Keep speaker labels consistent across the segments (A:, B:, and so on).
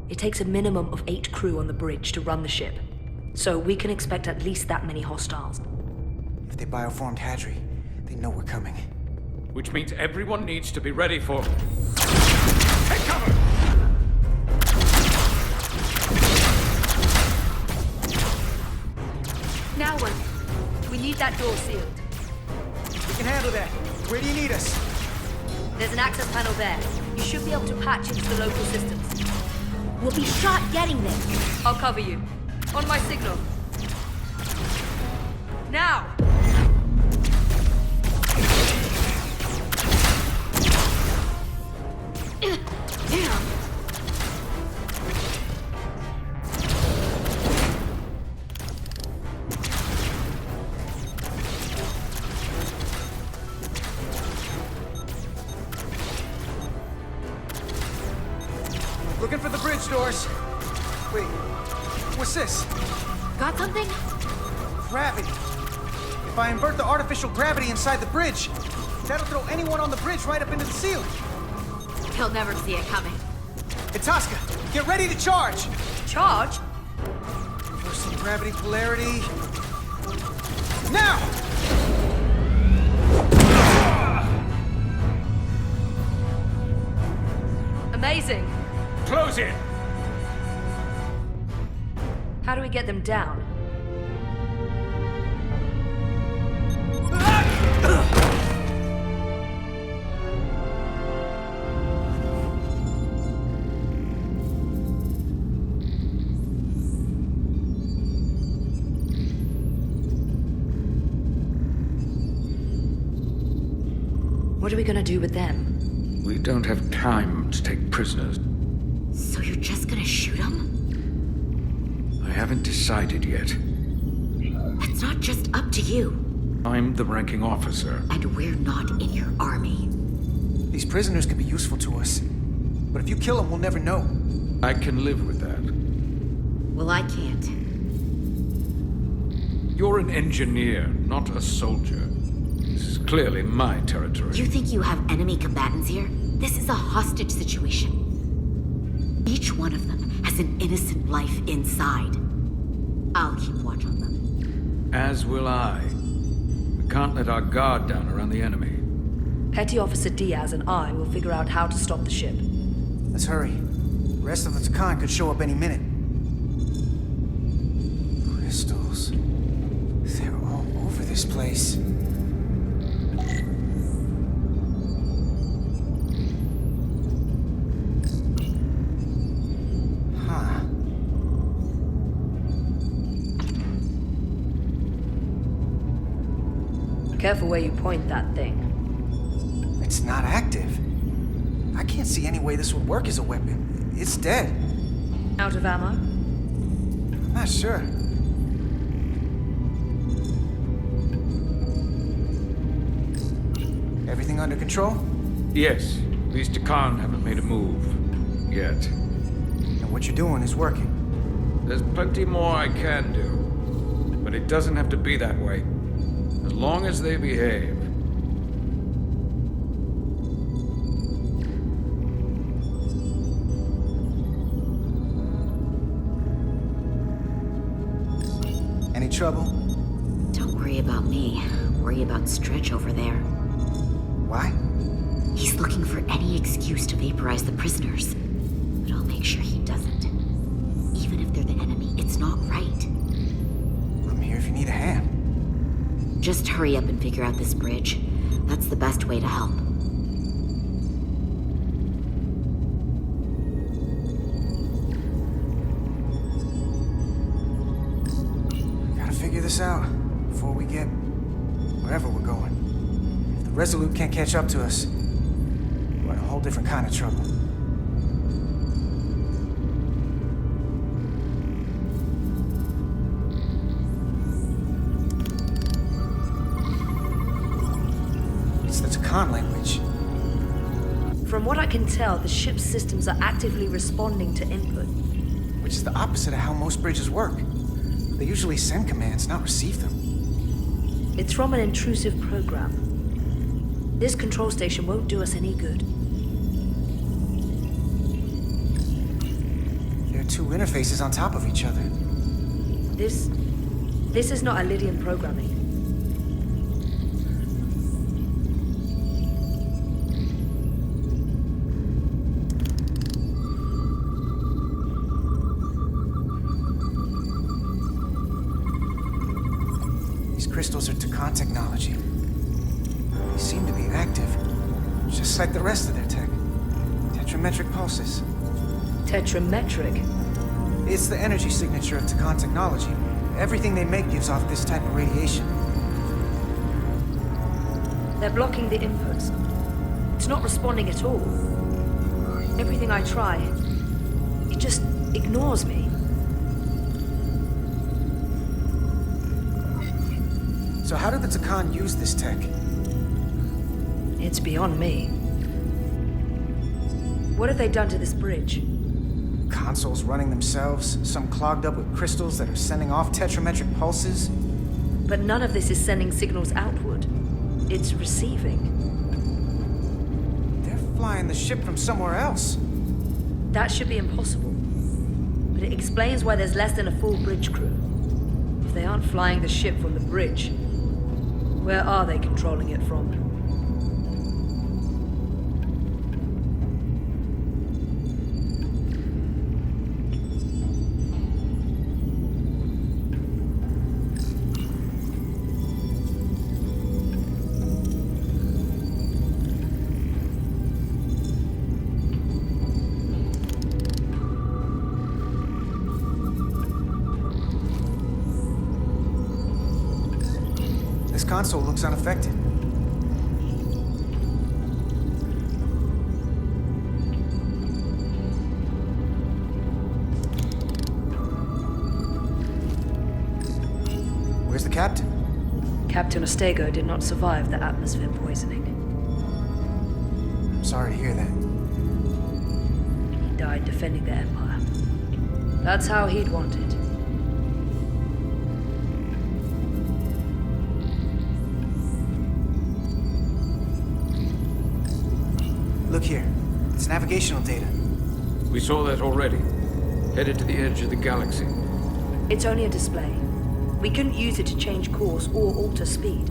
A: It takes a minimum of 8 crew on the bridge to run the ship. So we can expect at least that many hostiles.
B: If they bioformed Hadri, they know we're coming.
C: Which means everyone needs to be ready for... Take cover!
A: Now what? We need that door sealed.
B: We can handle that. Where do you need us?
A: There's an access panel there. You should be able to patch into the local systems. We'll be shot getting there. I'll cover you. On my signal. Now! Damn!
B: Looking for the bridge doors. Wait, what's this?
A: Got something?
B: Gravity. If I invert the artificial gravity inside the bridge, that'll throw anyone on the bridge right up into the ceiling.
A: He'll never see it coming.
B: Itasca, get ready to charge!
A: Charge?
B: Reversing gravity polarity. Now!
A: Amazing.
C: Close in!
A: How do we get them down? What are we gonna do with them?
C: We don't have time to take prisoners.
A: So you're just gonna shoot them?
C: I haven't decided yet.
A: It's not just up to you.
C: I'm the ranking officer.
A: And we're not in your army.
B: These prisoners can be useful to us. But if you kill them, we'll never know.
C: I can live with that.
A: Well, I can't.
C: You're an engineer, not a soldier. This is clearly my territory.
D: You think you have enemy combatants here? This is a hostage situation. Each one of them has an innocent life inside. I'll keep watch on them.
C: As will I. We can't let our guard down around the enemy.
A: Petty Officer Diaz and I will figure out how to stop the ship.
B: Let's hurry. The rest of the Takan could show up any minute. Crystals. They're all over this place.
A: Careful where you point that thing.
B: It's not active. I can't see any way this would work as a weapon. It's dead.
A: Out of ammo?
B: I'm not sure. Everything under control?
C: Yes, these Takan haven't made a move. Yet.
B: And what you're doing is working.
C: There's plenty more I can do. But it doesn't have to be that way. As long as they behave.
B: Any trouble?
D: Don't worry about me. Worry about Stretch over there.
B: Why?
D: He's looking for any excuse to vaporize the prisoners. But I'll make sure he doesn't. Even if they're the enemy, it's not right.
B: I'm here if you need a hand.
D: Just hurry up and figure out this bridge. That's the best way to help.
B: Gotta figure this out before we get wherever we're going. If the Resolute can't catch up to us, we're in a whole different kind of trouble. Language.
A: From what I can tell, the ship's systems are actively responding to input.
B: Which is the opposite of how most bridges work. They usually send commands, not receive them.
A: It's from an intrusive program. This control station won't do us any good.
B: two interfaces on top of each other.
A: This is not Lydian programming.
B: These crystals are Takan technology. They seem to be active, just like the rest of their tech. Tetrametric pulses.
A: Tetrametric?
B: It's the energy signature of Takan technology. Everything they make gives off this type of radiation.
A: They're blocking the inputs. It's not responding at all. Everything I try, it just ignores me.
B: So how do the Takan use this tech?
A: It's beyond me. What have they done to this bridge?
B: Consoles running themselves, some clogged up with crystals that are sending off tetrametric pulses.
A: But none of this is sending signals outward. It's receiving.
B: They're flying the ship from somewhere else.
A: That should be impossible. But it explains why there's less than a full bridge crew. If they aren't flying the ship from the bridge, where are they controlling it from?
B: This console looks unaffected. Where's the captain?
A: Captain Ostego did not survive the atmosphere poisoning.
B: I'm sorry to hear that.
A: He died defending the Empire. That's how he'd want it.
B: Look here. It's navigational data.
C: We saw that already. Headed to the edge of the galaxy.
A: It's only a display. We couldn't use it to change course or alter speed.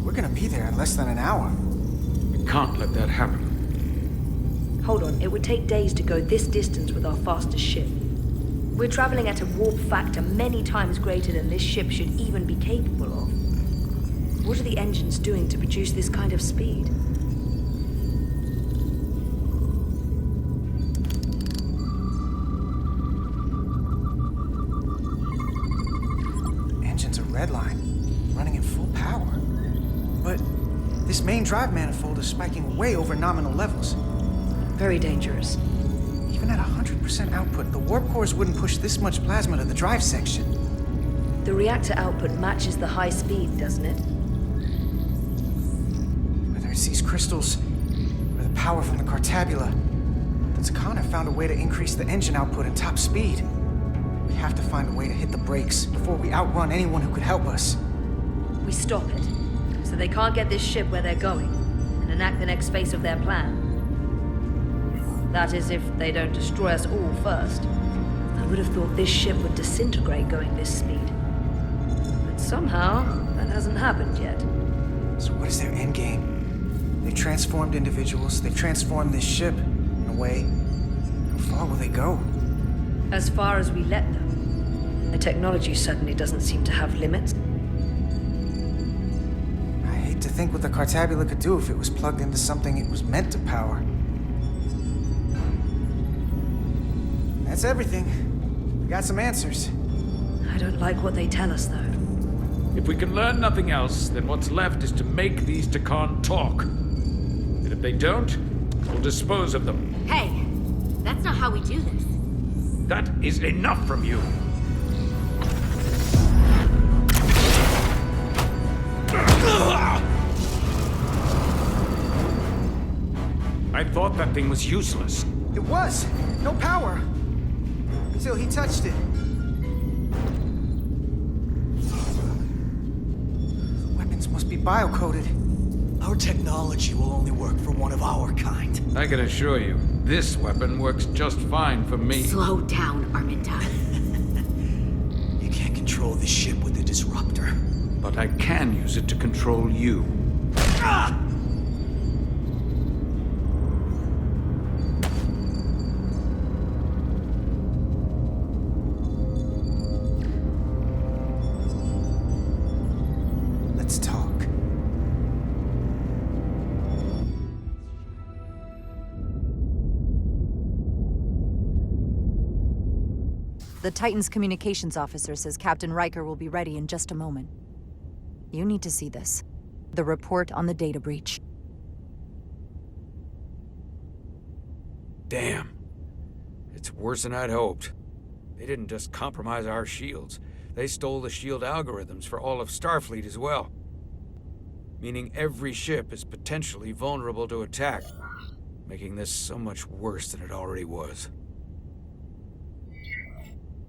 B: We're gonna be there in less than an hour.
C: We can't let that happen.
A: Hold on, it would take days to go this distance with our fastest ship. We're traveling at a warp factor many times greater than this ship should even be capable of. What are the engines doing to produce this kind of speed?
B: Engines are redline, running at full power. But this main drive manifold is spiking way over nominal levels.
A: Very dangerous.
B: Even at 100% output, the warp cores wouldn't push this much plasma to the drive section.
A: The reactor output matches the high speed, doesn't it?
B: Whether it's these crystals or the power from the Cartabula, the Takan have found a way to increase the engine output and top speed. We have to find a way to hit the brakes before we outrun anyone who could help us.
A: We stop it, so they can't get this ship where they're going, and enact the next phase of their plan. That is, if they don't destroy us all first. I would have thought this ship would disintegrate going this speed. But somehow, that hasn't happened yet.
B: So what is their endgame? They've transformed individuals, they've transformed this ship, in a way. How far will they go?
A: As far as we let them. The technology certainly doesn't seem to have limits.
B: I hate to think what the Cartabula could do if it was plugged into something it was meant to power. That's everything. We got some answers.
A: I don't like what they tell us, though.
C: If we can learn nothing else, then what's left is to make these Takan talk. And if they don't, we'll dispose of them.
D: Hey, that's not how we do this.
C: That is enough from you. I thought that thing was useless.
B: It was! No power! Until he touched it. The weapons must be bio-coded.
E: Our technology will only work for one of our kind.
C: I can assure you, this weapon works just fine for me.
D: Slow down, Arminta.
E: You can't control the ship with a disruptor.
C: But I can use it to control you.
E: Ah!
B: Let's talk.
F: The Titan's communications officer says Captain Riker will be ready in just a moment. You need to see this. The report on the data breach.
C: Damn. It's worse than I'd hoped. They didn't just compromise our shields. They stole the shield algorithms for all of Starfleet as well. Meaning every ship is potentially vulnerable to attack, making this so much worse than it already was.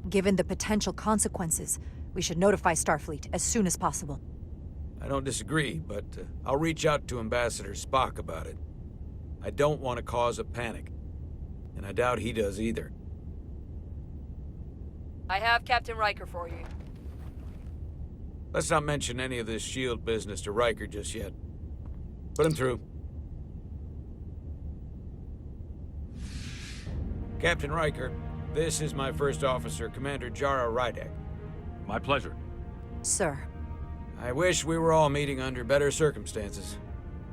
F: Given the potential consequences, we should notify Starfleet as soon as possible.
C: I don't disagree, but I'll reach out to Ambassador Spock about it. I don't want to cause a panic, and I doubt he does either.
A: I have Captain Riker for you.
C: Let's not mention any of this shield business to Riker just yet. Put him through. Captain Riker, this is my first officer, Commander Jara Rydek.
G: My pleasure.
F: Sir.
C: I wish we were all meeting under better circumstances.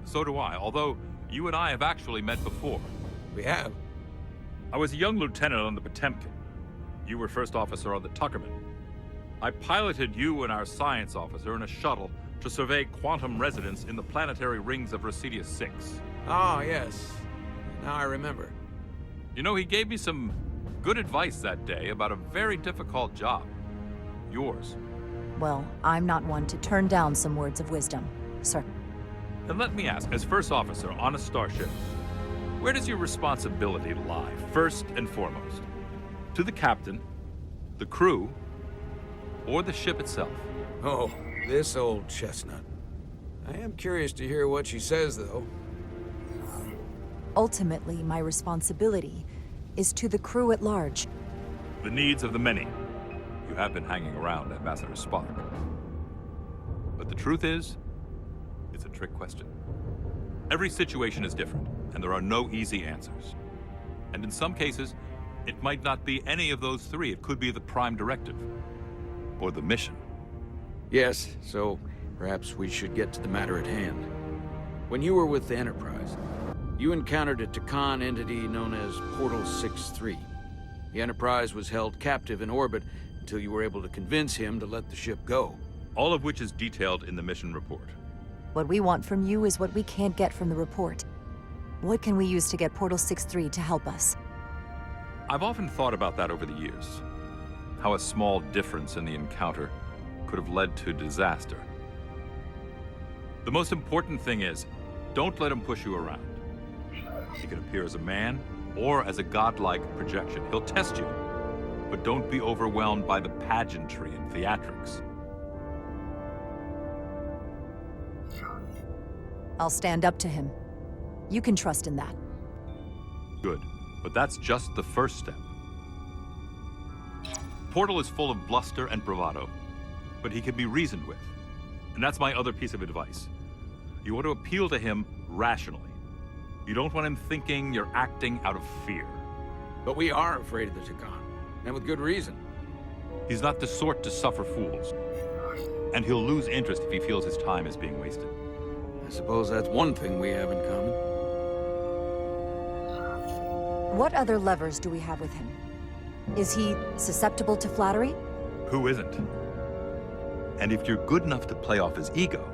G: So do I, although you and I have actually met before.
C: We have.
G: I was a young lieutenant on the Potemkin. You were first officer on the Tuckerman. I piloted you and our science officer in a shuttle to survey quantum resonance in the planetary rings of Resurgence 6.
C: Ah, yes. Now I remember.
G: You know, he gave me some good advice that day about a very difficult job. Yours.
F: Well, I'm not one to turn down some words of wisdom, sir.
G: And let me ask, as first officer on a starship, where does your responsibility lie, first and foremost? To the captain, the crew, or the ship itself?
C: Oh, this old chestnut. I am curious to hear what she says, though.
F: Ultimately, my responsibility is to the crew at large.
G: The needs of the many. You have been hanging around Ambassador Spock. But the truth is, it's a trick question. Every situation is different, and there are no easy answers. And in some cases, it might not be any of those three. It could be the prime directive, or the mission.
C: Yes, so perhaps we should get to the matter at hand. When you were with the Enterprise, you encountered a Takan entity known as Portal 6-3. The Enterprise was held captive in orbit until you were able to convince him to let the ship go.
G: All of which is detailed in the mission report.
F: What we want from you is what we can't get from the report. What can we use to get Portal 6-3 to help us?
G: I've often thought about that over the years. How a small difference in the encounter could have led to disaster. The most important thing is, don't let him push you around. He can appear as a man or as a godlike projection. He'll test you, but don't be overwhelmed by the pageantry and theatrics.
F: I'll stand up to him. You can trust in that.
G: Good, but that's just the first step. Portal is full of bluster and bravado, but he can be reasoned with. And that's my other piece of advice. You want to appeal to him rationally. You don't want him thinking you're acting out of fear.
C: But we are afraid of the Takan, and with good reason.
G: He's not the sort to suffer fools. And he'll lose interest if he feels his time is being wasted.
C: I suppose that's one thing we have in common.
F: What other levers do we have with him? Is he susceptible to flattery?
G: Who isn't? And if you're good enough to play off his ego,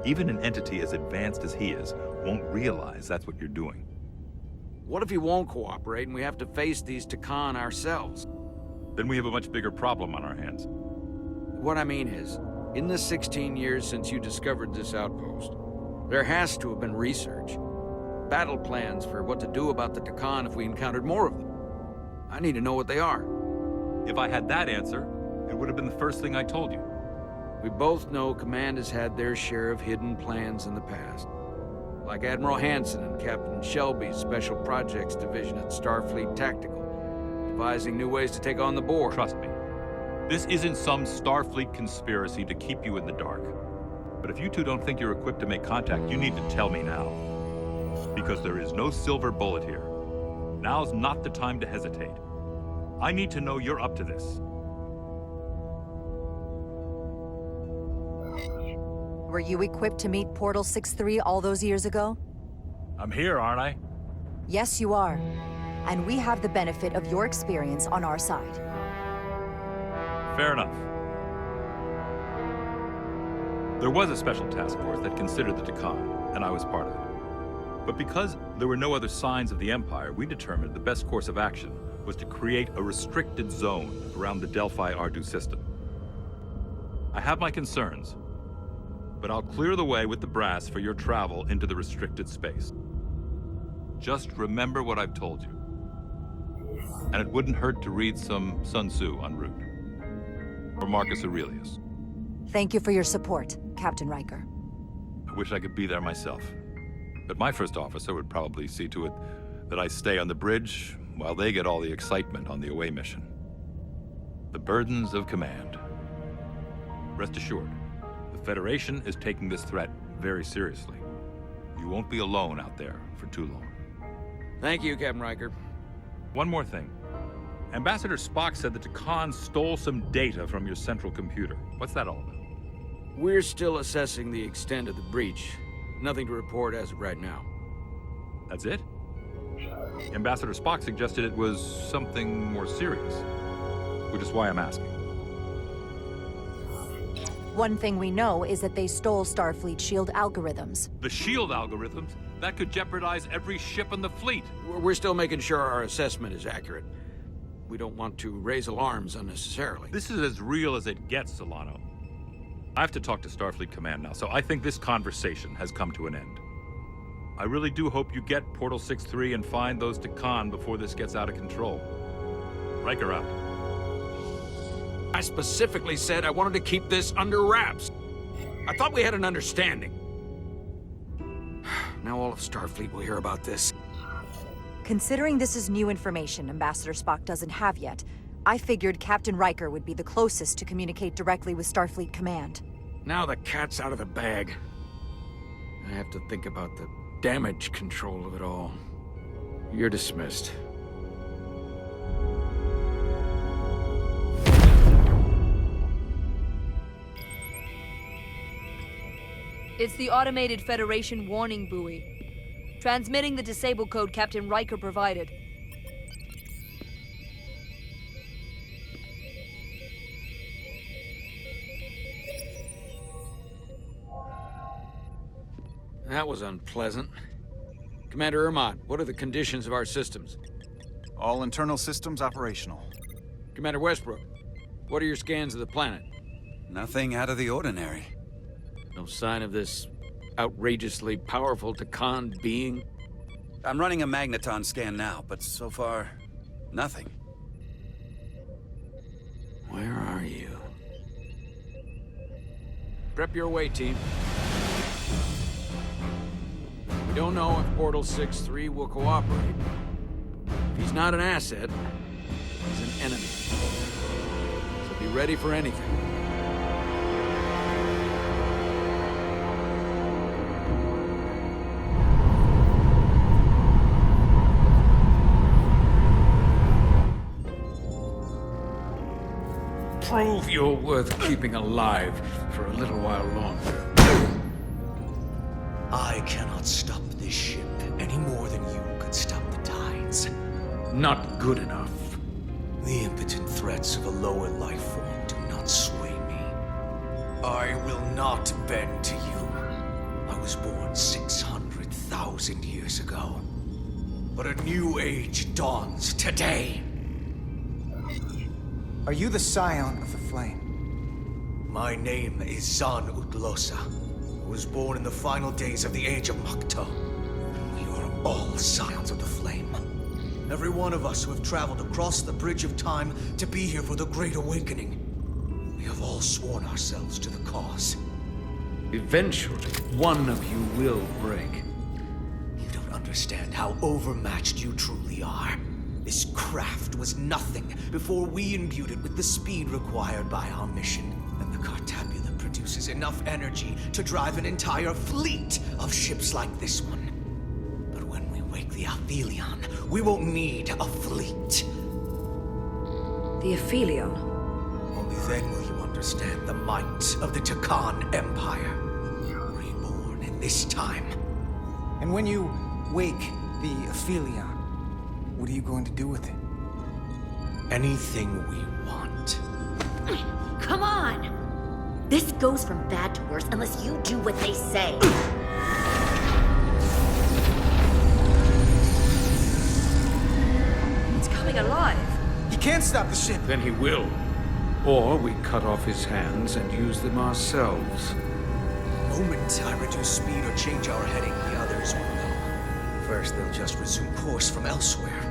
G: even an entity as advanced as he is won't realize that's what you're doing.
C: What if he won't cooperate and we have to face these Takan ourselves?
G: Then we have a much bigger problem on our hands.
C: What I mean is, in the 16 years since you discovered this outpost, there has to have been research. Battle plans for what to do about the Takan if we encountered more of them. I need to know what they are.
G: If I had that answer, it would have been the first thing I told you.
C: We both know Command has had their share of hidden plans in the past. like Admiral Hansen and Captain Shelby's Special Projects Division at Starfleet Tactical, devising new ways to take on the Borg.
G: Trust me, this isn't some Starfleet conspiracy to keep you in the dark. But if you two don't think you're equipped to make contact, you need to tell me now. Because there is no silver bullet here. Now's not the time to hesitate. I need to know you're up to this.
F: Were you equipped to meet Portal 6-3 all those years ago?
G: I'm here, aren't I?
F: Yes, you are. And we have the benefit of your experience on our side.
G: Fair enough. There was a special task force that considered the Takan, and I was part of it. But because there were no other signs of the Empire, we determined the best course of action was to create a restricted zone around the Delphi-Ardu system. I have my concerns, but I'll clear the way with the brass for your travel into the restricted space. Just remember what I've told you. And it wouldn't hurt to read some Sun Tzu en route. Or Marcus Aurelius.
F: Thank you for your support, Captain Riker.
G: I wish I could be there myself. But my first officer would probably see to it that I stay on the bridge while they get all the excitement on the away mission. The burdens of command. Rest assured, the Federation is taking this threat very seriously. You won't be alone out there for too long.
C: Thank you, Captain Riker.
G: One more thing. Ambassador Spock said that Takan stole some data from your central computer. What's that all about?
C: We're still assessing the extent of the breach. Nothing to report as of right now.
G: That's it? Ambassador Spock suggested it was something more serious, which is why I'm asking.
F: One thing we know is that they stole Starfleet shield algorithms.
G: The shield algorithms? That could jeopardize every ship in the fleet.
C: We're still making sure our assessment is accurate. We don't want to raise alarms unnecessarily.
G: This is as real as it gets, Solano. I have to talk to Starfleet Command now, so I think this conversation has come to an end. I really do hope you get Portal 6-3 and find those Takan before this gets out of control. Riker out.
C: I specifically said I wanted to keep this under wraps. I thought we had an understanding. Now all of Starfleet will hear about this.
F: Considering this is new information Ambassador Spock doesn't have yet, I figured Captain Riker would be the closest to communicate directly with Starfleet Command.
C: Now the cat's out of the bag. I have to think about the damage control of it all. You're dismissed.
A: It's the automated Federation warning buoy. Transmitting the disable code Captain Riker provided.
C: That was unpleasant. Commander Ermont, what are the conditions of our systems?
B: All internal systems operational.
C: Commander Westbrook, what are your scans of the planet?
E: Nothing out of the ordinary.
C: No sign of this outrageously powerful Takan being?
E: I'm running a magneton scan now, but so far, nothing.
C: Where are you? Prep your way, team. We don't know if Portal 6-3 will cooperate. If he's not an asset, he's an enemy. So be ready for anything. Prove you're worth keeping alive for a little while longer.
H: I cannot stop this ship any more than you could stop the tides.
C: Not good enough.
H: The impotent threats of a lower life form do not sway me. I will not bend to you. I was born 600,000 years ago. But a new age dawns today.
B: Are you the scion of the flame?
H: My name is Zan Utlosa. I was born in the final days of the Age of Makto. We are all scions of the flame. Every one of us who have traveled across the bridge of time to be here for the Great Awakening. We have all sworn ourselves to the cause.
C: Eventually, one of you will break.
H: understand how overmatched you truly are. This craft was nothing before we imbued it with the speed required by our mission. And the Cartabula produces enough energy to drive an entire fleet of ships like this one. But when we wake the Aphelion, we won't need a fleet.
A: The Aphelion?
H: Only then will you understand the might of the Takan Empire. Reborn in this time.
B: And when you wake the Aphelion, what are you going to do with it?
H: Anything we want.
D: Come on! This goes from bad to worse unless you do what they say.
A: It's coming alive.
B: He can't stop the ship.
C: Then he will. Or we cut off his hands and use them ourselves.
H: The moment I reduce speed or change our heading, the others will know. First, they'll just resume course from elsewhere.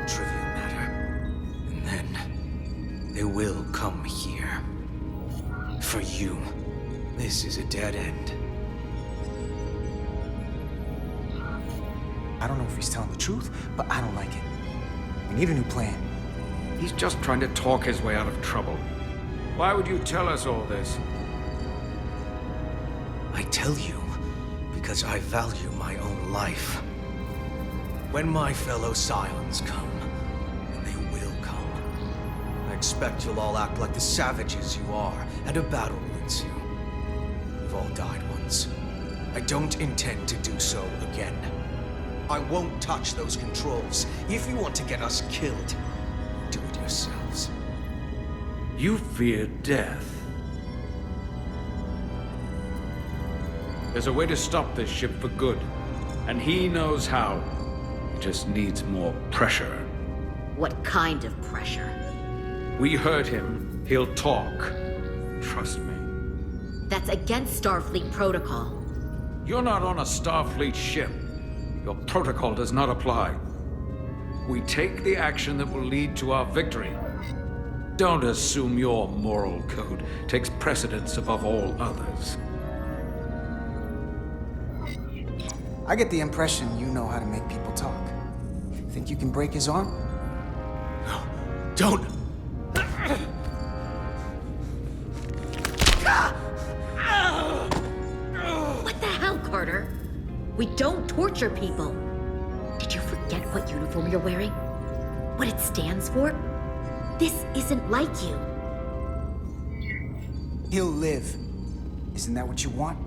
H: Trivial matter. And then, they will come here. For you, this is a dead end.
B: I don't know if he's telling the truth, but I don't like it. We need a new plan.
C: He's just trying to talk his way out of trouble. Why would you tell us all this?
H: I tell you because I value my own life. When my fellow Scions come, and they will come, I expect you'll all act like the savages you are, and a battle will ensue. We've all died once. I don't intend to do so again. I won't touch those controls. If you want to get us killed, do it yourselves.
C: You fear death. There's a way to stop this ship for good, and he knows how. He just needs more pressure.
D: What kind of pressure?
C: We heard him. He'll talk. Trust me.
D: That's against Starfleet protocol.
C: You're not on a Starfleet ship. Your protocol does not apply. We take the action that will lead to our victory. Don't assume your moral code takes precedence above all others.
B: I get the impression you know how to make people talk. Think you can break his arm?
H: Don't!
D: What the hell, Carter? We don't torture people. Did you forget what uniform you're wearing? What it stands for? This isn't like you.
B: He'll live. Isn't that what you want?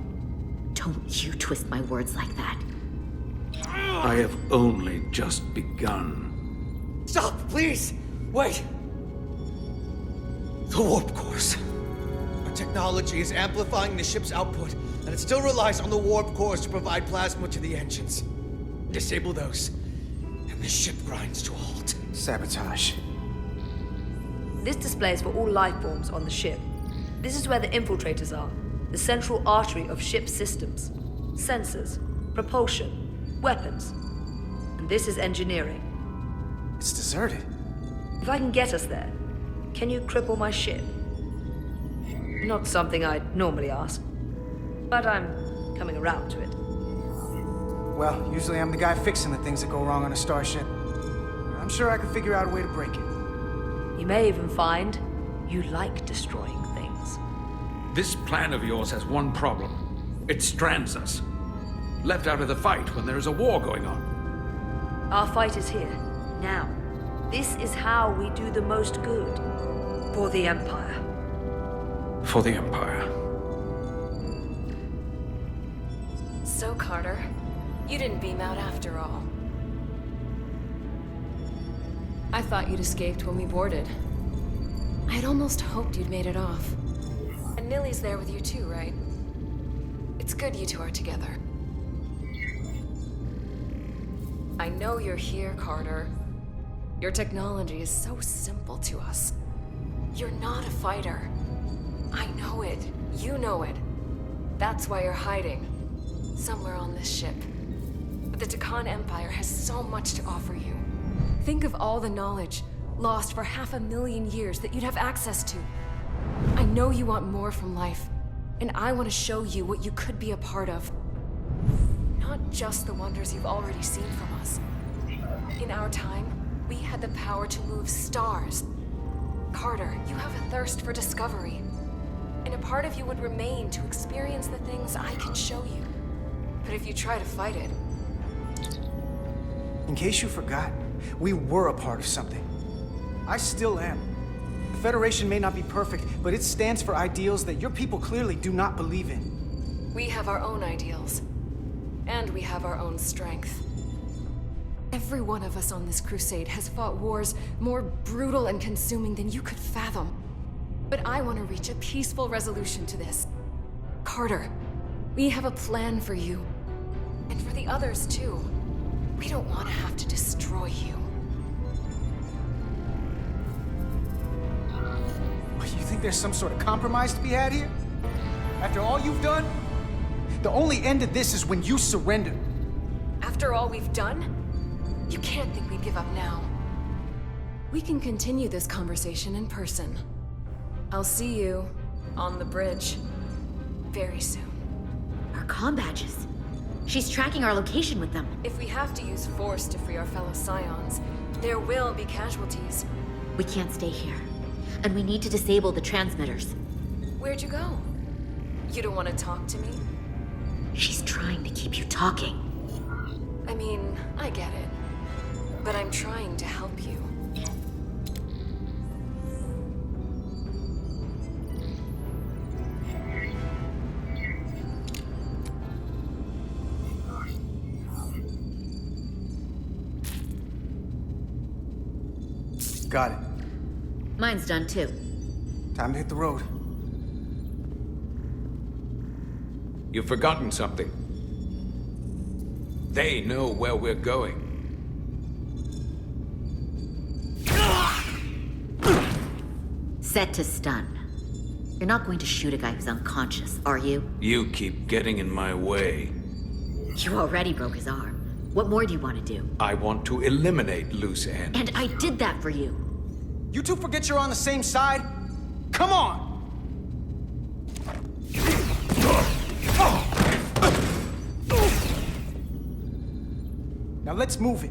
D: Don't you twist my words like that.
C: I have only just begun.
H: Stop, please! Wait! The warp cores. Our technology is amplifying the ship's output, and it still relies on the warp cores to provide plasma to the engines. Disable those, and the ship grinds to a halt.
B: Sabotage.
A: This display is for all life forms on the ship. This is where the infiltrators are, the central artery of ship systems. Sensors, propulsion, weapons. And this is engineering.
B: It's deserted.
A: If I can get us there, can you cripple my ship? Not something I'd normally ask, but I'm coming around to it.
B: Well, usually I'm the guy fixing the things that go wrong on a starship. I'm sure I can figure out a way to break it.
A: You may even find you like destroying things.
C: This plan of yours has one problem. It strands us. Left out of the fight when there is a war going on.
A: Our fight is here, now. This is how we do the most good. For the Empire.
C: For the Empire.
I: So, Carter, you didn't beam out after all. I thought you'd escaped when we boarded. I had almost hoped you'd made it off. And Nilly's there with you too, right? It's good you two are together. I know you're here, Carter. Your technology is so simple to us. You're not a fighter. I know it. You know it. That's why you're hiding. Somewhere on this ship. But the Takan Empire has so much to offer you. Think of all the knowledge lost for 500,000 years that you'd have access to. I know you want more from life, and I want to show you what you could be a part of. not just the wonders you've already seen from us. In our time, we had the power to move stars. Carter, you have a thirst for discovery. And a part of you would remain to experience the things I can show you. But if you try to fight it...
B: In case you forgot, we were a part of something. I still am. The Federation may not be perfect, but it stands for ideals that your people clearly do not believe in.
I: We have our own ideals. And we have our own strength. Every one of us on this crusade has fought wars more brutal and consuming than you could fathom. But I want to reach a peaceful resolution to this. Carter, we have a plan for you. And for the others, too. We don't want to have to destroy you.
B: You think there's some sort of compromise to be had here? After all you've done? The only end to this is when you surrender.
I: After all we've done? You can't think we'd give up now. We can continue this conversation in person. I'll see you on the bridge very soon.
D: Our comm badges. She's tracking our location with them.
I: If we have to use force to free our fellow Scions, there will be casualties.
D: We can't stay here. And we need to disable the transmitters.
I: Where'd you go? You don't want to talk to me?
D: She's trying to keep you talking.
I: I mean, I get it. But I'm trying to help you.
B: Got it.
D: Mine's done too.
B: Time to hit the road.
C: You've forgotten something. They know where we're going.
D: Set to stun. You're not going to shoot a guy who's unconscious, are you?
C: You keep getting in my way.
D: You already broke his arm. What more do you want to do?
C: I want to eliminate loose ends.
D: And I did that for you.
B: You two forget you're on the same side? Come on! Now let's move it.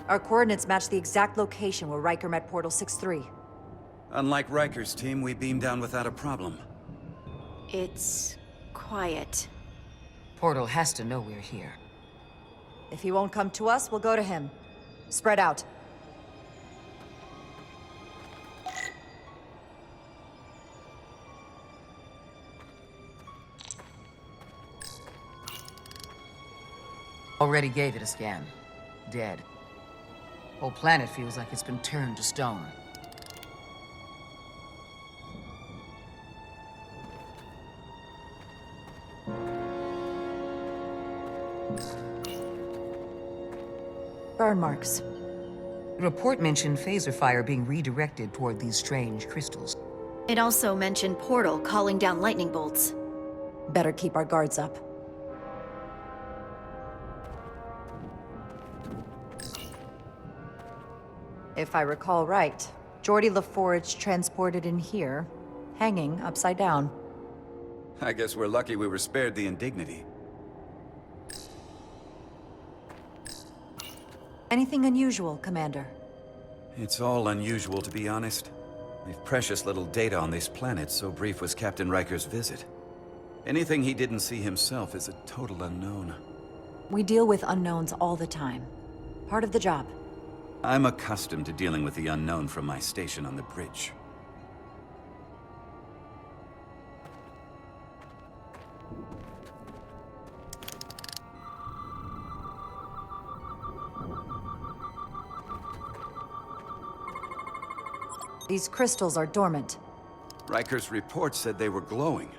F: Our coordinates match the exact location where Riker met Portal 6-3.
E: Unlike Riker's team, we beamed down without a problem.
J: It's quiet.
K: Portal has to know we're here.
F: If he won't come to us, we'll go to him. Spread out.
K: Already gave it a scan. Dead. Whole planet feels like it's been turned to stone.
F: Burn marks.
K: The report mentioned phaser fire being redirected toward these strange crystals.
J: It also mentioned Portal calling down lightning bolts.
F: Better keep our guards up. If I recall right, Geordi LaForge transported in here, hanging upside down.
E: I guess we're lucky we were spared the indignity.
F: Anything unusual, Commander?
E: It's all unusual, to be honest. We've precious little data on this planet, so brief was Captain Riker's visit. Anything he didn't see himself is a total unknown.
F: We deal with unknowns all the time. Part of the job.
E: I'm accustomed to dealing with the unknown from my station on the bridge.
F: These crystals are dormant.
E: Riker's report said they were glowing,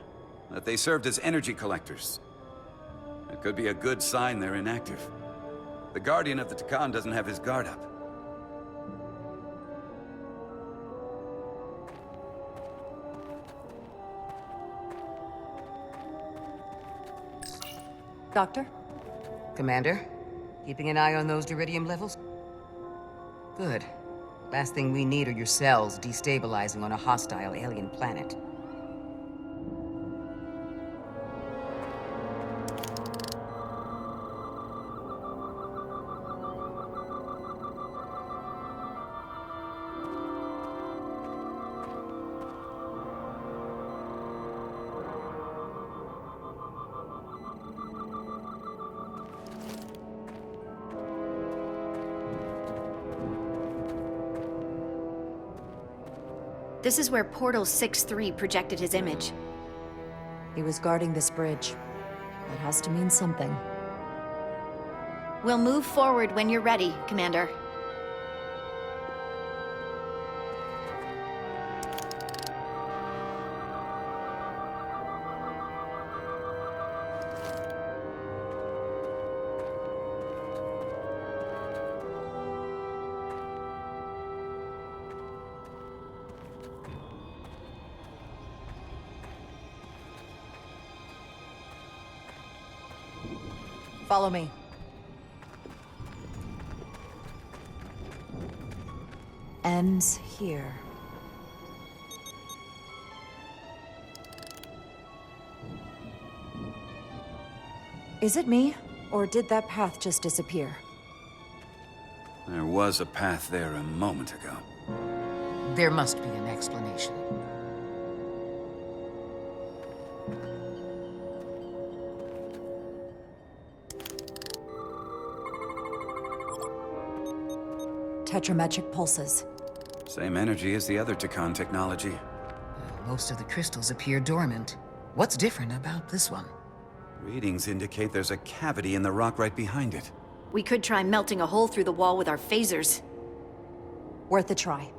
E: that they served as energy collectors. It could be a good sign they're inactive. The Guardian of the Takan doesn't have his guard up.
F: Doctor?
K: Commander, keeping an eye on those Duridium levels? Good. Last thing we need are your cells destabilizing on a hostile alien planet.
J: This is where Portal 6-3 projected his image.
F: He was guarding this bridge. That has to mean something.
J: We'll move forward when you're ready, Commander.
F: Follow me. Ends here. Is it me, or did that path just disappear?
E: There was a path there a moment ago.
K: There must be an explanation.
F: Tetrametric pulses.
E: Same energy as the other Takan technology.
K: Most of the crystals appear dormant. What's different about this one?
E: Readings indicate there's a cavity in the rock right behind it.
J: We could try melting a hole through the wall with our phasers.
F: Worth a try.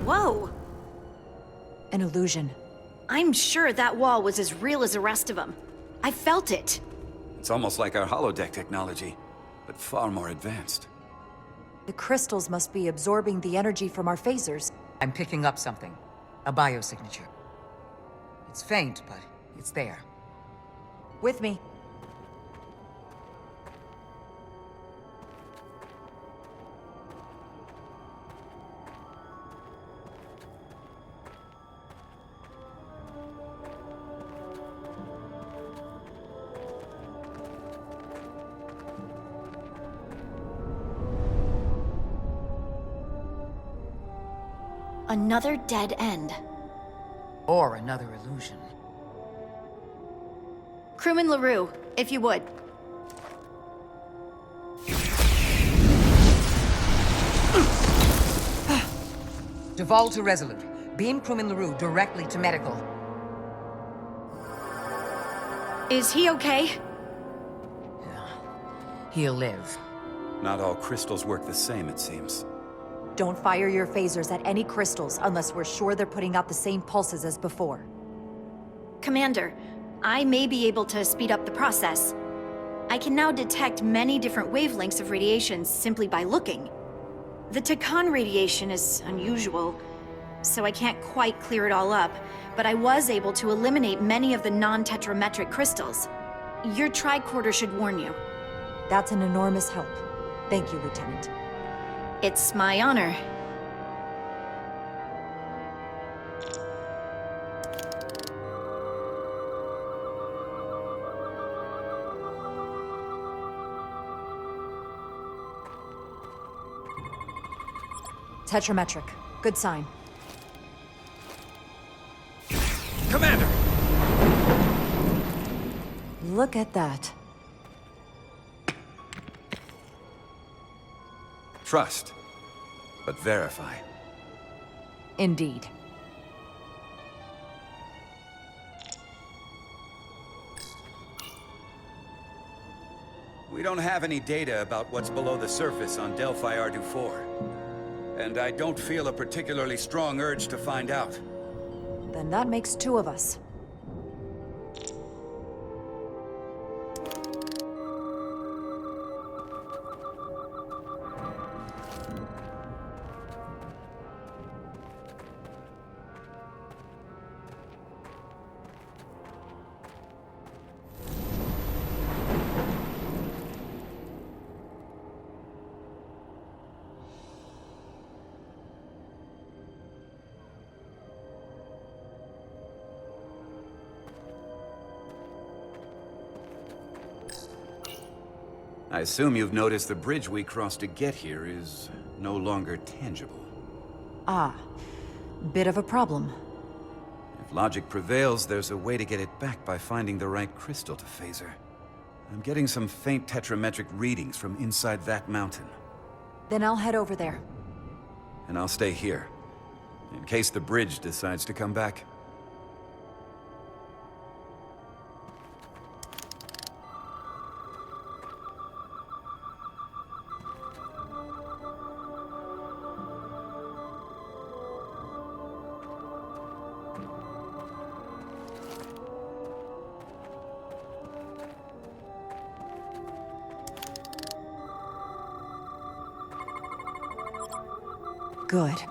J: Whoa!
F: An illusion.
J: I'm sure that wall was as real as the rest of them. I felt it.
E: It's almost like our holodeck technology, but far more advanced.
F: The crystals must be absorbing the energy from our phasers.
K: I'm picking up something. A biosignature. It's faint, but it's there.
F: With me.
J: Another dead end.
K: Or another illusion.
J: Crewman LaRue, if you would.
K: Duval to Resolute. Beam crewman LaRue directly to medical.
J: Is he okay?
K: He'll live.
E: Not all crystals work the same, it seems.
F: Don't fire your phasers at any crystals unless we're sure they're putting out the same pulses as before.
J: Commander, I may be able to speed up the process. I can now detect many different wavelengths of radiation simply by looking. The Takan radiation is unusual, so I can't quite clear it all up, but I was able to eliminate many of the non-tetrametric crystals. Your tricorder should warn you.
F: That's an enormous help. Thank you, Lieutenant.
J: It's my honor.
F: Tetrametric. Good sign.
C: Commander!
F: Look at that.
E: Trust, but verify.
F: Indeed.
E: We don't have any data about what's below the surface on Delphi Ardu 4. And I don't feel a particularly strong urge to find out.
F: Then that makes two of us.
E: I assume you've noticed the bridge we crossed to get here is no longer tangible.
F: Ah, bit of a problem.
E: If logic prevails, there's a way to get it back by finding the right crystal to phaser. I'm getting some faint tetrametric readings from inside that mountain.
F: Then I'll head over there.
E: And I'll stay here, in case the bridge decides to come back.
F: Good.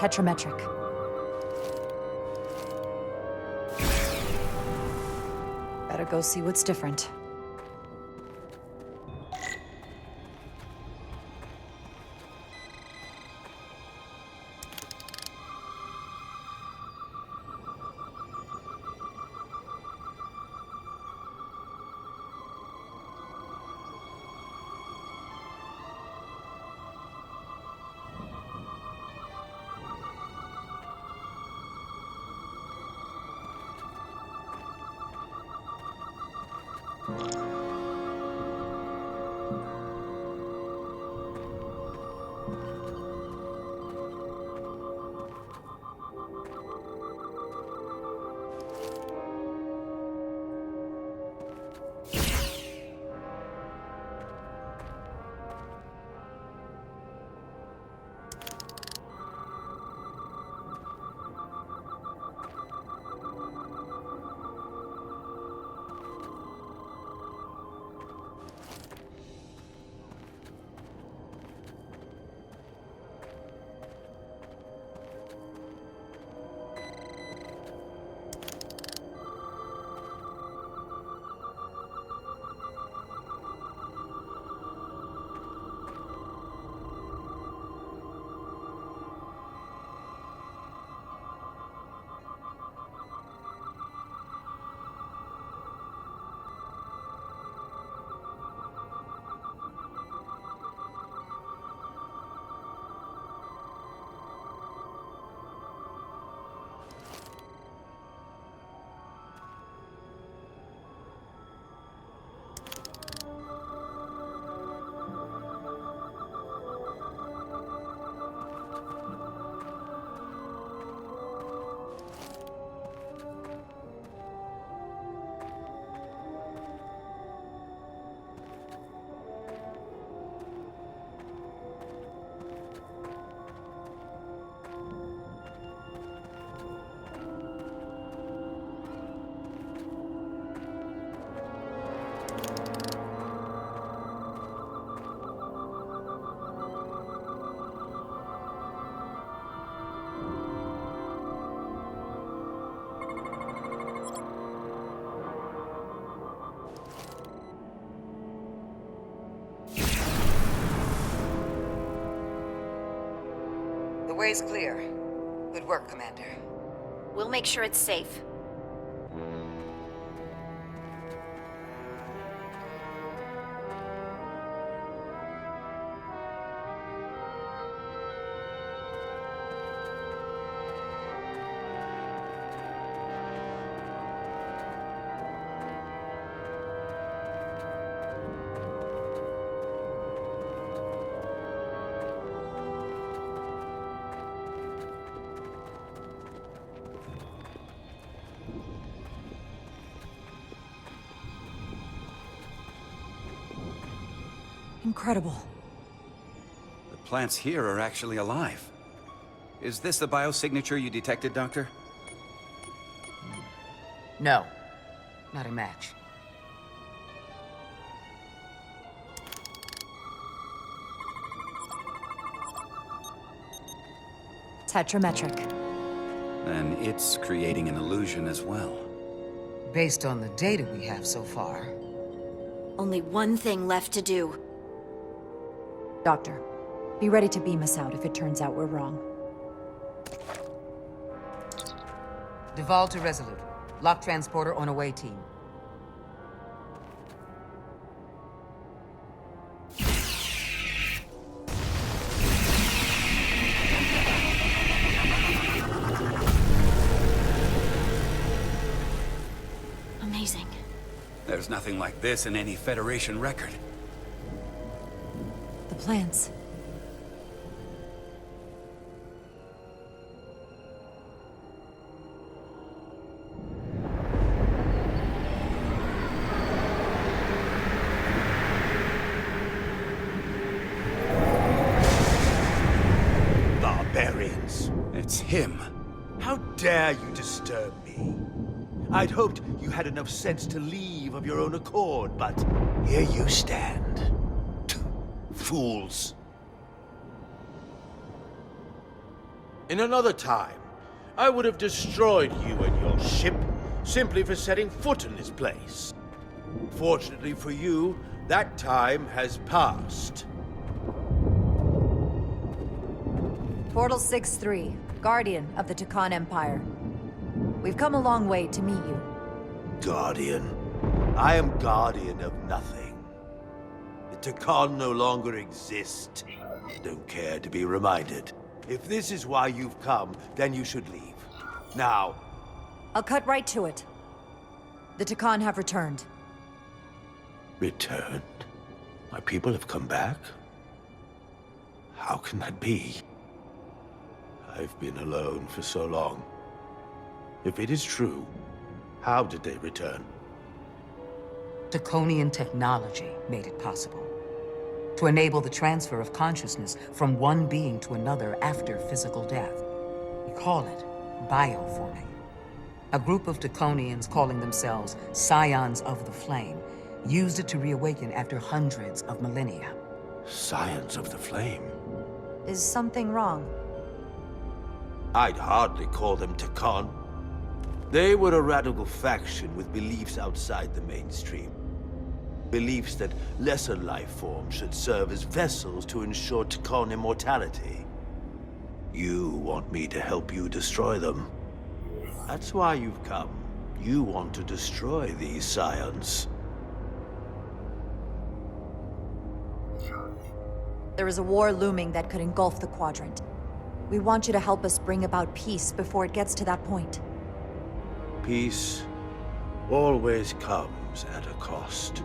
F: Tetrametric. Better go see what's different.
K: The way's clear. Good work, Commander.
J: We'll make sure it's safe.
F: Incredible.
E: The plants here are actually alive. Is this the biosignature you detected, Doctor?
K: No. Not a match.
F: Tetrametric.
E: Then it's creating an illusion as well.
K: Based on the data we have so far.
J: Only one thing left to do.
F: Doctor, be ready to beam us out if it turns out we're wrong.
K: Duval to Resolute. Lock transporter on away team.
J: Amazing.
E: There's nothing like this in any Federation record.
F: The plants.
H: Barbarians.
E: It's him.
H: How dare you disturb me? I'd hoped you had enough sense to leave of your own accord, but here you stand. Fools.
L: In another time, I would have destroyed you and your ship simply for setting foot in this place. Fortunately for you, that time has passed.
F: Portal 6-3, Guardian of the Takan Empire. We've come a long way to meet you.
L: Guardian. I am guardian of nothing. The Takan no longer exist. Don't care to be reminded. If this is why you've come, then you should leave. Now.
F: I'll cut right to it. The Takan have returned.
L: Returned? My people have come back? How can that be? I've been alone for so long. If it is true, how did they return?
K: Draconian technology made it possible. To enable the transfer of consciousness from one being to another after physical death. We call it bioforming. A group of Draconians calling themselves Scions of the Flame used it to reawaken after hundreds of millennia.
L: Scions of the Flame?
F: Is something wrong?
L: I'd hardly call them Takan. They were a radical faction with beliefs outside the mainstream. Beliefs that lesser life forms should serve as vessels to ensure Takan immortality. You want me to help you destroy them. That's why you've come. You want to destroy these scions.
F: There is a war looming that could engulf the Quadrant. We want you to help us bring about peace before it gets to that point.
L: Peace always comes at a cost.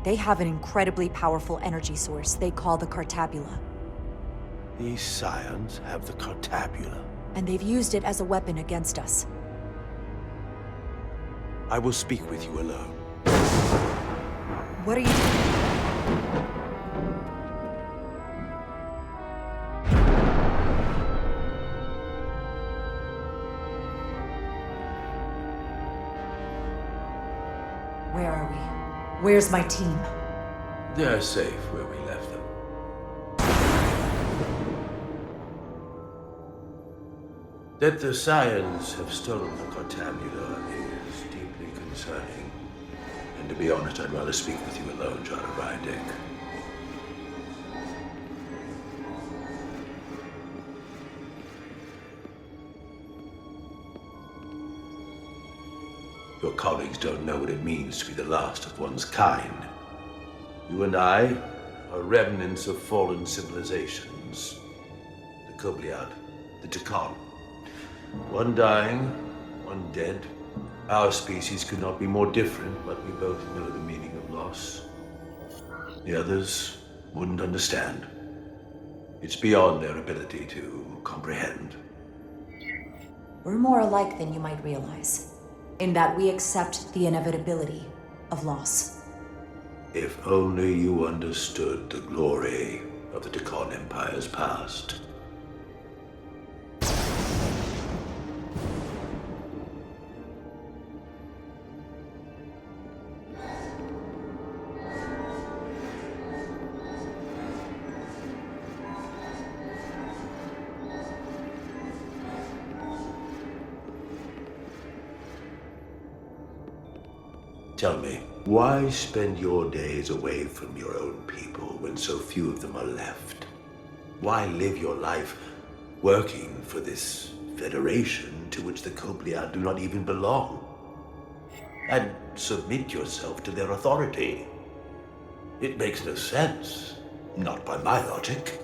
F: They have an incredibly powerful energy source they call the Cartabula.
L: These scions have the Cartabula.
F: And they've used it as a weapon against us.
L: I will speak with you alone.
F: What are you doing? Where are we? Where's my team?
L: They're safe where we left them. That the scions have stolen the Cartabula is deeply concerning. And to be honest, I'd rather speak with you alone, Jara Rydek. Your colleagues don't know what it means to be the last of one's kind. You and I are remnants of fallen civilizations. The Kobliad, the Takan. One dying, one dead. Our species could not be more different, but we both know the meaning of loss. The others wouldn't understand. It's beyond their ability to comprehend.
F: We're more alike than you might realize, in that we accept the inevitability of loss.
L: If only you understood the glory of the Takan Empire's past. Tell me, why spend your days away from your own people when so few of them are left? Why live your life working for this federation to which the Kobliad do not even belong? And submit yourself to their authority? It makes no sense, not by my logic.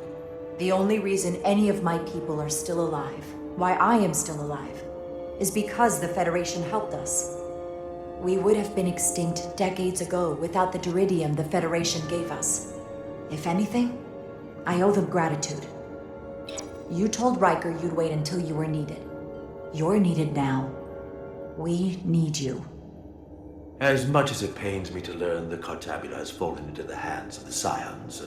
F: The only reason any of my people are still alive, why I am still alive, is because the Federation helped us. We would have been extinct decades ago without the Duridium the Federation gave us. If anything, I owe them gratitude. You told Riker you'd wait until you were needed. You're needed now. We need you.
L: As much as it pains me to learn the Cartabula has fallen into the hands of the Scions,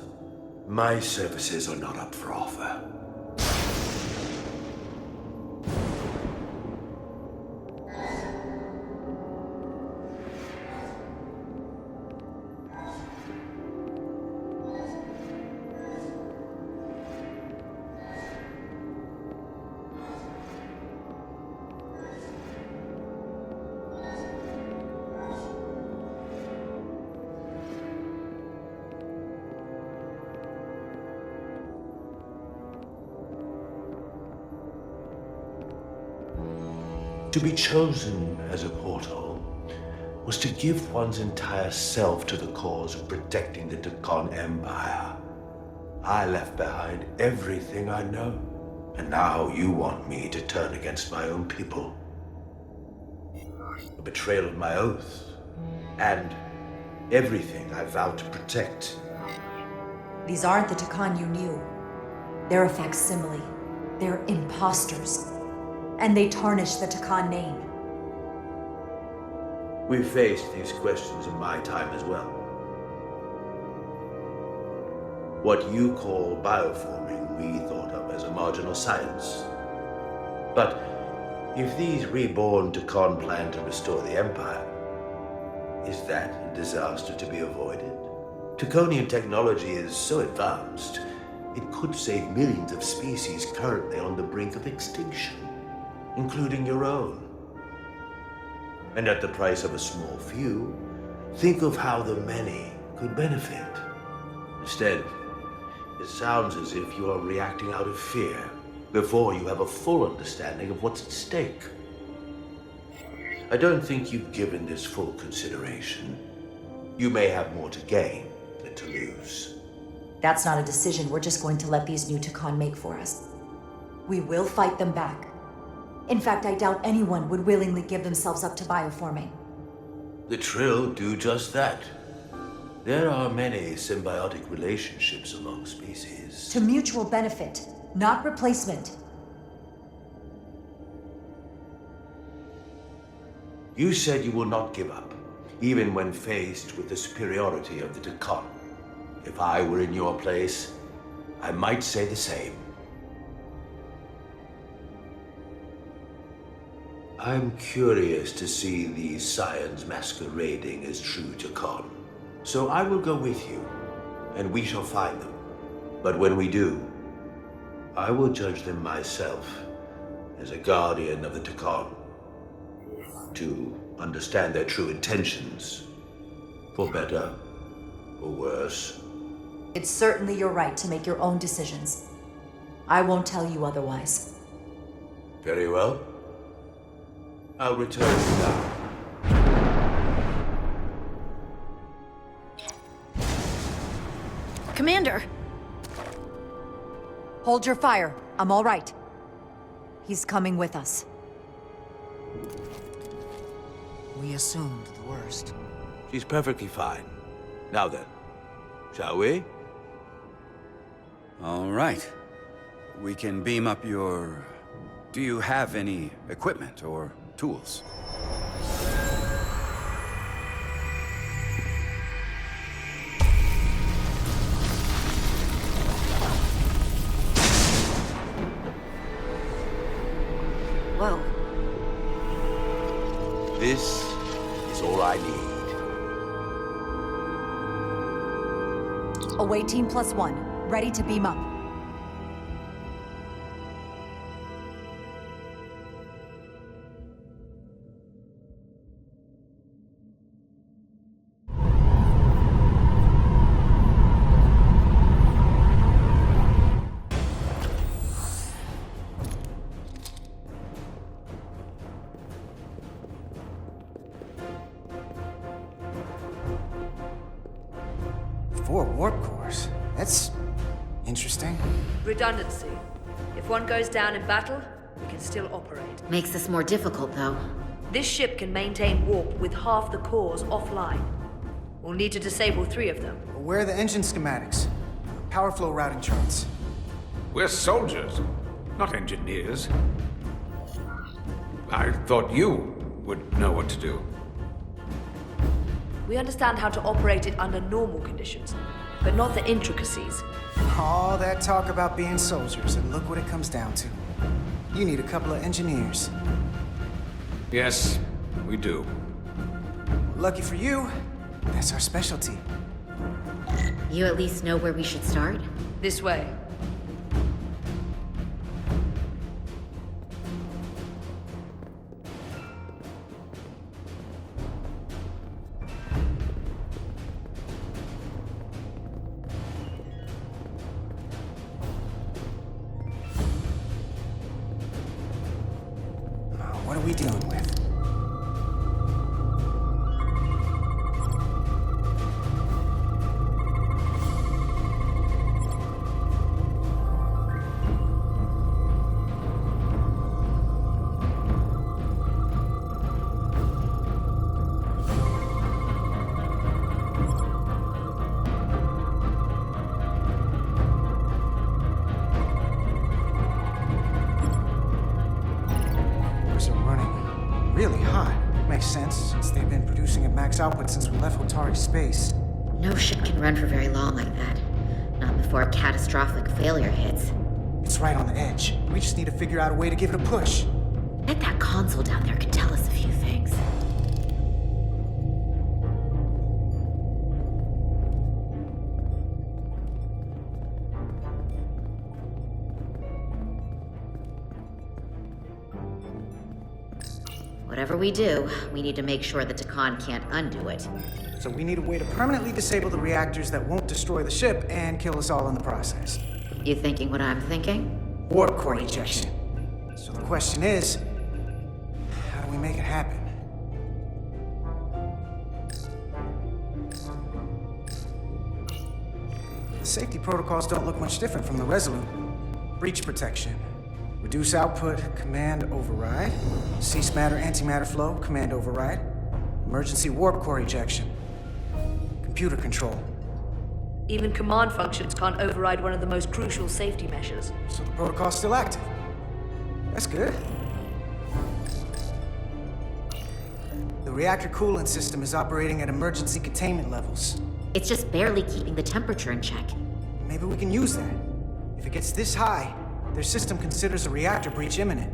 L: my services are not up for offer. To be chosen as a portal was to give one's entire self to the cause of protecting the Tekon Empire. I left behind everything I know, and now you want me to turn against my own people. A betrayal of my oath, and everything I vowed to protect.
F: These aren't the Tekon you knew. They're a facsimile. They're imposters. And they tarnish the Tekon name.
L: We faced these questions in my time as well. What you call bioforming, we thought of as a marginal science. But if these reborn Tekon plan to restore the Empire, is that a disaster to be avoided? Tekonian technology is so advanced, it could save millions of species currently on the brink of extinction, including your own. And at the price of a small few, think of how the many could benefit. Instead, it sounds as if you are reacting out of fear before you have a full understanding of what's at stake. I don't think you've given this full consideration. You may have more to gain than to lose.
F: That's not a decision we're just going to let these new Tekon make for us. We will fight them back. In fact, I doubt anyone would willingly give themselves up to bioforming.
L: The Trill do just that. There are many symbiotic relationships among species.
F: To mutual benefit, not replacement.
L: You said you will not give up, even when faced with the superiority of the Tekon. If I were in your place, I might say the same. I'm curious to see these scions masquerading as true Tekon. So I will go with you, and we shall find them. But when we do, I will judge them myself as a guardian of the Tekon, to understand their true intentions, for better or worse.
F: It's certainly your right to make your own decisions. I won't tell you otherwise.
L: Very well. I'll return now.
J: Commander!
F: Hold your fire. I'm all right. He's coming with us.
K: We assumed the worst.
L: She's perfectly fine. Now then, shall we?
E: All right. We can beam up your... Do you have any equipment or tools?
J: Whoa.
L: This is all I need.
F: Away team +1, ready to beam up.
B: Four warp cores. That's interesting.
A: Redundancy. If one goes down in battle, we can still operate.
D: Makes this more difficult, though.
A: This ship can maintain warp with half the cores offline. We'll need to disable 3 of them.
B: Where are the engine schematics? Power flow routing charts.
C: We're soldiers, not engineers. I thought you would know what to do.
A: We understand how to operate it under normal conditions, but not the intricacies.
B: All that talk about being soldiers, and look what it comes down to. You need a couple of engineers.
C: Yes, we do.
B: Lucky for you, that's our specialty.
D: You at least know where we should start?
A: This way.
B: What do we dealing with? Really hot. Makes sense, since they've been producing at max output since we left Hotari space.
D: No ship can run for very long like that. Not before a catastrophic failure hits.
B: It's right on the edge. We just need to figure out a way to give it a push.
D: I bet that console down there could tell us a few things. Whatever we do, we need to make sure that Takan can't undo it.
B: So we need a way to permanently disable the reactors that won't destroy the ship and kill us all in the process.
D: You thinking what I'm thinking?
B: Warp core ejection. So the question is, how do we make it happen? The safety protocols don't look much different from the Resolute. Breach protection. Reduce output, command override. Cease matter, antimatter flow, command override. Emergency warp core ejection. Computer control.
A: Even command functions can't override one of the most crucial safety measures.
B: So the protocol's still active. That's good. The reactor coolant system is operating at emergency containment levels.
D: It's just barely keeping the temperature in check.
B: Maybe we can use that. If it gets this high, their system considers a reactor breach imminent.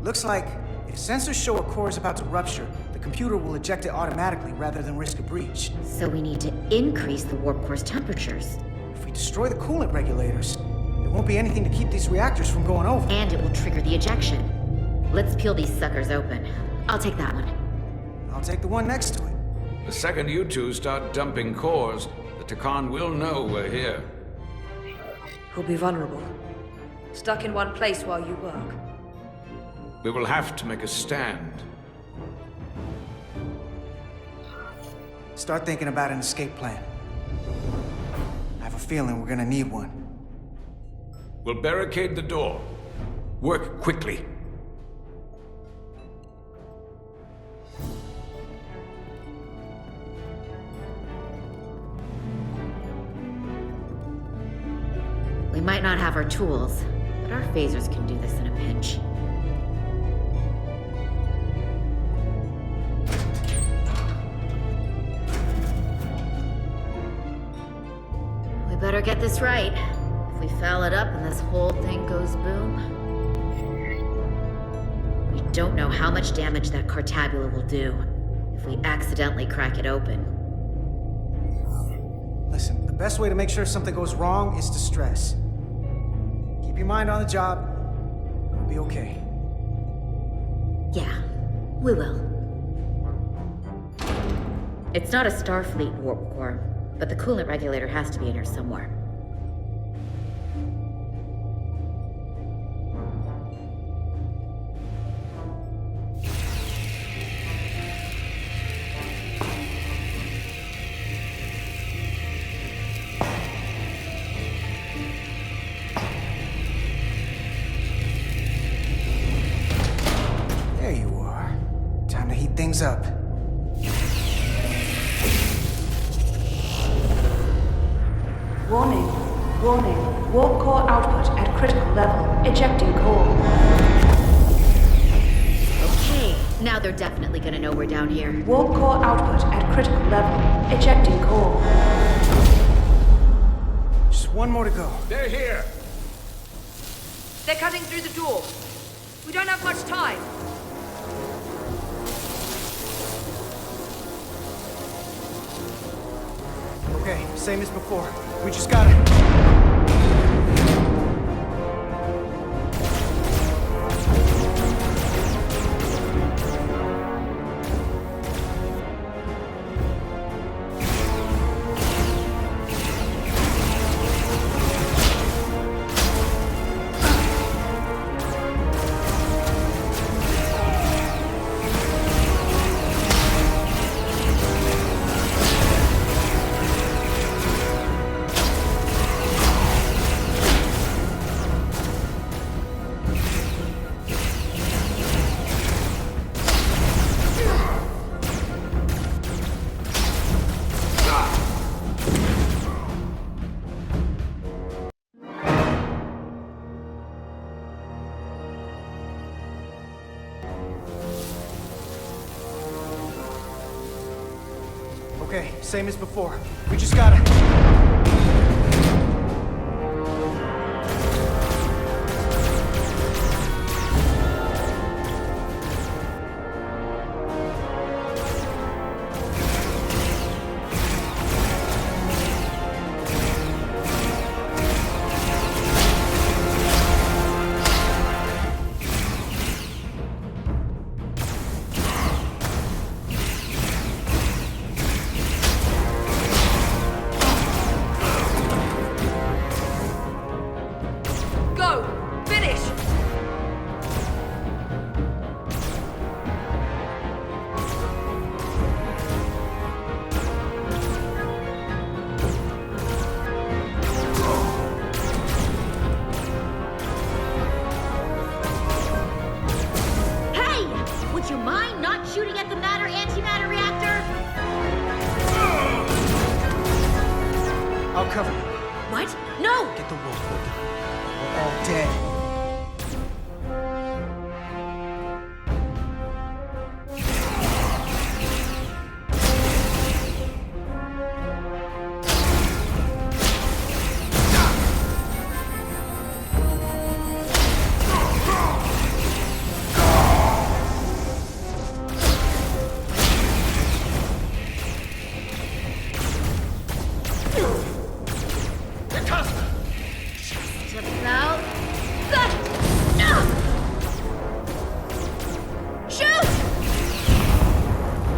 B: Looks like if sensors show a core is about to rupture, the computer will eject it automatically rather than risk a breach.
D: So we need to increase the warp core's temperatures.
B: If we destroy the coolant regulators, there won't be anything to keep these reactors from going over.
D: And it will trigger the ejection. Let's peel these suckers open. I'll take that one.
B: I'll take the one next to it.
C: The second you two start dumping cores, the Takan will know we're here.
A: We'll be vulnerable. Stuck in one place while you work.
C: We will have to make a stand.
B: Start thinking about an escape plan. I have a feeling we're gonna need one.
C: We'll barricade the door. Work quickly.
D: We might not have our tools, but our phasers can do this in a pinch. We better get this right. If we foul it up and this whole thing goes boom... We don't know how much damage that Cartabula will do if we accidentally crack it open.
B: Listen, the best way to make sure something goes wrong is to stress. Keep your mind on the job. We'll be okay.
D: Yeah, we will. It's not a Starfleet warp core, but the coolant regulator has to be in here somewhere.
B: There you are. Time to heat things up.
M: Warning. Warning. Warp core output at critical level. Ejecting core.
D: Okay, now they're definitely gonna know we're down here.
M: Warp core output at critical level. Ejecting core.
B: Just one more to go.
C: They're here!
A: They're cutting through the door. We don't have much time.
B: Okay, same as before. We just gotta... Okay, same as before. We just gotta... I'll cover you.
D: What? No!
B: Get the wolf hood. We're all dead.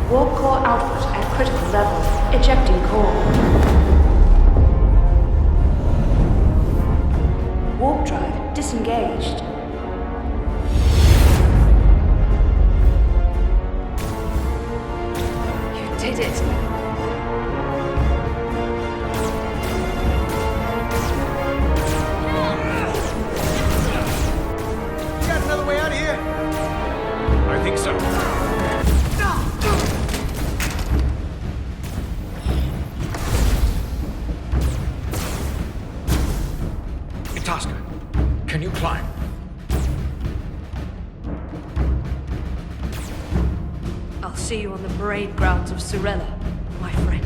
M: Warp core output at critical level. Ejecting core. Warp drive disengaged. You did it.
B: Got another way out of here?
C: I think so. Can you climb?
A: I'll see you on the parade grounds of Surella, my friend.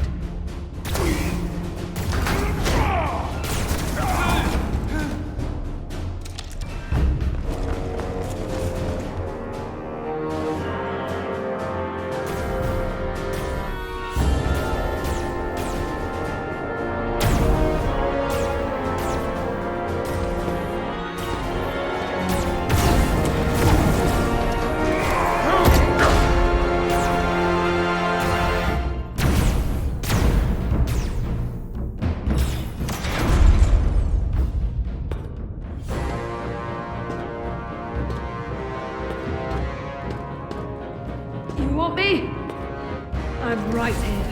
A: You want me? I'm right here.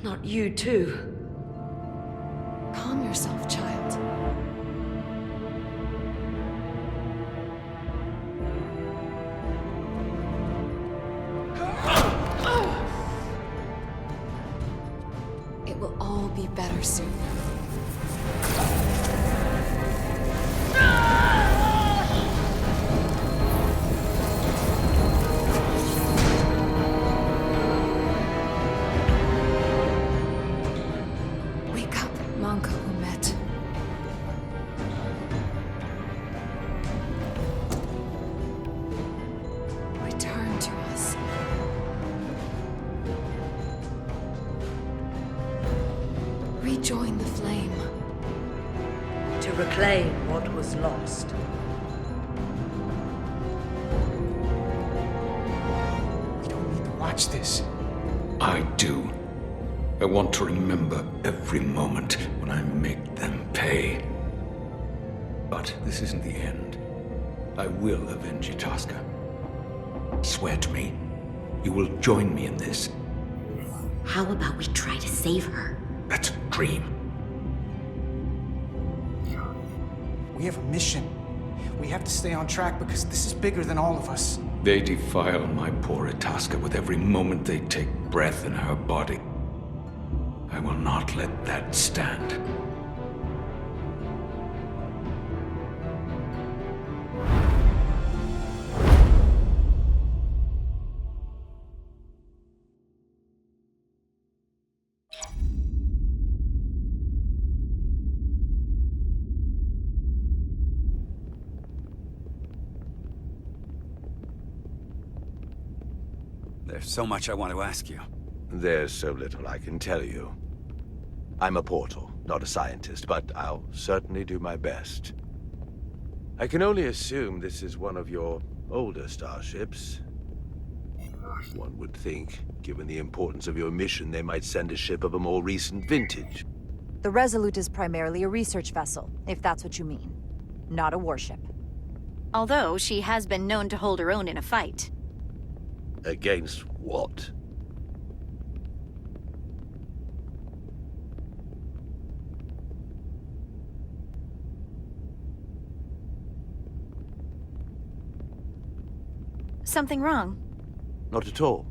A: Not you, too.
I: Calm yourself, child. It will all be better soon. Return to us. Rejoin the flame.
A: To reclaim what was lost.
B: You don't need to watch this.
C: I do. I want to remember every moment when I make them pay. But this isn't the end. I will avenge Itasca. Swear to me, you will join me in this.
D: How about we try to save her?
C: That's a dream.
B: We have a mission. We have to stay on track because this is bigger than all of us.
L: They defile my poor Itasca with every moment they take breath in her body. I will not let that stand.
E: There's so much I want to ask you.
L: There's so little I can tell you. I'm a portal, not a scientist, but I'll certainly do my best. I can only assume this is one of your older starships. One would think, given the importance of your mission, they might send a ship of a more recent vintage.
F: The Resolute is primarily a research vessel, if that's what you mean. Not a warship.
J: Although she has been known to hold her own in a fight.
L: Against what?
J: Something wrong?
L: Not at all.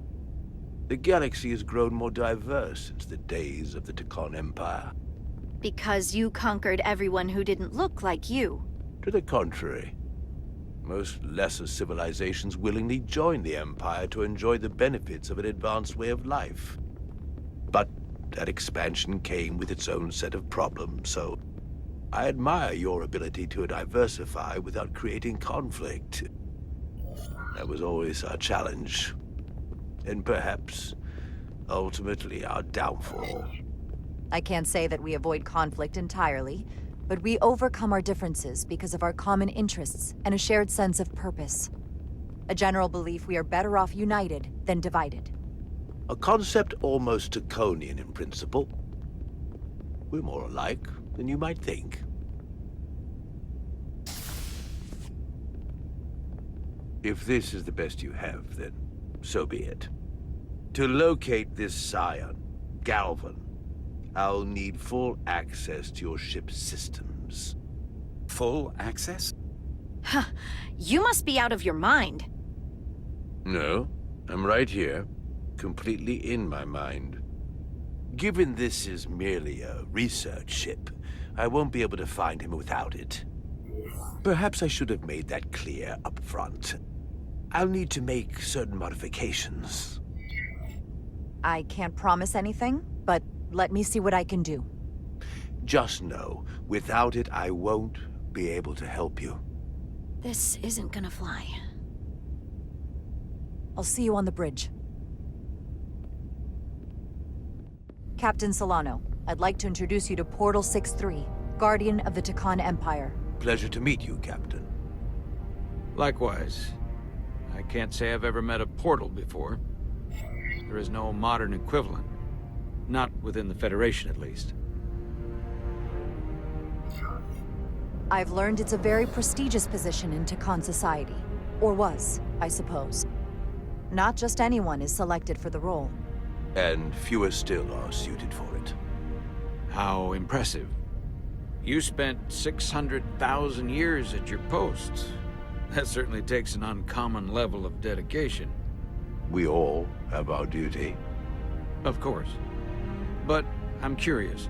L: The galaxy has grown more diverse since the days of the Tekon Empire.
J: Because you conquered everyone who didn't look like you.
L: To the contrary. Most lesser civilizations willingly joined the Empire to enjoy the benefits of an advanced way of life. But that expansion came with its own set of problems, so I admire your ability to diversify without creating conflict. That was always our challenge. And perhaps, ultimately, our downfall.
F: I can't say that we avoid conflict entirely, but we overcome our differences because of our common interests and a shared sense of purpose. A general belief we are better off united than divided.
L: A concept almost Tekonian in principle. We're more alike than you might think. If this is the best you have, then so be it. To locate this scion, Galvan, I'll need full access to your ship's systems.
E: Full access?
J: Huh. You must be out of your mind.
L: No, I'm right here, completely in my mind. Given this is merely a research ship, I won't be able to find him without it. Perhaps I should have made that clear up front. I'll need to make certain modifications.
F: I can't promise anything, but let me see what I can do.
L: Just know, without it, I won't be able to help you.
J: This isn't gonna fly.
F: I'll see you on the bridge. Captain Solano, I'd like to introduce you to Portal 6-3, Guardian of the Tekon Empire.
L: Pleasure to meet you, Captain.
C: Likewise. I can't say I've ever met a portal before. There is no modern equivalent. Not within the Federation, at least.
F: I've learned it's a very prestigious position in Tekon society. Or was, I suppose. Not just anyone is selected for the role.
L: And fewer still are suited for it.
C: How impressive. You spent 600,000 years at your post. That certainly takes an uncommon level of dedication.
L: We all have our duty.
C: Of course. But I'm curious.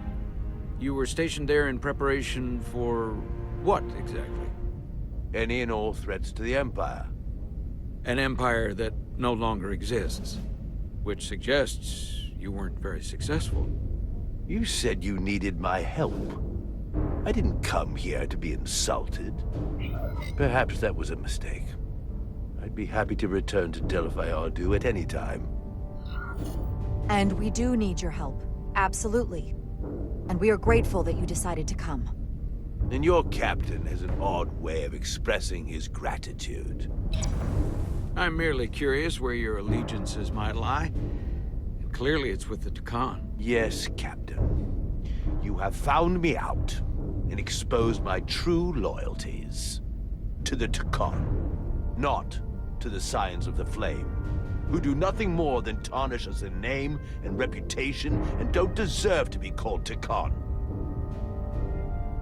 C: You were stationed there in preparation for what, exactly?
L: Any and all threats to the Empire.
C: An empire that no longer exists. Which suggests you weren't very successful.
L: You said you needed my help. I didn't come here to be insulted. Perhaps that was a mistake. I'd be happy to return to Delphi Ardu at any time.
F: And we do need your help. Absolutely. And we are grateful that you decided to come.
L: And your captain has an odd way of expressing his gratitude.
C: I'm merely curious where your allegiances might lie. And clearly it's with the Tekon.
L: Yes, Captain. You have found me out and exposed my true loyalties. To the Tekon, not to the Scions of the Flame, who do nothing more than tarnish us in name and reputation and don't deserve to be called Tekon.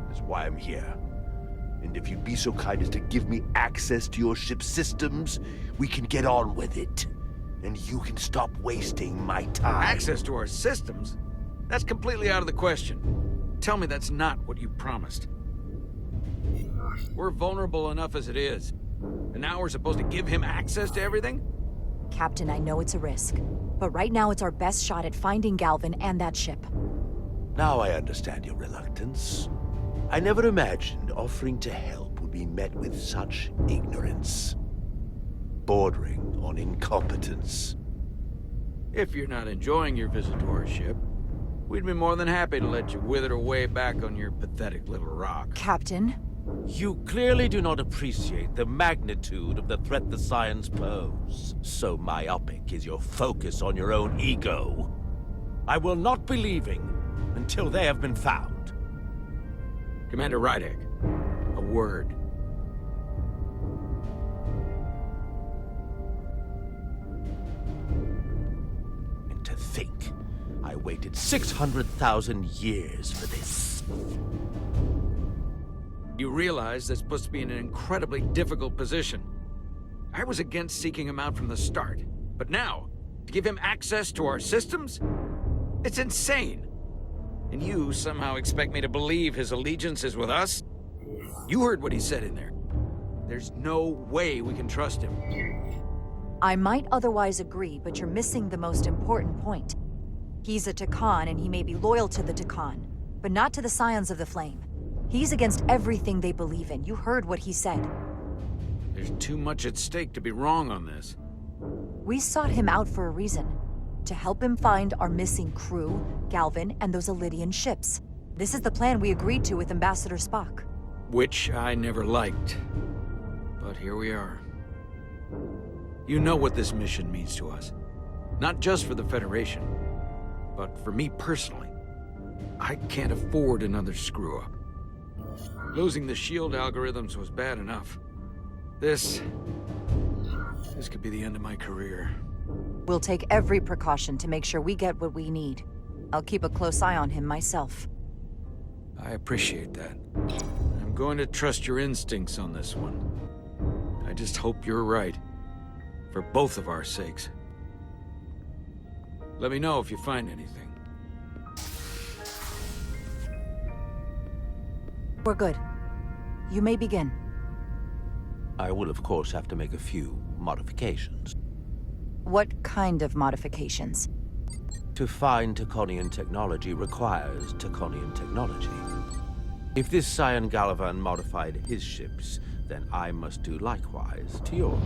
L: That's why I'm here. And if you'd be so kind as to give me access to your ship's systems, we can get on with it. And you can stop wasting my time.
C: Access to our systems? That's completely out of the question. Tell me that's not what you promised. We're vulnerable enough as it is. And now we're supposed to give him access to everything?
F: Captain, I know it's a risk, but right now it's our best shot at finding Galvin and that ship.
L: Now I understand your reluctance. I never imagined offering to help would be met with such ignorance. Bordering on incompetence.
C: If you're not enjoying your visit to our ship, we'd be more than happy to let you wither away back on your pathetic little rock.
F: Captain?
N: You clearly do not appreciate the magnitude of the threat the Scions pose. So myopic is your focus on your own ego. I will not be leaving until they have been found.
C: Commander Rydek, a word.
N: And to think, I waited 600,000 years for this.
C: You realize that's supposed to be in an incredibly difficult position. I was against seeking him out from the start, but now, to give him access to our systems? It's insane. And you somehow expect me to believe his allegiance is with us? You heard what he said in there. There's no way we can trust him.
F: I might otherwise agree, but you're missing the most important point. He's a Takan, and he may be loyal to the Takan, but not to the Scions of the Flame. He's against everything they believe in. You heard what he said.
C: There's too much at stake to be wrong on this.
F: We sought him out for a reason. To help him find our missing crew, Galvin, and those Elydian ships. This is the plan we agreed to with Ambassador Spock.
C: Which I never liked. But here we are. You know what this mission means to us. Not just for the Federation, but for me personally. I can't afford another screw-up. Losing the shield algorithms was bad enough. This could be the end of my career.
F: We'll take every precaution to make sure we get what we need. I'll keep a close eye on him myself.
C: I appreciate that. I'm going to trust your instincts on this one. I just hope you're right. For both of our sakes. Let me know if you find anything.
F: We're good. You may begin.
N: I will, of course, have to make a few modifications.
F: What kind of modifications?
N: To find Taconian technology requires Taconian technology. If this Scion Galavan modified his ships, then I must do likewise to yours.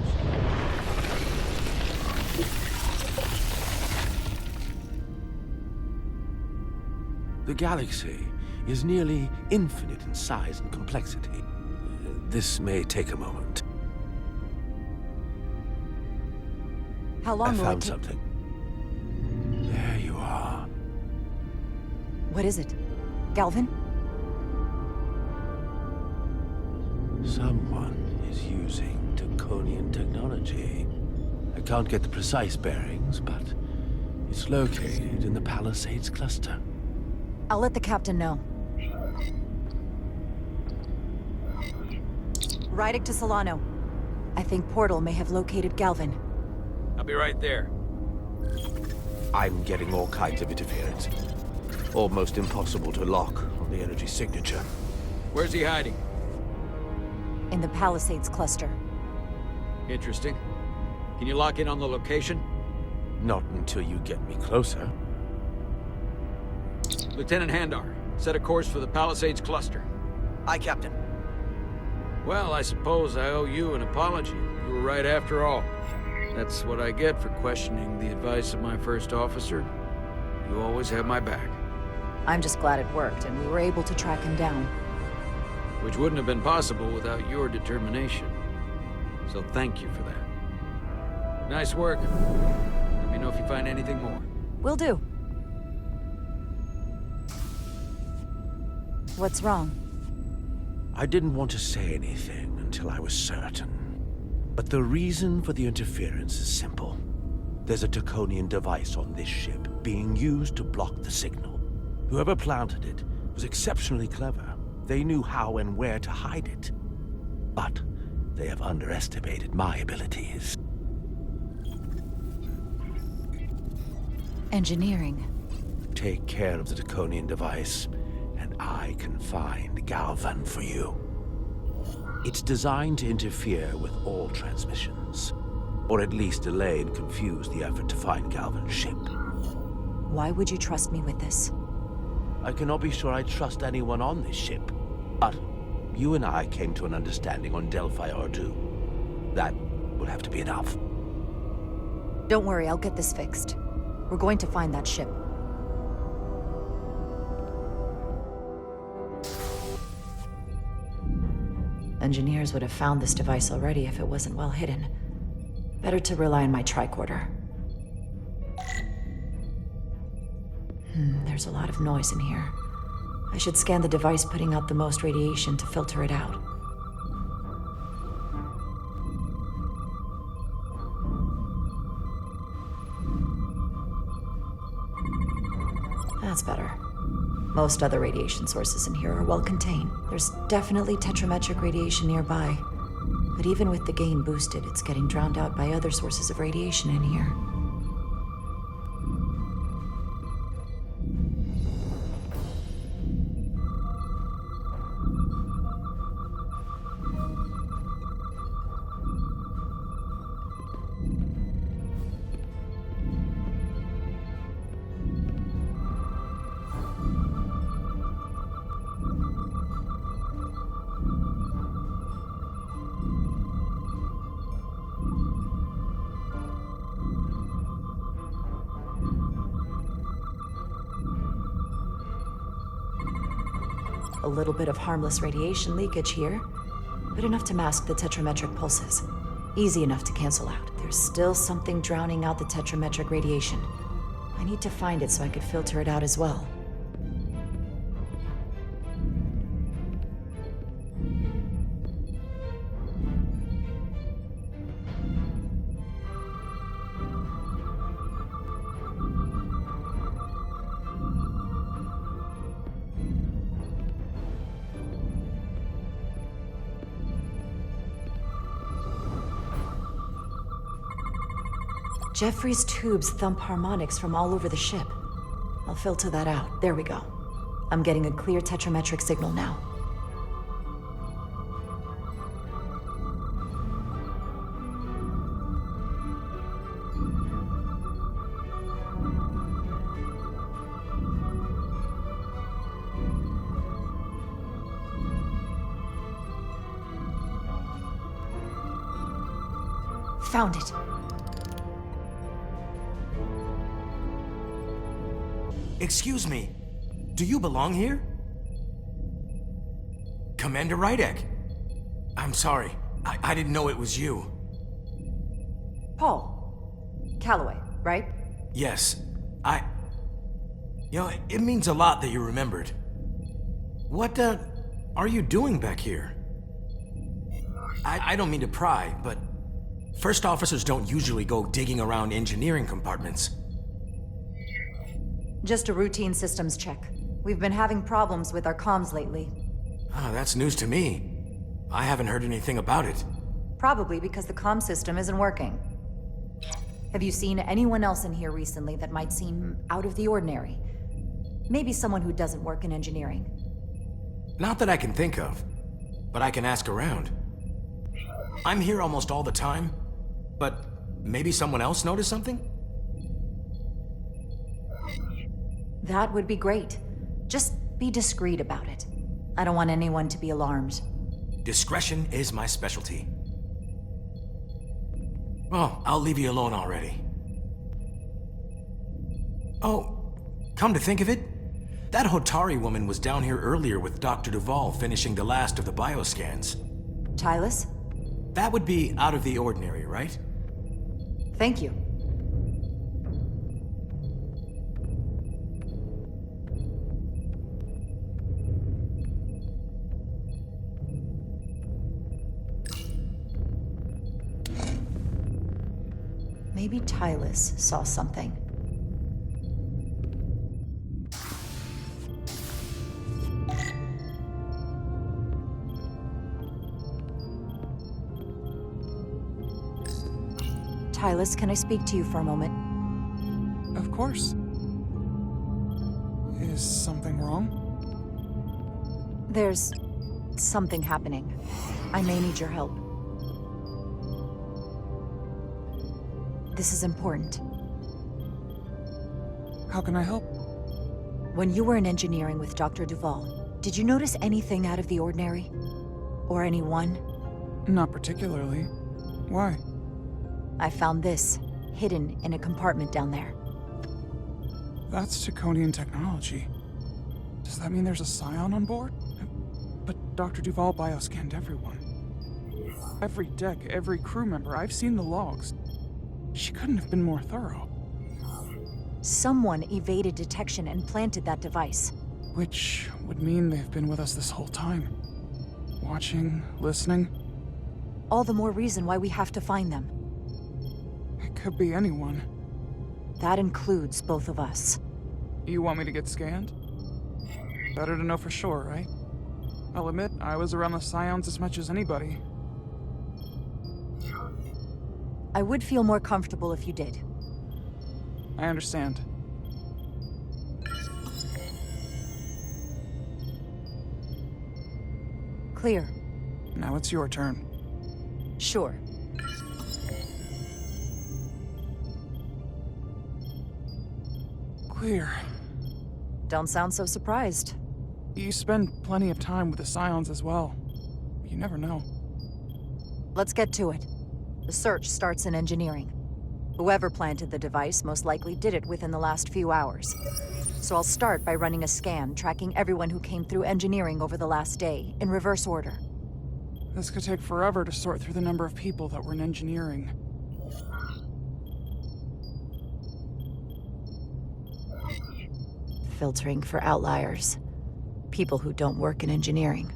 N: The galaxy is nearly infinite in size and complexity. This may take a moment.
F: How long will it
N: found
F: take?
N: something. There you are.
F: What is it? Galvin?
N: Someone is using Taconian technology. I can't get the precise bearings, but it's located in the Palisades cluster.
F: I'll let the captain know. Rydek to Solano. I think Portal may have located Galvin.
C: I'll be right there.
N: I'm getting all kinds of interference. Almost impossible to lock on the energy signature.
C: Where's he hiding?
F: In the Palisades cluster.
C: Interesting. Can you lock in on the location?
N: Not until you get me closer.
C: Lieutenant Handar, set a course for the Palisades cluster.
B: Aye, Captain.
C: Well, I suppose I owe you an apology. You were right after all. That's what I get for questioning the advice of my first officer. You always have my back.
F: I'm just glad it worked, and we were able to track him down.
C: Which wouldn't have been possible without your determination. So thank you for that. Nice work. Let me know if you find anything more.
F: Will do. What's wrong?
N: I didn't want to say anything until I was certain. But the reason for the interference is simple. There's a Taconian device on this ship being used to block the signal. Whoever planted it was exceptionally clever. They knew how and where to hide it. but they have underestimated my abilities.
F: Engineering.
N: Take care of the Draconian device, and I can find Galvan for you. It's designed to interfere with all transmissions, or at least delay and confuse the effort to find Galvan's ship.
F: Why would you trust me with this?
N: I cannot be sure I trust anyone on this ship, but you and I came to an understanding on Delphi Ardu. That will have to be enough.
F: Don't worry, I'll get this fixed. We're going to find that ship. Engineers would have found this device already if it wasn't well hidden. Better to rely on my tricorder. There's a lot of noise in here. I should scan the device putting out the most radiation to filter it out. That's better. Most other radiation sources in here are well contained. There's definitely tetrametric radiation nearby. But even with the gain boosted, it's getting drowned out by other sources of radiation in here. A little bit of harmless radiation leakage here, but enough to mask the tetrametric pulses. Easy enough to cancel out. There's still something drowning out the tetrametric radiation. I need to find it so I could filter it out as well. Jeffrey's tubes thump harmonics from all over the ship. I'll filter that out. There we go. I'm getting a clear tetrametric signal now. Found it.
O: Excuse me, do you belong here? Commander Rydek. I'm sorry, I didn't know it was you.
F: Paul. Calloway, right?
O: Yes, You know, it means a lot that you remembered. What, are you doing back here? I don't mean to pry, but first officers don't usually go digging around engineering compartments.
F: Just a routine systems check. We've been having problems with our comms lately.
O: Ah, that's news to me. I haven't heard anything about it.
F: Probably because the comm system isn't working. Have you seen anyone else in here recently that might seem out of the ordinary? Maybe someone who doesn't work in engineering.
O: Not that I can think of, but I can ask around. I'm here almost all the time, but maybe someone else noticed something?
F: That would be great. Just be discreet about it. I don't want anyone to be alarmed.
O: Discretion is my specialty. Well, I'll leave you alone already. Oh, come to think of it, that Hotari woman was down here earlier with Dr. Duvall finishing the last of the bioscans.
F: Tylus?
O: That would be out of the ordinary, right?
F: Thank you. Maybe Tylus saw something. Hylas, can I speak to you for a moment?
B: Of course. Is something wrong?
F: There's something happening. I may need your help. This is important.
B: How can I help?
F: When you were in engineering with Dr. Duval, did you notice anything out of the ordinary? Or anyone?
B: Not particularly. Why?
F: I found this, hidden in a compartment down there.
B: That's Taconian technology. Does that mean there's a scion on board? But Dr. Duval bioscanned everyone. Every deck, every crew member, I've seen the logs. She couldn't have been more thorough.
F: Someone evaded detection and planted that device.
B: Which would mean they've been with us this whole time. Watching, listening.
F: All the more reason why we have to find them.
B: It could be anyone.
F: That includes both of us.
B: You want me to get scanned? Better to know for sure, right? I'll admit, I was around the Scions as much as anybody.
F: I would feel more comfortable if you did.
B: I understand.
F: Clear.
B: Now it's your turn.
F: Sure.
B: Clear.
F: Don't sound so surprised.
B: You spend plenty of time with the Scions as well. You never know.
F: Let's get to it. The search starts in engineering. Whoever planted the device most likely did it within the last few hours. So I'll start by running a scan, tracking everyone who came through engineering over the last day, in reverse order.
B: This could take forever to sort through the number of people that were in engineering.
F: Filtering for outliers. People who don't work in engineering.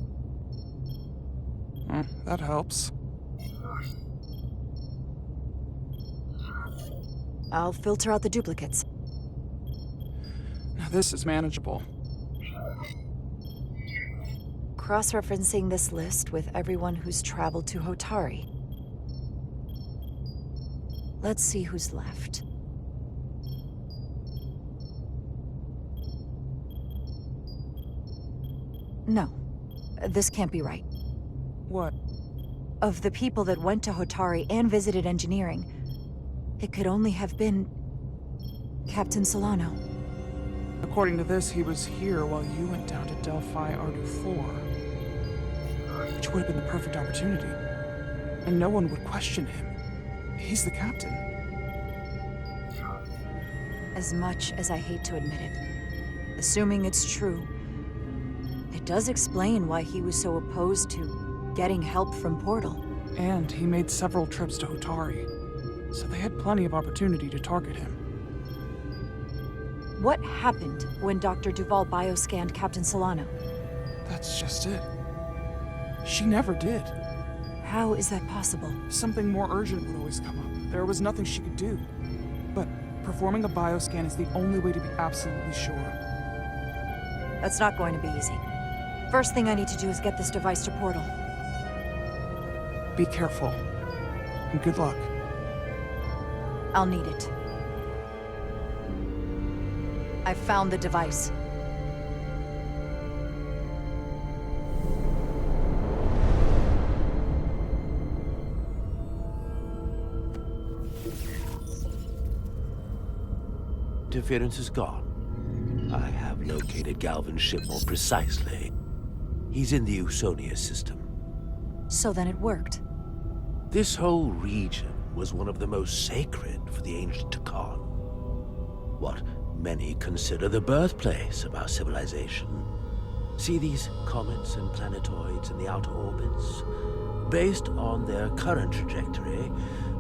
B: That helps.
F: I'll filter out the duplicates.
B: Now this is manageable.
F: Cross-referencing this list with everyone who's traveled to Hotari. Let's see who's left. No, this can't be right.
B: What?
F: Of the people that went to Hotari and visited engineering, it could only have been Captain Solano.
B: According to this, he was here while you went down to Delphi Ardu 4. Which would have been the perfect opportunity. And no one would question him. He's the captain.
F: As much as I hate to admit it, assuming it's true, it does explain why he was so opposed to getting help from Portal.
B: And he made several trips to Hotari, so they had plenty of opportunity to target him.
F: What happened when Dr. Duval bioscanned Captain Solano?
B: That's just it. She never did.
F: How is that possible?
B: Something more urgent would always come up. There was nothing she could do. But performing a bioscan is the only way to be absolutely sure.
F: That's not going to be easy. First thing I need to do is get this device to Portal.
B: Be careful. And good luck.
F: I'll need it. I've found the device.
N: Interference is gone. I have located Galvin's ship more precisely. He's in the U.S.S system.
F: So then it worked.
N: This whole region was one of the most sacred for the ancient Takan. What many consider the birthplace of our civilization. See these comets and planetoids in the outer orbits? Based on their current trajectory,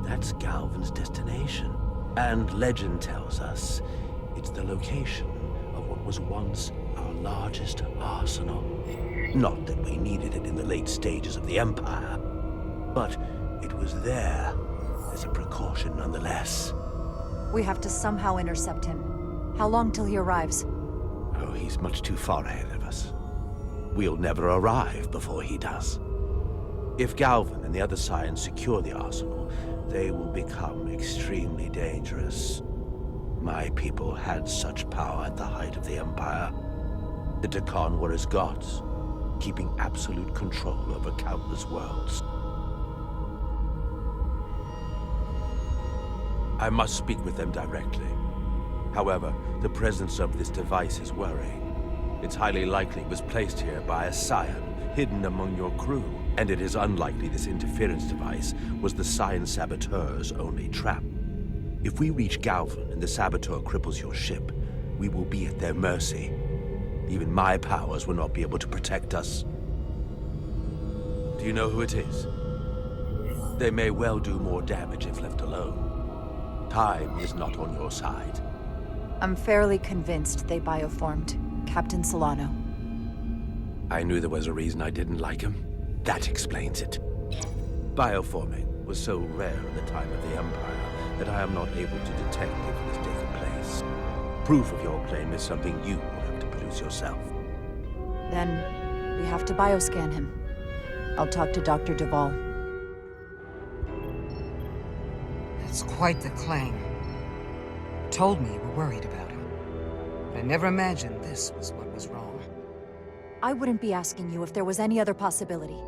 N: that's Galvin's destination. And legend tells us it's the location of what was once our largest arsenal. Not that we needed it in the late stages of the Empire, but it was there as a precaution nonetheless.
F: We have to somehow intercept him. How long till he arrives?
N: Oh, he's much too far ahead of us. We'll never arrive before he does. If Galvin and the other Scions secure the arsenal, they will become extremely dangerous. My people had such power at the height of the Empire. The Tekon were as gods, keeping absolute control over countless worlds. I must speak with them directly. However, the presence of this device is worrying. It's highly likely it was placed here by a Scion, hidden among your crew. And it is unlikely this interference device was the Scion saboteur's only trap. If we reach Galvin and the saboteur cripples your ship, we will be at their mercy. Even my powers will not be able to protect us. Do you know who it is? They may well do more damage if left alone. Time is not on your side.
F: I'm fairly convinced they bioformed Captain Solano.
N: I knew there was a reason I didn't like him. That explains it. Bioforming was so rare in the time of the Empire that I am not able to detect if it has taken place. Proof of your claim is something you will have to produce yourself.
F: Then we have to bioscan him. I'll talk to Dr. Duvall.
K: That's quite the claim. You told me you were worried about him. But I never imagined this was what was wrong.
F: I wouldn't be asking you if there was any other possibility.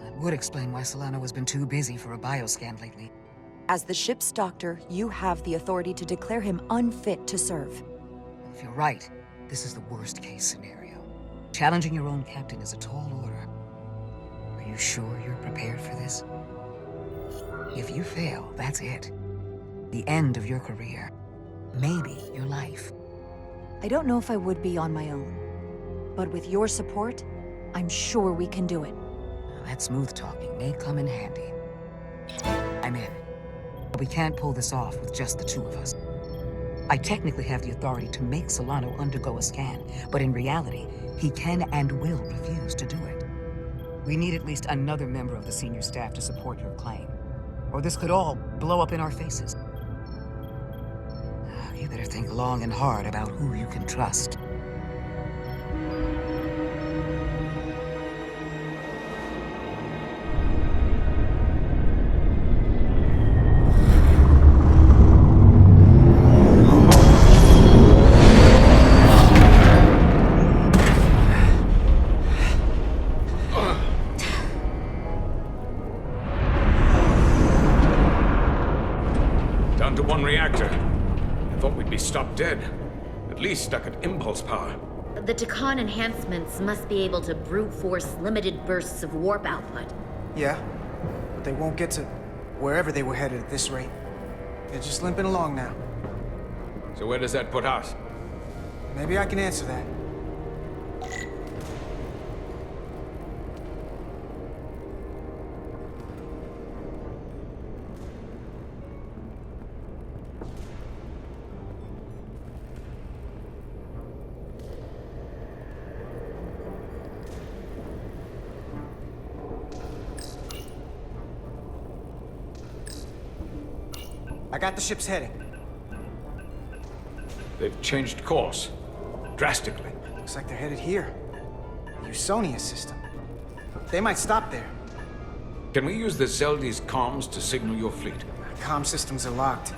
K: That would explain why Solano has been too busy for a bioscan lately.
F: As the ship's doctor, you have the authority to declare him unfit to serve.
K: If you're right, this is the worst-case scenario. Challenging your own captain is a tall order. Are you sure you're prepared for this? If you fail, that's it. The end of your career. Maybe your life.
F: I don't know if I would be on my own. But with your support, I'm sure we can do it.
K: That smooth talking may come in handy. I'm in. But we can't pull this off with just the two of us. I technically have the authority to make Solano undergo a scan, but in reality, he can and will refuse to do it. We need at least another member of the senior staff to support your claim. Or this could all blow up in our faces. You better think long and hard about who you can trust.
C: Down to one reactor. I thought we'd be stopped dead. At least stuck at impulse power.
D: The Tekon enhancements must be able to brute force limited bursts of warp output.
B: Yeah, but they won't get to wherever they were headed at this rate. They're just limping along now.
C: So where does that put us?
B: Maybe I can answer that. I got the ship's heading.
C: They've changed course. Drastically.
B: Looks like they're headed here. The U.S.S system. They might stop there.
C: Can we use the Zeldi's comms to signal your fleet?
B: Comm systems are locked.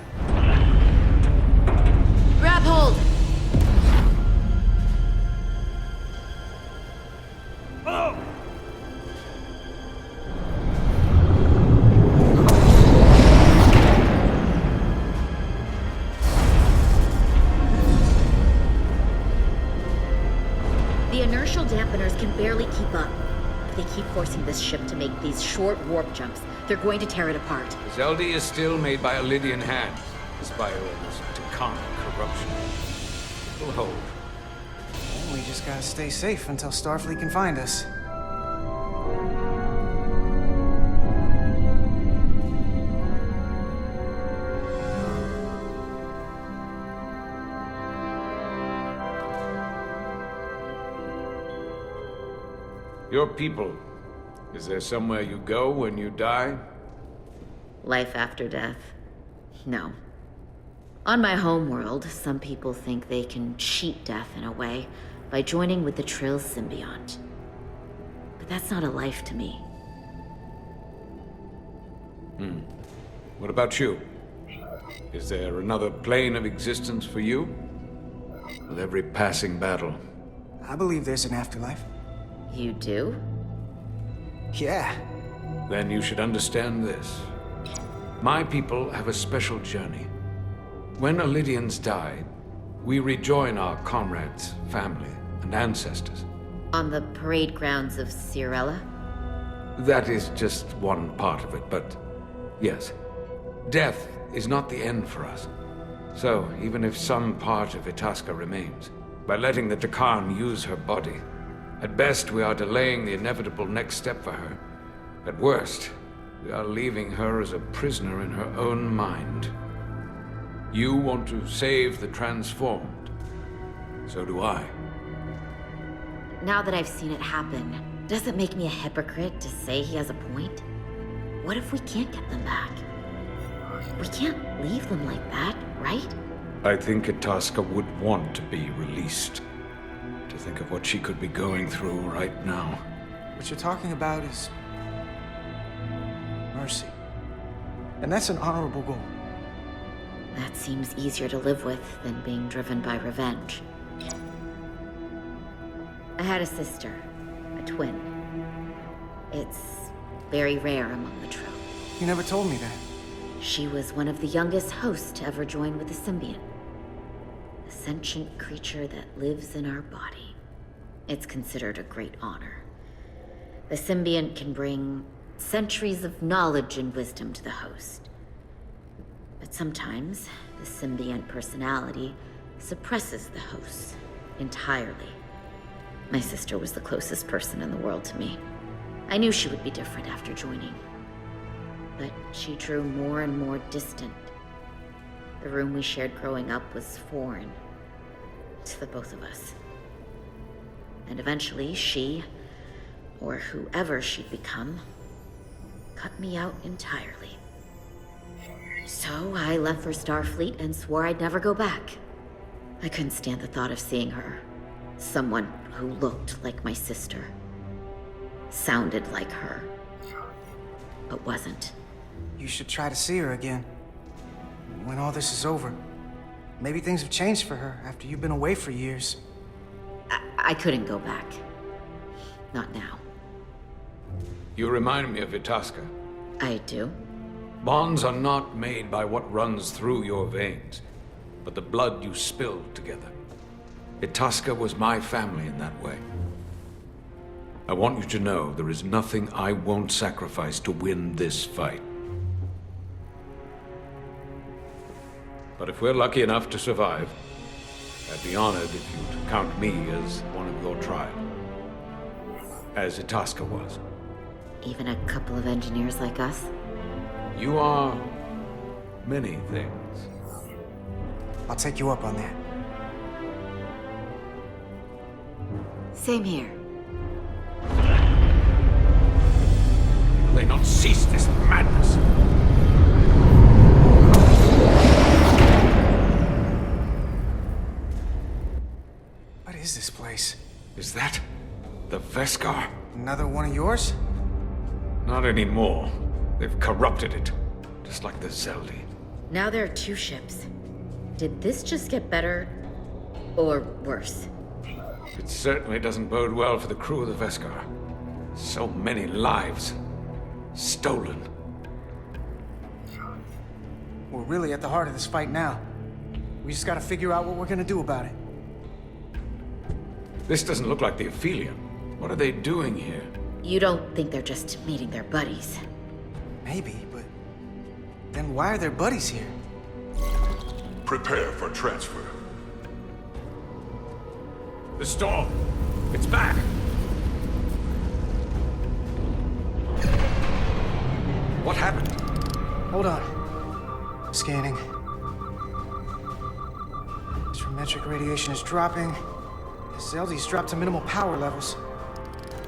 D: Grab hold!
C: Oh!
D: The inertial dampeners can barely keep up. If they keep forcing this ship to make these short warp jumps, they're going to tear it apart.
C: Zeldi is still made by a Lydian hand, despite all this Tekon corruption. We'll hold.
B: We just gotta stay safe until Starfleet can find us.
C: Your people, is there somewhere you go when you die?
D: Life after death? No. On my homeworld, some people think they can cheat death in a way by joining with the Trill symbiont. But that's not a life to me.
C: What about you? Is there another plane of existence for you? With every passing battle.
B: I believe there's an afterlife.
D: You do?
B: Yeah.
C: Then you should understand this. My people have a special journey. When Illydians die, we rejoin our comrades, family, and ancestors.
D: On the parade grounds of Cirella?
C: That is just one part of it, but yes. Death is not the end for us. So, even if some part of Itasca remains, by letting the Takan use her body, at best we are delaying the inevitable next step for her. At worst, we are leaving her as a prisoner in her own mind. You want to save the transformed. So do I.
D: Now that I've seen it happen, does it make me a hypocrite to say he has a point? What if we can't get them back? We can't leave them like that, right?
C: I think Itasca would want to be released. To think of what she could be going through right now.
B: What you're talking about is mercy. And that's an honorable goal.
D: That seems easier to live with than being driven by revenge. I had a sister, a twin. It's very rare among the Troll.
B: You never told me that.
D: She was one of the youngest hosts to ever join with a symbiont. A sentient creature that lives in our body. It's considered a great honor. The symbiont can bring centuries of knowledge and wisdom to the host. But sometimes, the symbiont personality suppresses the host entirely. My sister was the closest person in the world to me. I knew she would be different after joining. But she drew more and more distant. The room we shared growing up was foreign to the both of us. And eventually she, or whoever she'd become, cut me out entirely. So I left for Starfleet and swore I'd never go back. I couldn't stand the thought of seeing her. Someone who looked like my sister. Sounded like her. But wasn't.
B: You should try to see her again. When all this is over. Maybe things have changed for her after you've been away for years.
D: I couldn't go back. Not now.
C: You remind me of Itasca.
D: I do?
C: Bonds are not made by what runs through your veins, but the blood you spilled together. Itasca was my family in that way. I want you to know there is nothing I won't sacrifice to win this fight. But if we're lucky enough to survive, I'd be honored if you'd count me as one of your tribe. As Itasca was.
D: Even a couple of engineers like us?
C: You are many things.
B: I'll take you up on that.
D: Same here.
C: Will they not cease this madness?
B: What is this place?
C: Is that the Veskar?
B: Another one of yours?
C: Not anymore. They've corrupted it, just like the Zeldi.
D: Now there are 2 ships. Did this just get better, or worse?
C: It certainly doesn't bode well for the crew of the Veskar. So many lives stolen.
B: We're really at the heart of this fight now. We just gotta figure out what we're gonna do about it.
C: This doesn't look like the Aphelion. What are they doing here?
D: You don't think they're just meeting their buddies?
B: Maybe, but then why are their buddies here?
P: Prepare for transfer.
C: The storm! It's back! What happened?
B: Hold on. Scanning. Astrometric radiation is dropping. The Zeldi's dropped to minimal power levels.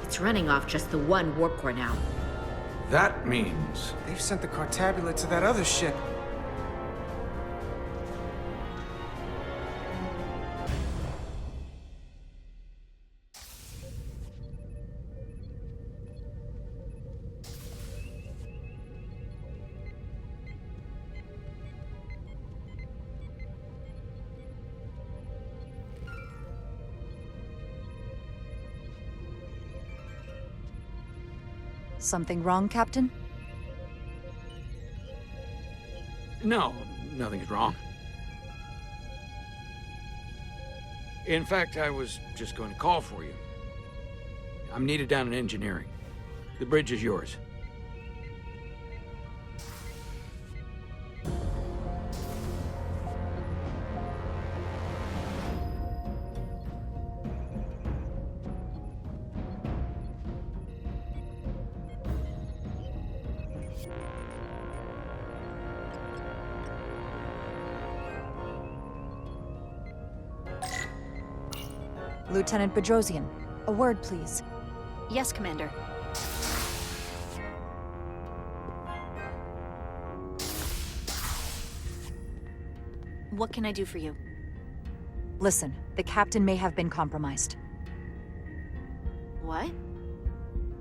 D: It's running off just the one warp core now.
C: That means...
B: They've sent the Cartabula to that other ship.
F: Something wrong, Captain?
C: No, nothing's wrong. In fact, I was just going to call for you. I'm needed down in engineering. The bridge is yours.
F: Lieutenant Bedrosian, a word, please.
J: Yes, Commander. What can I do for you?
F: Listen, the captain may have been compromised.
J: What?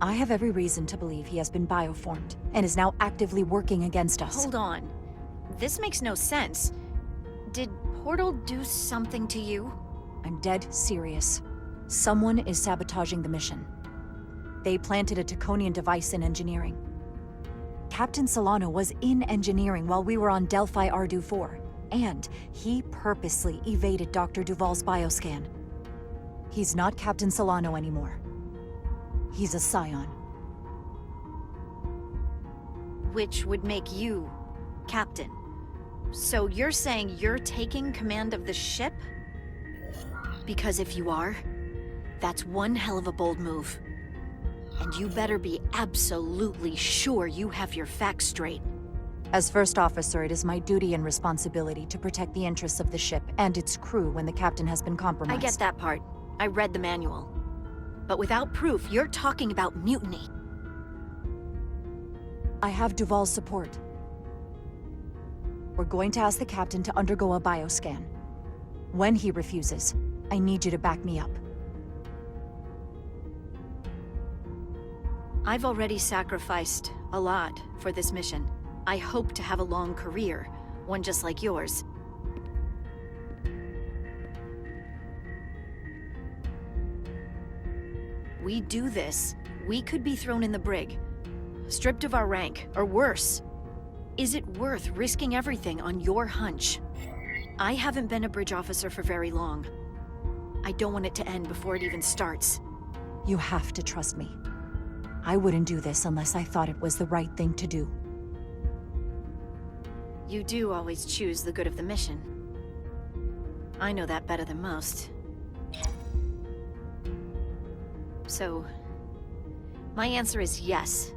F: I have every reason to believe he has been bioformed, and is now actively working against us.
J: Hold on. This makes no sense. Did Portal do something to you?
F: I'm dead serious. Someone is sabotaging the mission. They planted a Taconian device in engineering. Captain Solano was in engineering while we were on Delphi Ardu 4, and he purposely evaded Dr. Duval's bioscan. He's not Captain Solano anymore. He's a Scion.
J: Which would make you Captain. So you're saying you're taking command of the ship? Because if you are, that's one hell of a bold move. And you better be absolutely sure you have your facts straight.
F: As First Officer, it is my duty and responsibility to protect the interests of the ship and its crew when the captain has been compromised.
J: I get that part. I read the manual. But without proof, you're talking about mutiny.
F: I have Duval's support. We're going to ask the captain to undergo a bioscan. When he refuses, I need you to back me up.
J: I've already sacrificed a lot for this mission. I hope to have a long career, one just like yours. We do this, we could be thrown in the brig, stripped of our rank, or worse. Is it worth risking everything on your hunch? I haven't been a bridge officer for very long. I don't want it to end before it even starts.
F: You have to trust me. I wouldn't do this unless I thought it was the right thing to do.
J: You do always choose the good of the mission. I know that better than most. So, my answer is yes.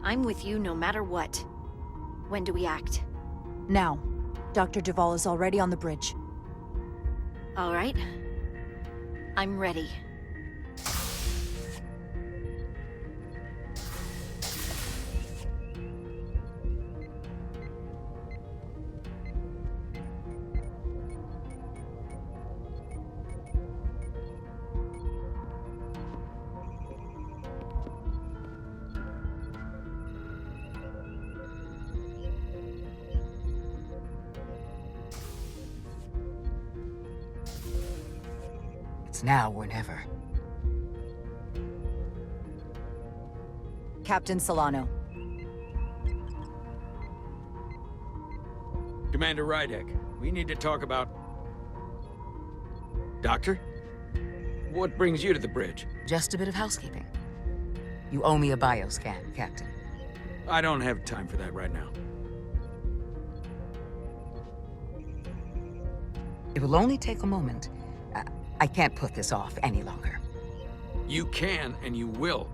J: I'm with you no matter what. When do we act?
F: Now. Dr. Duval is already on the bridge.
J: All right. I'm ready.
K: It's now or never.
F: Captain Solano.
C: Commander Rydek, we need to talk about... Doctor? What brings you to the bridge?
K: Just a bit of housekeeping. You owe me a bioscan, Captain.
C: I don't have time for that right now.
K: It will only take a moment. I can't put this off any longer.
C: You can, and you will.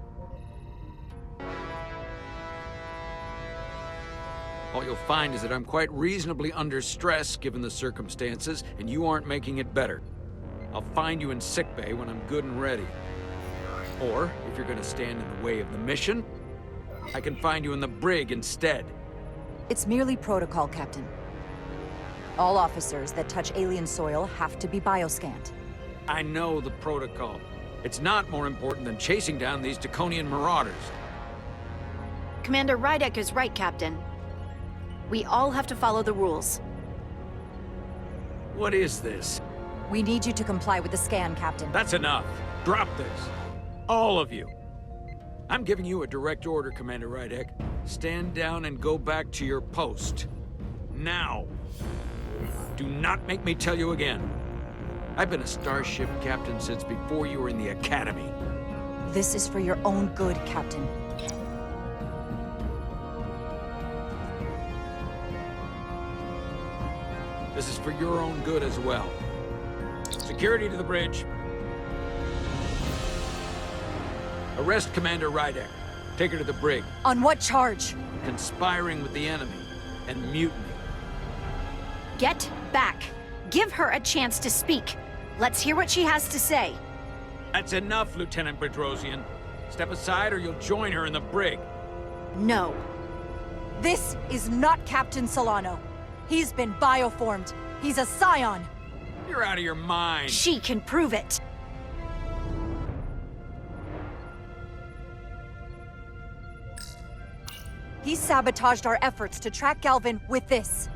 C: All you'll find is that I'm quite reasonably under stress given the circumstances, and you aren't making it better. I'll find you in sickbay when I'm good and ready. Or, if you're gonna stand in the way of the mission, I can find you in the brig instead.
F: It's merely protocol, Captain. All officers that touch alien soil have to be bioscanned.
C: I know the protocol. It's not more important than chasing down these Taconian marauders.
J: Commander Rydek is right, Captain. We all have to follow the rules.
C: What is this?
F: We need you to comply with the scan, Captain.
C: That's enough. Drop this. All of you. I'm giving you a direct order, Commander Rydek. Stand down and go back to your post. Now. Do not make me tell you again. I've been a starship captain since before you were in the Academy.
F: This is for your own good, Captain.
C: This is for your own good as well. Security to the bridge. Arrest Commander Rydek. Take her to the brig.
F: On what charge?
C: Conspiring with the enemy and mutiny.
J: Get back. Give her a chance to speak. Let's hear what she has to say.
C: That's enough, Lieutenant Bedrosian. Step aside or you'll join her in the brig.
J: No.
F: This is not Captain Solano. He's been bioformed. He's a scion.
C: You're out of your mind.
J: She can prove it.
F: He sabotaged our efforts to track Galvin with this.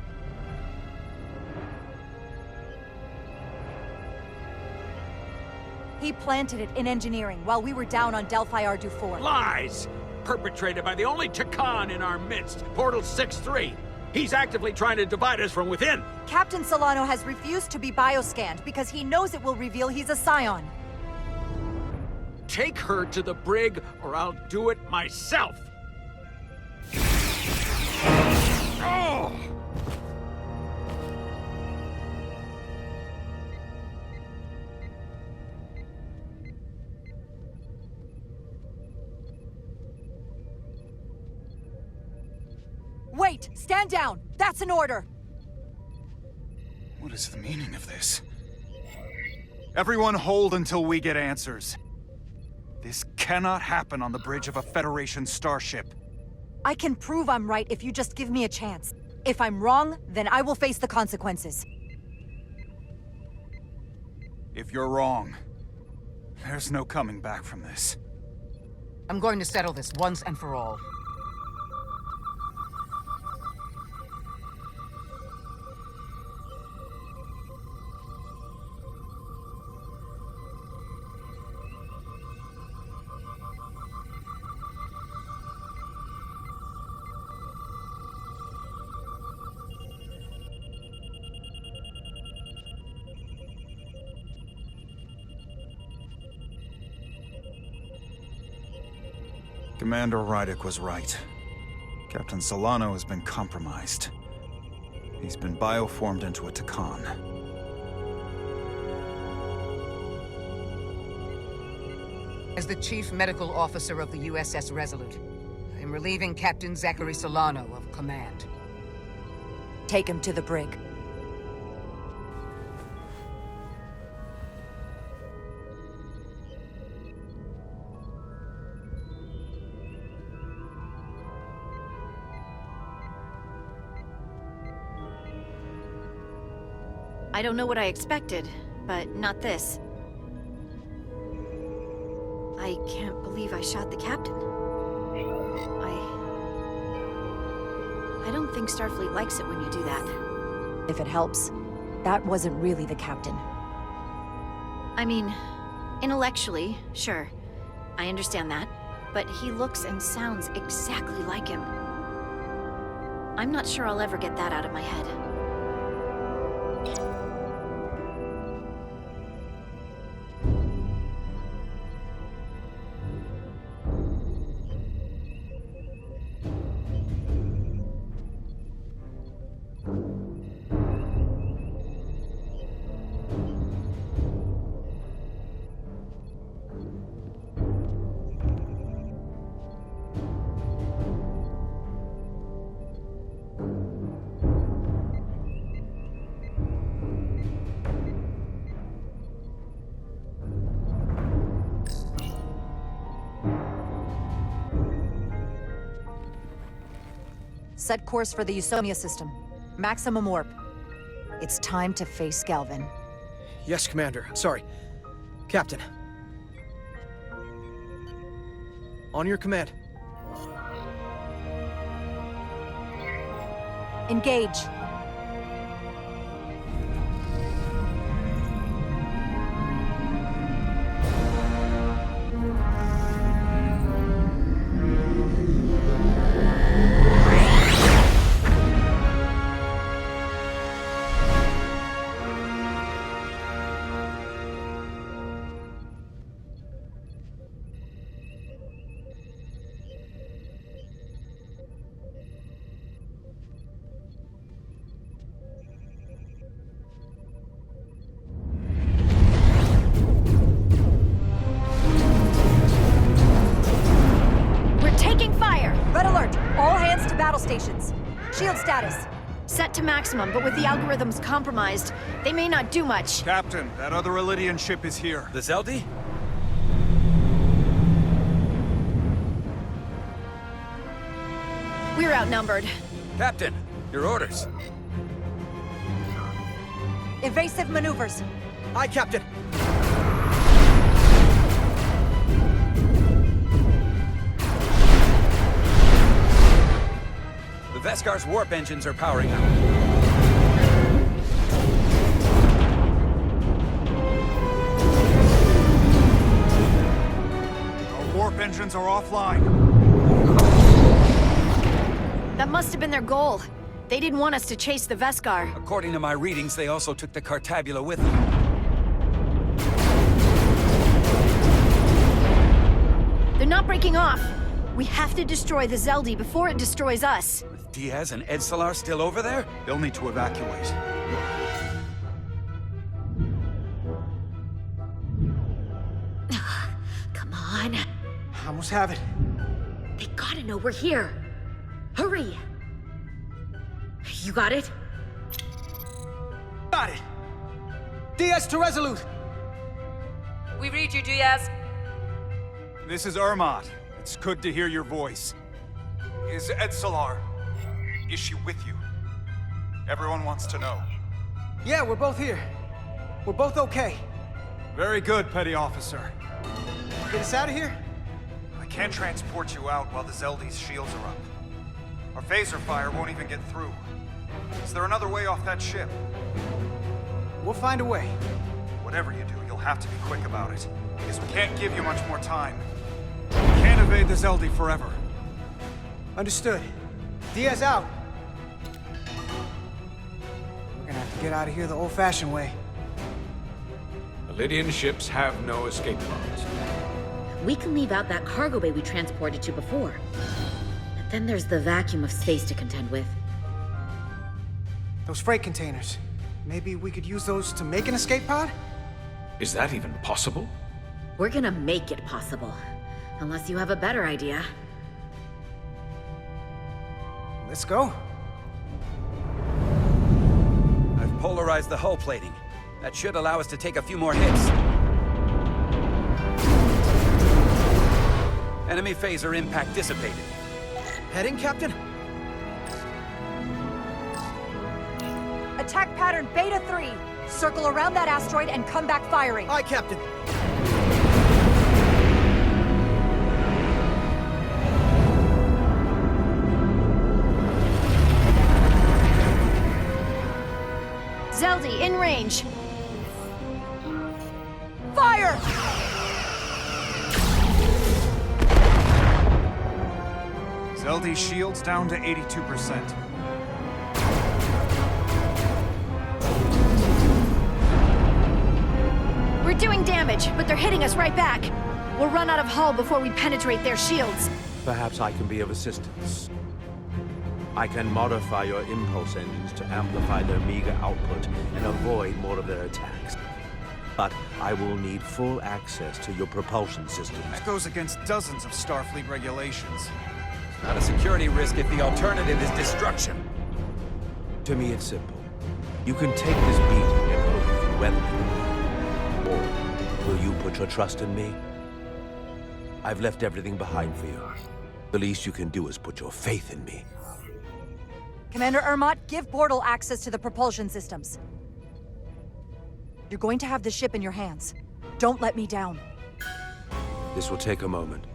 F: He planted it in engineering while we were down on Delphi Ardu 4.
C: Lies! Perpetrated by the only Takan in our midst, Portal 6-3. He's actively trying to divide us from within.
F: Captain Solano has refused to be bioscanned because he knows it will reveal he's a scion.
C: Take her to the brig or I'll do it myself. Oh!
F: Wait! Stand down! That's an order!
B: What is the meaning of this? Everyone hold until we get answers. This cannot happen on the bridge of a Federation starship.
F: I can prove I'm right if you just give me a chance. If I'm wrong, then I will face the consequences.
B: If you're wrong, there's no coming back from this.
K: I'm going to settle this once and for all.
B: Commander Rydek was right. Captain Solano has been compromised. He's been bioformed into a Takan.
K: As the Chief Medical Officer of the U.S.S. Resolute, I am relieving Captain Zachary Solano of command.
F: Take him to the brig.
J: I don't know what I expected, but not this. I can't believe I shot the captain. I don't think Starfleet likes it when you do that.
F: If it helps, that wasn't really the captain.
J: I mean, intellectually, sure. I understand that. But he looks and sounds exactly like him. I'm not sure I'll ever get that out of my head.
F: Set course for the Eusomia system. Maximum warp. It's time to face Galvin.
O: Yes, Commander. Sorry. Captain. On your command.
F: Engage.
J: stations. Shield status. Set to maximum, but with the algorithms compromised, they may not do much.
Q: Captain, that other Elydian ship is here.
E: The Zeldi?
J: We're outnumbered.
E: Captain, your orders.
J: Evasive maneuvers.
B: Aye, Captain.
E: The Veskar's warp engines are powering up.
Q: Our warp engines are offline.
J: That must have been their goal. They didn't want us to chase the Veskar.
E: According to my readings, they also took the Cartabula with them.
J: They're not breaking off. We have to destroy the Zeldi before it destroys us.
E: With Diaz and Edsalar still over there?
Q: They'll need to evacuate.
D: Come on.
B: I almost have it.
D: They gotta know we're here. Hurry! You got it?
B: Got it! Diaz to Resolute!
A: We read you, Diaz.
Q: This is Ermot. It's good to hear your voice. Is Edsalar... is she with you? Everyone wants to know.
B: Yeah, we're both here. We're both okay.
Q: Very good, Petty Officer.
B: Get us out of here?
Q: I can't transport you out while the Zeldi's shields are up. Our phaser fire won't even get through. Is there another way off that ship?
B: We'll find a way.
Q: Whatever you do, you'll have to be quick about it, because we can't give you much more time. We can't evade the Zeldi forever.
B: Understood. Diaz out. We're gonna have to get out of here the old-fashioned way.
C: Elydian ships have no escape pods.
D: We can leave out that cargo bay we transported to before. But then there's the vacuum of space to contend with.
B: Those freight containers. Maybe we could use those to make an escape pod?
C: Is that even possible?
D: We're gonna make it possible. Unless you have a better idea.
B: Let's go.
E: I've polarized the hull plating. That should allow us to take a few more hits. Enemy phaser impact dissipated.
B: Heading, Captain?
J: Attack pattern Beta 3. Circle around that asteroid and come back firing.
B: Aye, Captain.
J: Zeldi, in range. Fire!
Q: Zeldi's shields down to 82%.
J: We're doing damage, but they're hitting us right back. We'll run out of hull before we penetrate their shields.
N: Perhaps I can be of assistance. I can modify your impulse engines to amplify their meager output and avoid more of their attacks. But I will need full access to your propulsion systems.
Q: That goes against dozens of Starfleet regulations.
E: Not a security risk if the alternative is destruction.
N: To me, it's simple. You can take this beating and hope you can weather it. Or will you put your trust in me? I've left everything behind for you. The least you can do is put your faith in me.
J: Commander Ermot, give Bortle access to the propulsion systems. You're going to have the ship in your hands. Don't let me down.
N: This will take a moment.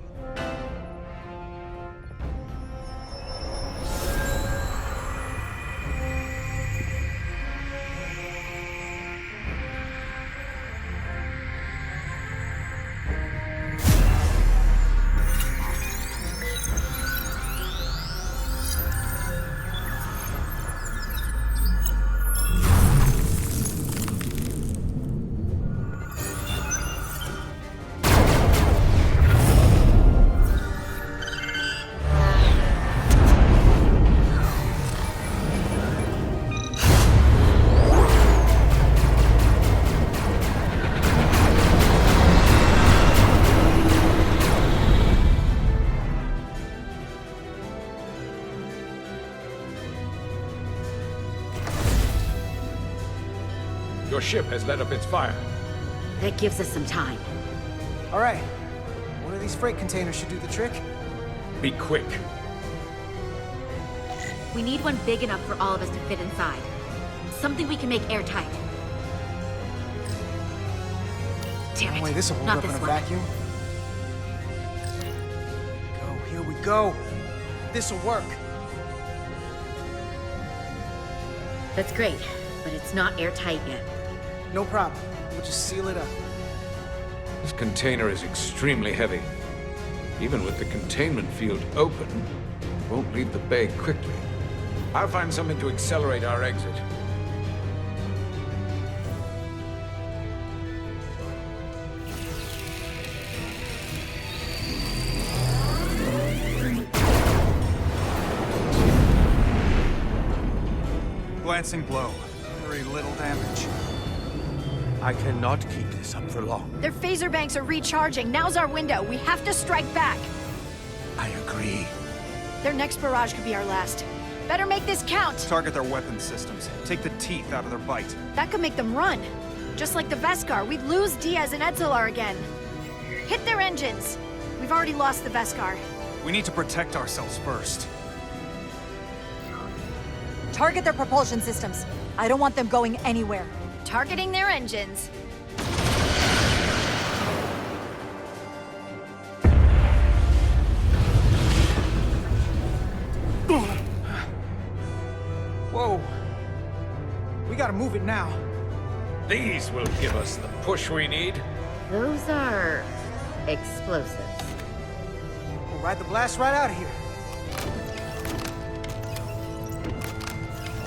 C: ship has let up its fire.
D: That gives us some time.
B: All right. One of these freight containers should do the trick.
C: Be quick.
D: We need one big enough for all of us to fit inside. Something we can make airtight. Damn it.
B: Wait, this'll hold
D: Not
B: up in
D: this
B: a
D: one.
B: vacuum. Here we go. This'll work.
D: That's great, but it's not airtight yet.
B: No problem. We'll just seal it up.
C: This container is extremely heavy. Even with the containment field open, it won't leave the bay quickly. I'll find something to accelerate our exit.
Q: Glancing blow. Very little damage.
N: I cannot keep this up for long.
J: Their phaser banks are recharging. Now's our window. We have to strike back.
N: I agree.
J: Their next barrage could be our last. Better make this count.
Q: Target their weapon systems. Take the teeth out of their bite.
J: That could make them run. Just like the Veskar, we'd lose Diaz and Etzelar again. Hit their engines. We've already lost the Veskar.
Q: We need to protect ourselves first.
F: Target their propulsion systems. I don't want them going anywhere.
J: Targeting their engines.
B: Whoa. We gotta move it now.
C: These will give us the push we need.
D: Those are explosives.
B: We'll ride the blast right out of here.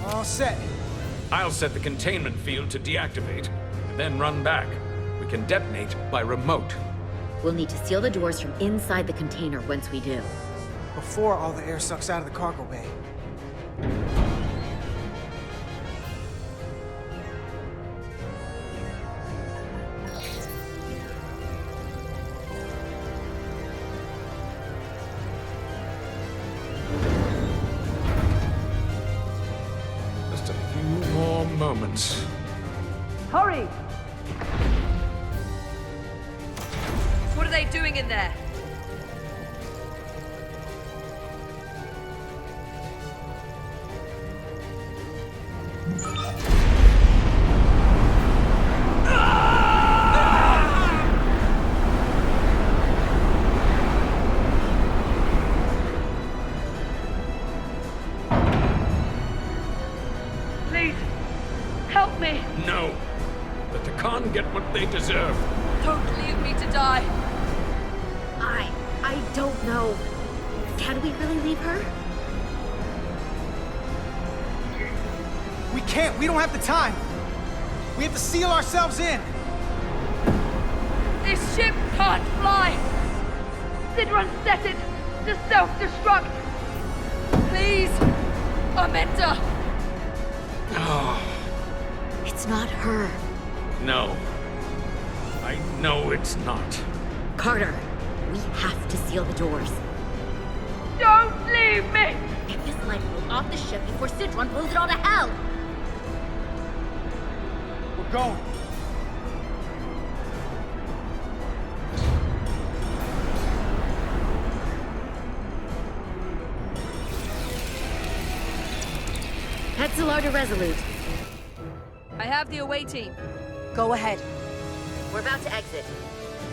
B: All set.
C: I'll set the containment field to deactivate, and then run back. We can detonate by remote.
D: We'll need to seal the doors from inside the container once we do.
B: Before all the air sucks out of the cargo bay.
C: Just a few more moments.
A: Hurry! What are they doing in there? Please, help me!
C: No. The Takan get what they deserve.
A: Don't leave me to die.
D: I don't know. Can we really leave her?
B: We can't. We don't have the time. We have to seal ourselves in.
A: This ship can't fly! Sidrun set it to self-destruct! Please! Amenta!
D: It's not her.
C: No. I know it's not.
D: Carter, we have to seal the doors.
A: Don't leave me!
D: Get this lifeboat off the ship before Sidrun blows it all to hell!
B: We're going.
D: Etzelar to Resolute.
A: I have the away team.
F: Go ahead.
D: We're about to exit.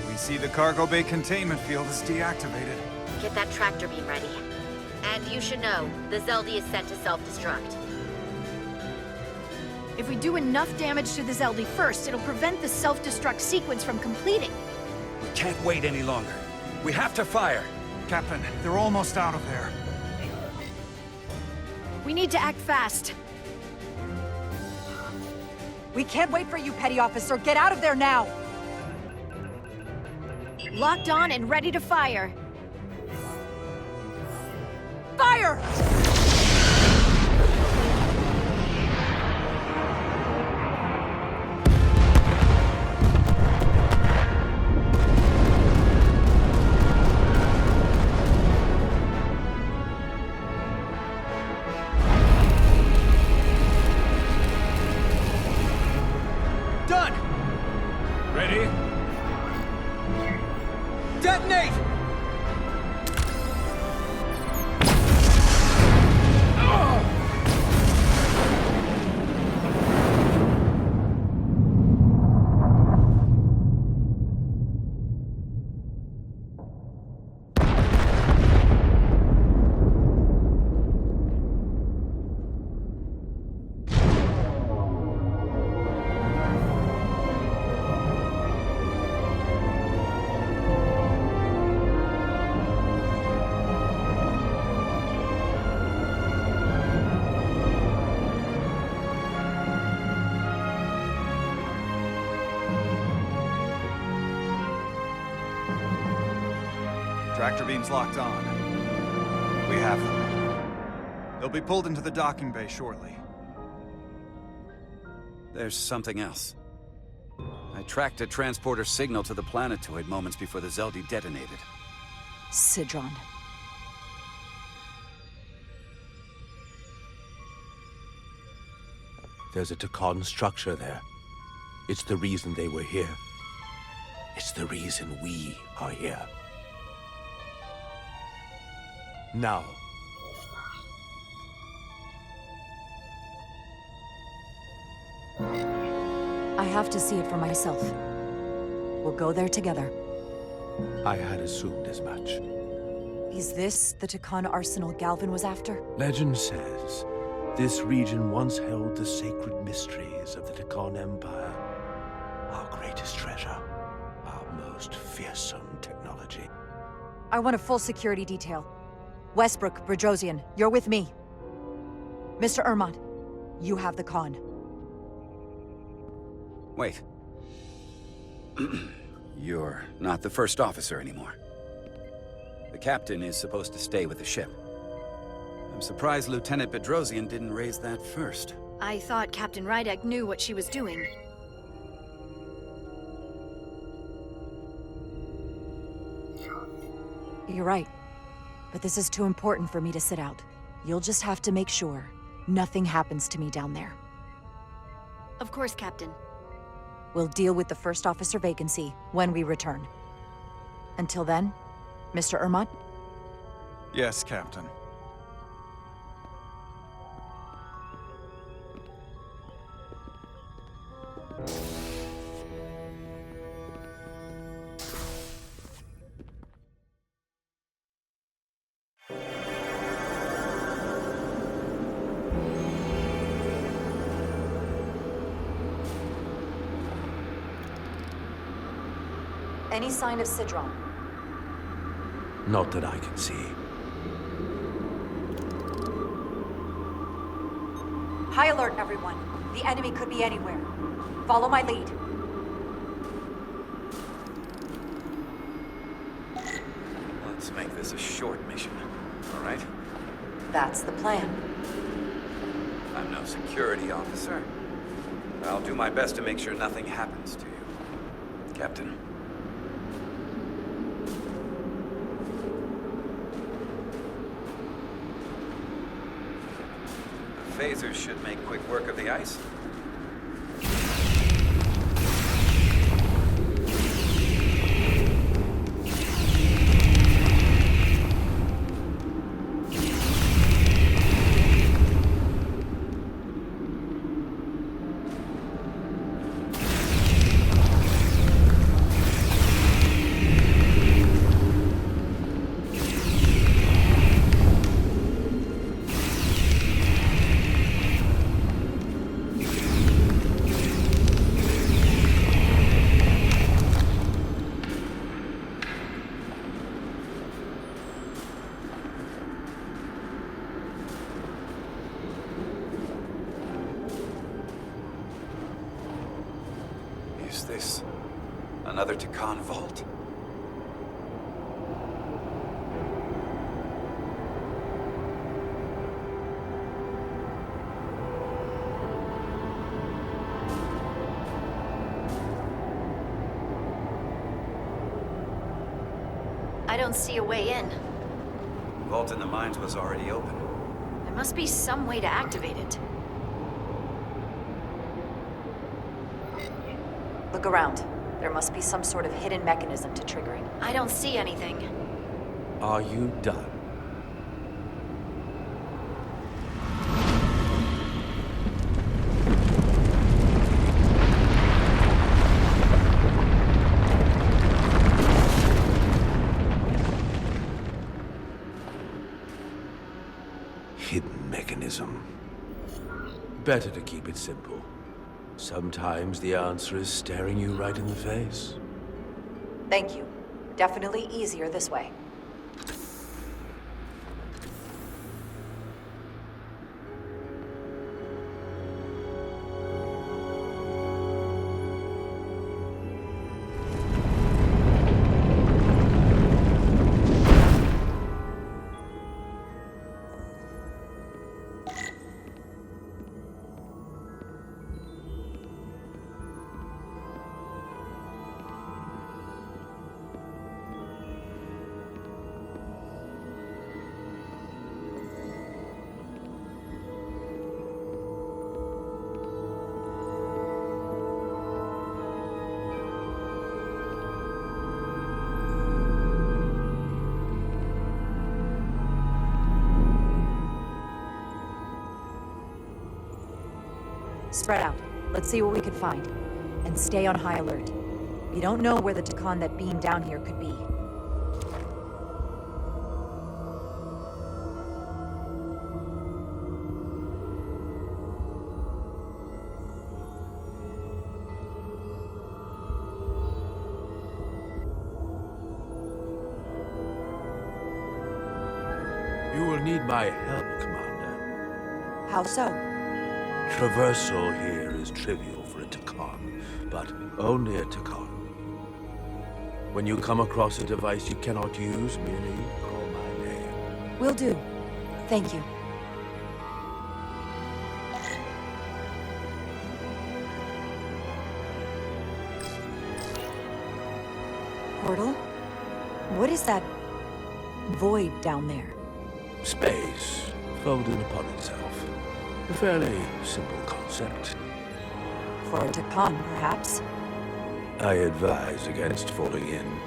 Q: We see the cargo bay containment field is deactivated.
D: Get that tractor beam ready. And you should know, the Zeldi is set to self-destruct.
J: If we do enough damage to the Zeldi first, it'll prevent the self-destruct sequence from completing.
E: We can't wait any longer. We have to fire.
Q: Captain, they're almost out of there.
J: We need to act fast.
F: We can't wait for you, Petty Officer. Get out of there now!
J: Locked on and ready to fire.
F: Fire!
B: Detonate!
Q: Tractor beams locked on. We have them. They'll be pulled into the docking bay shortly.
E: There's something else. I tracked a transporter signal to the planetoid moments before the Zeldi detonated.
F: Sidron.
N: There's a Takan structure there. It's the reason they were here. It's the reason we are here. Now.
F: I have to see it for myself. We'll go there together.
N: I had assumed as much.
F: Is this the Takan arsenal Galvin was after?
N: Legend says this region once held the sacred mysteries of the Takan Empire. Our greatest treasure. Our most fearsome technology.
F: I want a full security detail. Westbrook, Brodrosian, you're with me. Mr. Ermont, you have the con.
E: Wait. You're not the first officer anymore. The captain is supposed to stay with the ship. I'm surprised Lieutenant Bedrosian didn't raise that first.
J: I thought Captain Rydek knew what she was doing.
F: You're right. But this is too important for me to sit out. You'll just have to make sure nothing happens to me down there.
J: Of course, Captain.
F: We'll deal with the first officer vacancy when we return. Until then, Mr. Ermont?
Q: Yes, Captain.
F: Any sign of Sidron?
N: Not that I can see.
F: High alert, everyone. The enemy could be anywhere. Follow my lead.
E: Let's make this a short mission, all right?
F: That's the plan.
E: I'm no security officer. But I'll do my best to make sure nothing happens to you, Captain. The phasers should make quick work of the ice. Is this another Takan vault?
J: I don't see a way in.
E: The vault in the mines was already open.
J: There must be some way to activate it.
F: Look around. There must be some sort of hidden mechanism to triggering.
J: I don't see anything.
N: Are you done?
L: Hidden mechanism.
N: Better to keep it simple. Sometimes the answer is staring you right in the face.
F: Thank you. Definitely easier this way. Spread out. Let's see what we can find. And stay on high alert. You don't know where the Takan that beamed down here could be.
N: You will need my help, Commander.
F: How so?
N: Traversal here is trivial for a Takan, but only a Takan. When you come across a device you cannot use, merely call my name.
F: Will do. Thank you. Portal? What is that void down there?
N: Space, folded upon itself. A fairly simple concept.
F: For a Takan, perhaps?
N: I advise against falling in.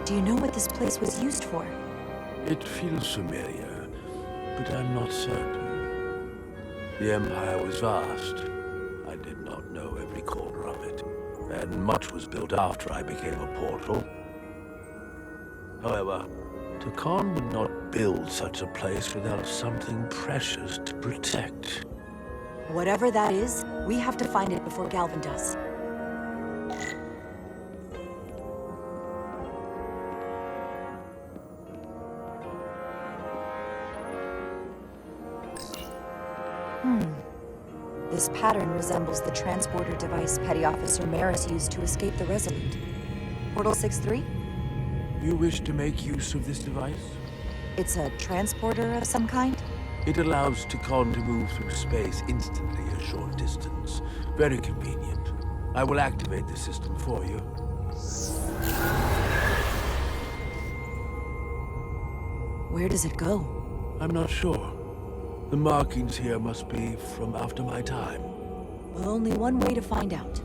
F: Do you know what this place was used for?
N: It feels familiar, but I'm not certain. The Empire was vast. I did not know every corner of it, and much was built after I became a portal. However, Takan would not build such a place without something precious to protect.
F: Whatever that is, we have to find it before Galvin does. This pattern resembles the transporter device Petty Officer Maris used to escape the Resolute. Portal 6-3?
N: You wish to make use of this device?
F: It's a transporter of some kind?
N: It allows Takan to move through space instantly a short distance. Very convenient. I will activate the system for you.
F: Where does it go?
N: I'm not sure. The markings here must be from after my time.
F: Well, only one way to find out.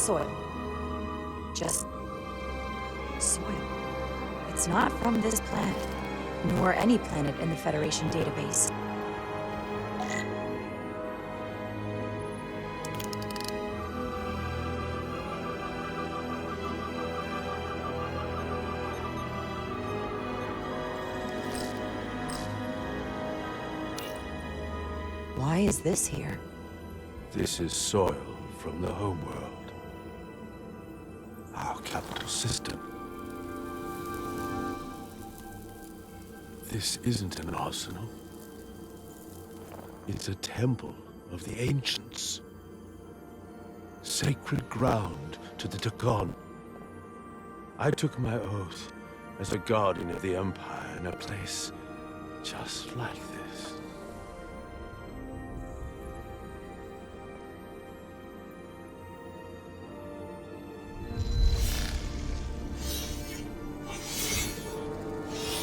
F: soil. Just soil. It's not from this planet, nor any planet in the Federation database. Why is this here?
R: This is soil from the homeworld. Our capital system. This isn't an arsenal. It's a temple of the ancients. Sacred ground to the Takon. I took my oath as a guardian of the Empire in a place just like this.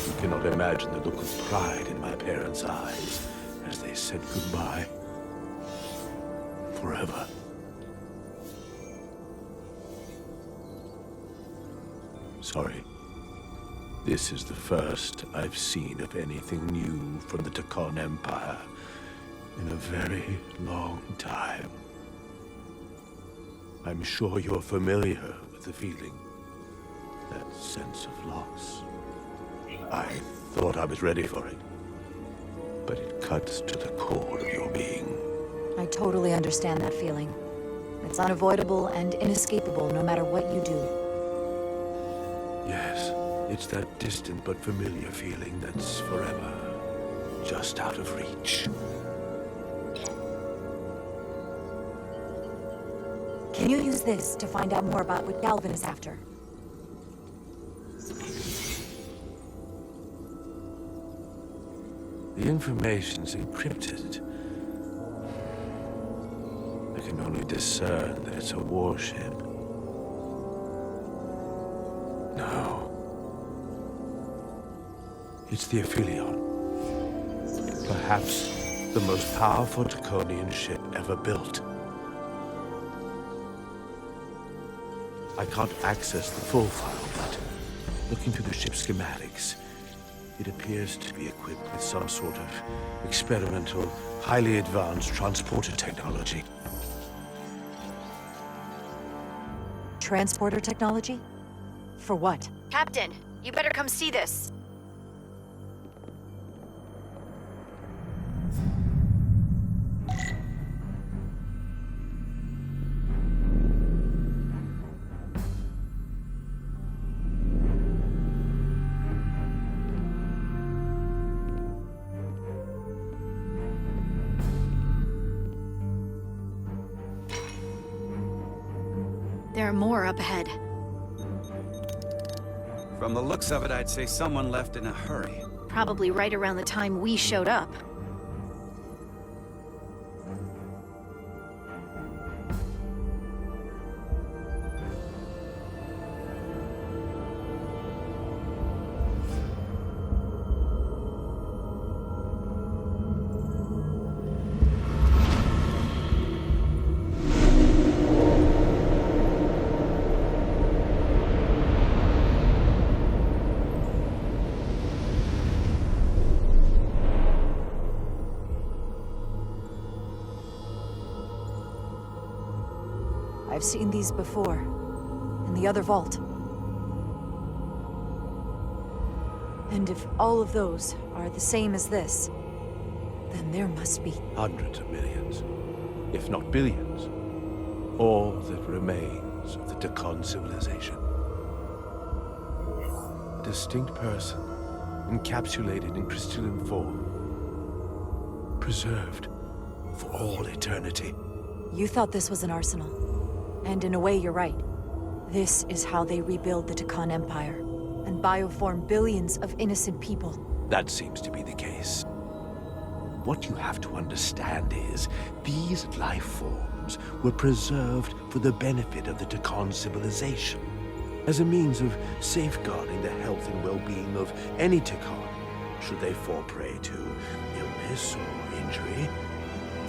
R: I cannot imagine the look of pride in my parents' eyes as they said goodbye. Forever. Sorry. This is the first I've seen of anything new from the Takon Empire in a very long time. I'm sure you're familiar with the feeling, that sense of loss. I thought I was ready for it, but it cuts to the core of your being.
F: I totally understand that feeling. It's unavoidable and inescapable no matter what you do.
R: Yes, it's that distant but familiar feeling that's forever, just out of reach.
F: Can you use this to find out more about what Galvin is after?
R: The information's encrypted. I can only discern that it's a warship. No. It's the Aphelion. Perhaps the most powerful Draconian ship ever built. I can't access the full file, but looking through the ship's schematics, it appears to be equipped with some sort of experimental, highly advanced transporter technology.
F: Transporter technology? For what?
J: Captain, you better come see this. There are more up ahead.
E: From the looks of it, I'd say someone left in a hurry.
J: Probably right around the time we showed up.
F: I've seen these before, in the other vault. And if all of those are the same as this, then there must be
R: Hundreds of millions, if not billions. All that remains of the Takon civilization. A distinct person, encapsulated in crystalline form. Preserved for all eternity.
F: You thought this was an arsenal. And in a way, you're right. This is how they rebuild the Takon Empire, and bioform billions of innocent people.
R: That seems to be the case. What you have to understand is, these life forms were preserved for the benefit of the Takon civilization, as a means of safeguarding the health and well-being of any Takon, should they fall prey to illness or injury.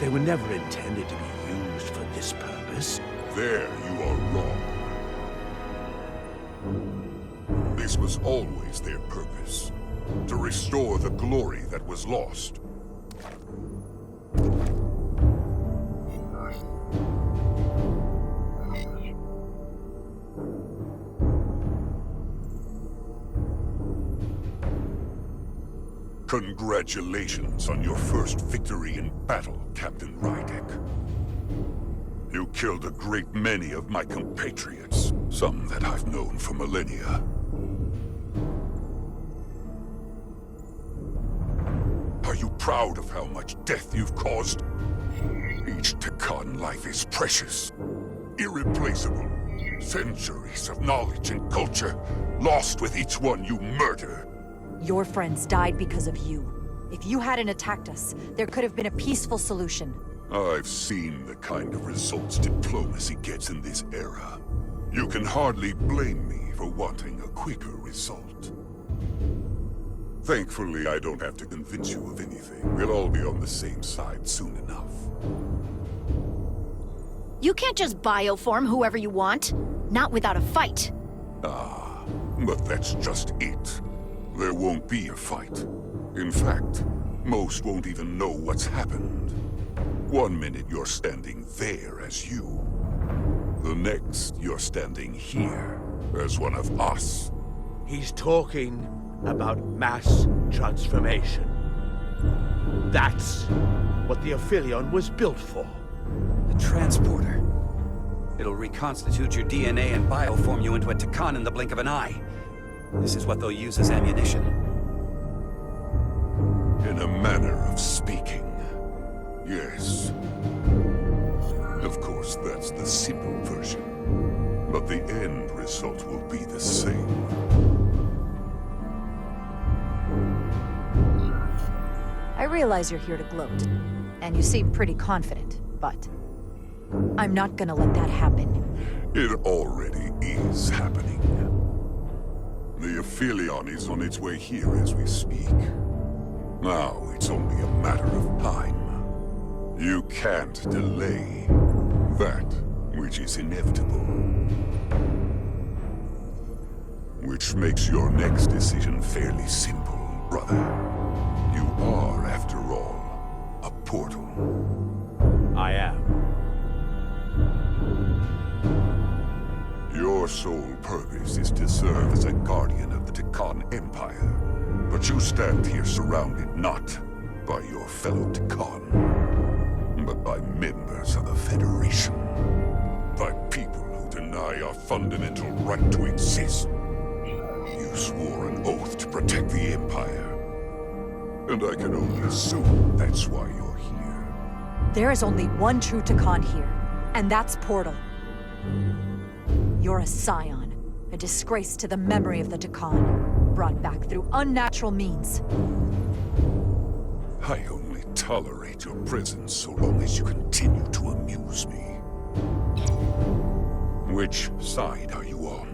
R: They were never intended to be used for this purpose.
P: There you are wrong. This was always their purpose, to restore the glory that was lost. Congratulations on your first victory in battle, Captain Rydek. You killed a great many of my compatriots, some that I've known for millennia. Are you proud of how much death you've caused? Each Tekkan life is precious, irreplaceable. Centuries of knowledge and culture, lost with each one you murder.
F: Your friends died because of you. If you hadn't attacked us, there could have been a peaceful solution.
P: I've seen the kind of results diplomacy gets in this era. You can hardly blame me for wanting a quicker result. Thankfully, I don't have to convince you of anything. We'll all be on the same side soon enough.
J: You can't just bioform whoever you want. Not without a fight.
P: Ah, but that's just it. There won't be a fight. In fact, most won't even know what's happened. One minute you're standing there as you. The next you're standing here as one of us.
N: He's talking about mass transformation. That's what the Aphelion was built for.
E: The transporter. It'll reconstitute your DNA and bioform you into a Tekkan in the blink of an eye. This is what they'll use as ammunition.
P: In a manner of speaking, yes. Of course, that's the simple version. But the end result will be the same.
F: I realize you're here to gloat, and you seem pretty confident, but I'm not gonna let that happen.
P: It already is happening. The Aphelion is on its way here as we speak. Now it's only a matter of time. You can't delay that which is inevitable. Which makes your next decision fairly simple, brother. You are, after all, a portal.
N: I am.
P: Your sole purpose is to serve as a guardian of the Tekkan Empire. But you stand here surrounded not by your fellow Tekkan, but by members of the Federation. By people who deny our fundamental right to exist. You swore an oath to protect the Empire. And I can only assume that's why you're here.
F: There is only one true Tekkan here, and that's Portal. You're a scion, a disgrace to the memory of the Tekkan, brought back through unnatural means.
P: I only tolerate your presence so long as you continue to amuse me. Which side are you on?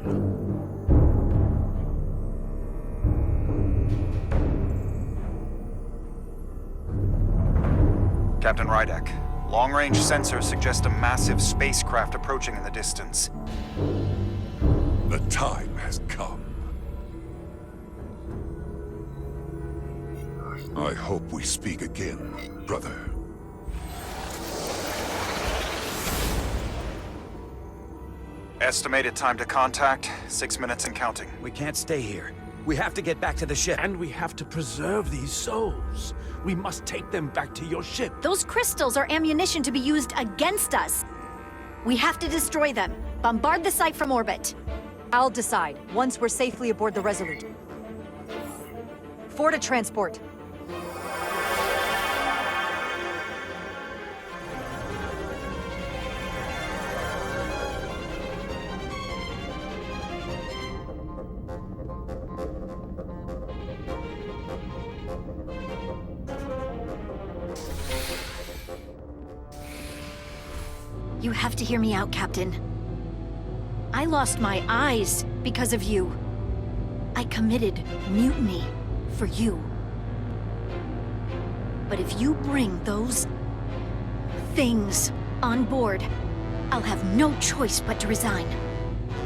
Q: Captain Rydek, long-range sensors suggest a massive spacecraft approaching in the distance.
P: The time has come. I hope we speak again, brother.
Q: Estimated time to contact, 6 minutes and counting.
E: We can't stay here. We have to get back to the ship.
N: And we have to preserve these souls. We must take them back to your ship.
J: Those crystals are ammunition to be used against us. We have to destroy them. Bombard the site from orbit.
F: I'll decide, once we're safely aboard the Resolute. 4 to transport.
J: You have to hear me out, Captain. I lost my eyes because of you. I committed mutiny for you. But if you bring those things on board, I'll have no choice but to resign.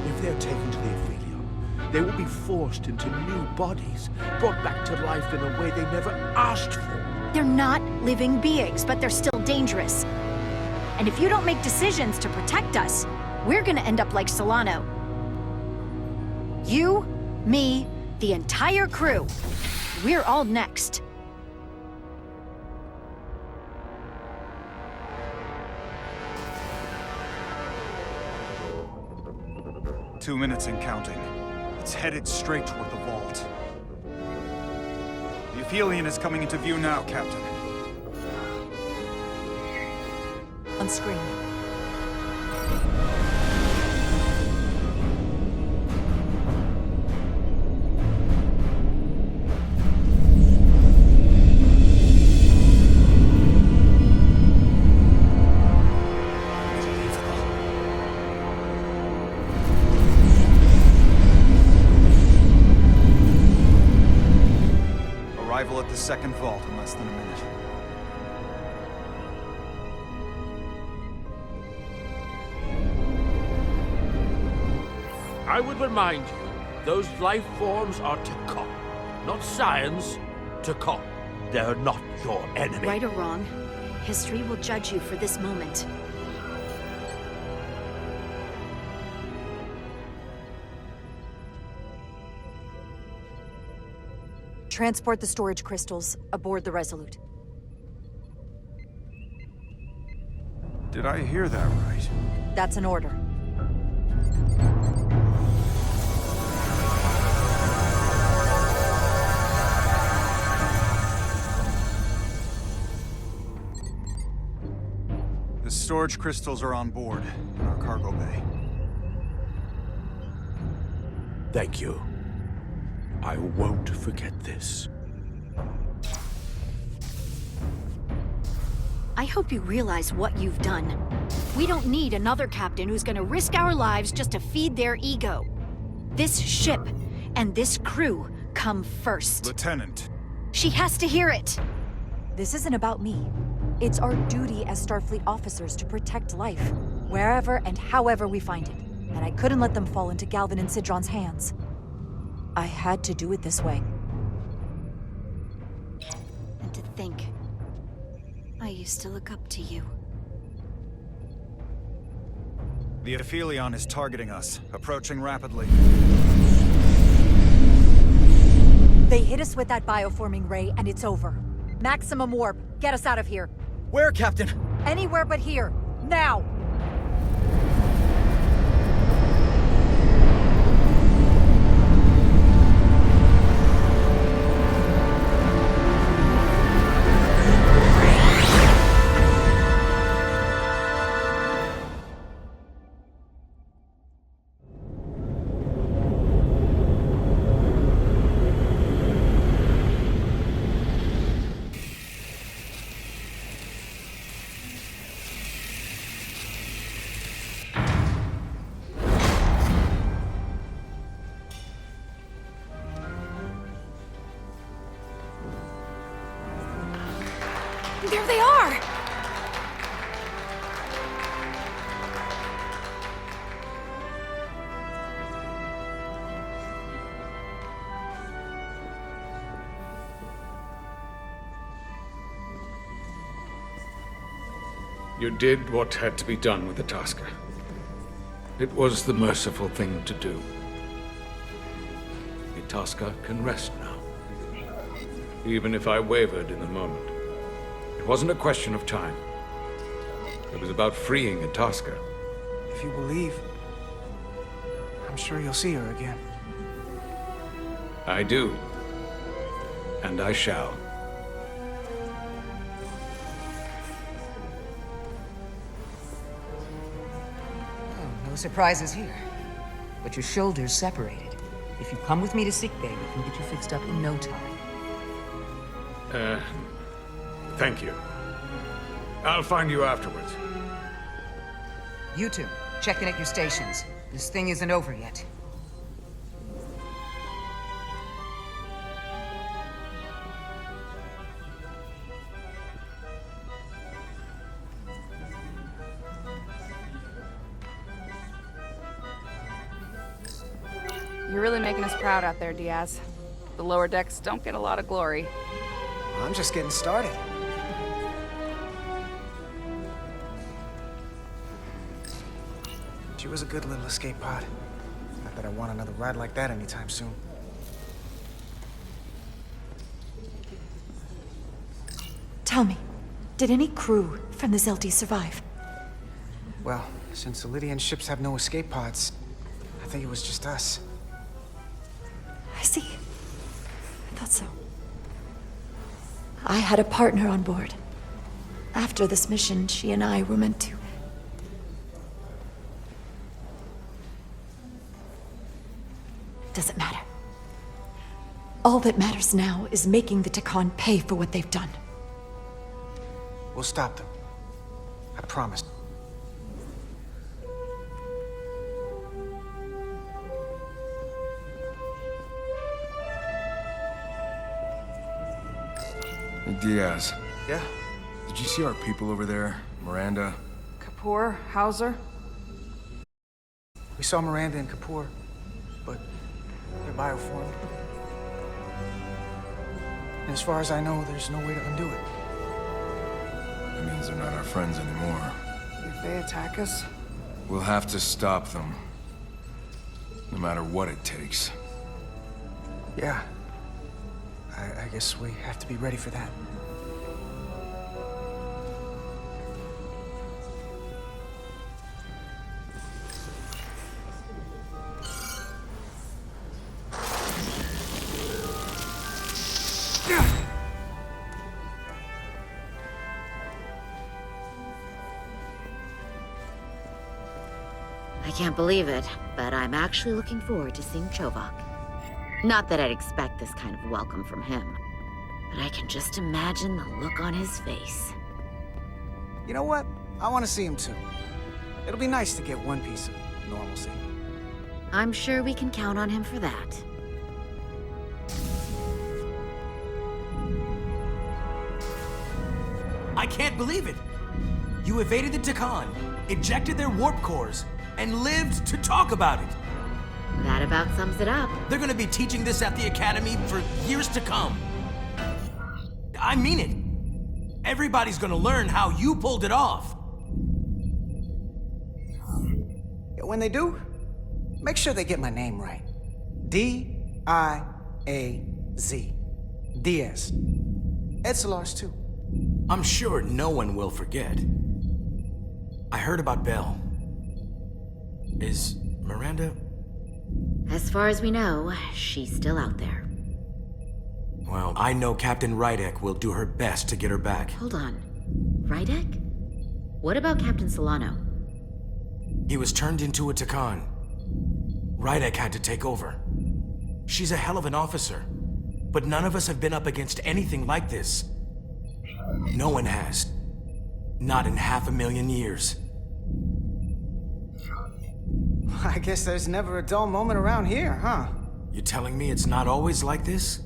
R: If they're taken to the Aphelion, they will be forced into new bodies, brought back to life in a way they never asked for.
J: They're not living beings, but they're still dangerous. And if you don't make decisions to protect us, we're gonna end up like Solano. You, me, the entire crew. We're all next.
Q: "2 minutes and counting. It's headed straight toward the vault. The Aphelion is coming into view now, Captain.
F: On screen.
Q: Arrival at the second vault in less than a minute.
N: I would remind you, those life forms are Takon, not science. Takon. They're not your enemy.
J: Right or wrong, history will judge you for this moment.
F: Transport the storage crystals aboard the Resolute.
Q: Did I hear that right?
F: That's an order.
Q: The storage crystals are on board in our cargo bay.
R: Thank you. I won't forget this.
J: I hope you realize what you've done. We don't need another captain who's gonna risk our lives just to feed their ego. This ship and this crew come first.
Q: Lieutenant.
J: She has to hear it.
F: This isn't about me. It's our duty as Starfleet officers to protect life, wherever and however we find it. And I couldn't let them fall into Galvin and Sidron's hands. I had to do it this way.
J: And to think, I used to look up to you.
Q: The Aphelion is targeting us, approaching rapidly.
F: They hit us with that bioforming ray, and it's over. Maximum warp. Get us out of here.
B: Where, Captain?
F: Anywhere but here. Now!
J: There they are!
C: You did what had to be done with the Tasker. It was the merciful thing to do. The Tasker can rest now. Even if I wavered in the moment. It wasn't a question of time. It was about freeing a Tasker.
B: If you believe, I'm sure you'll see her again.
C: I do. And I shall.
K: Oh, no surprises here. But your shoulders separated. If you come with me to sickbay, we can get you fixed up in no time.
C: Thank you. I'll find you afterwards.
K: You two, check in at your stations. This thing isn't over yet.
S: You're really making us proud out there, Diaz. The lower decks don't get a lot of glory.
B: I'm just getting started. She was a good little escape pod. Not that I want another ride like that anytime soon.
F: Tell me, did any crew from the Zelti survive?
B: Well, since the Lydian ships have no escape pods, I think it was just us.
F: I see. I thought so. I had a partner on board. After this mission, she and I were meant to. Doesn't matter. All that matters now is making the Tekon pay for what they've done.
B: We'll stop them. I promise.
T: Hey, Diaz.
B: Yeah?
T: Did you see our people over there? Miranda?
S: Kapoor, Hauser?
B: We saw Miranda and Kapoor, but they're bioformed. And as far as I know, there's no way to undo it.
T: That means they're not our friends anymore.
S: If they attack us?
T: We'll have to stop them. No matter what it takes.
B: Yeah. I guess we have to be ready for that.
D: I can't believe it, but I'm actually looking forward to seeing Chovak. Not that I'd expect this kind of welcome from him, but I can just imagine the look on his face.
B: You know what? I want to see him too. It'll be nice to get one piece of normalcy.
D: I'm sure we can count on him for that.
O: I can't believe it! You evaded the Tekon, ejected their warp cores, and lived to talk about it!
D: That about sums it up.
O: They're gonna be teaching this at the Academy for years to come. I mean it. Everybody's gonna learn how you pulled it off.
B: When they do, make sure they get my name right. D-I-A-Z. Diaz. Edsolar's too.
O: I'm sure no one will forget. I heard about Belle. Is Miranda?
D: As far as we know, she's still out there.
O: Well, I know Captain Rydek will do her best to get her back.
D: Hold on. Rydek? What about Captain Solano?
O: He was turned into a Tekon. Rydek had to take over. She's a hell of an officer, but none of us have been up against anything like this. No one has. Not in 500,000 years.
B: I guess there's never a dull moment around here, huh?
O: You telling me it's not always like this?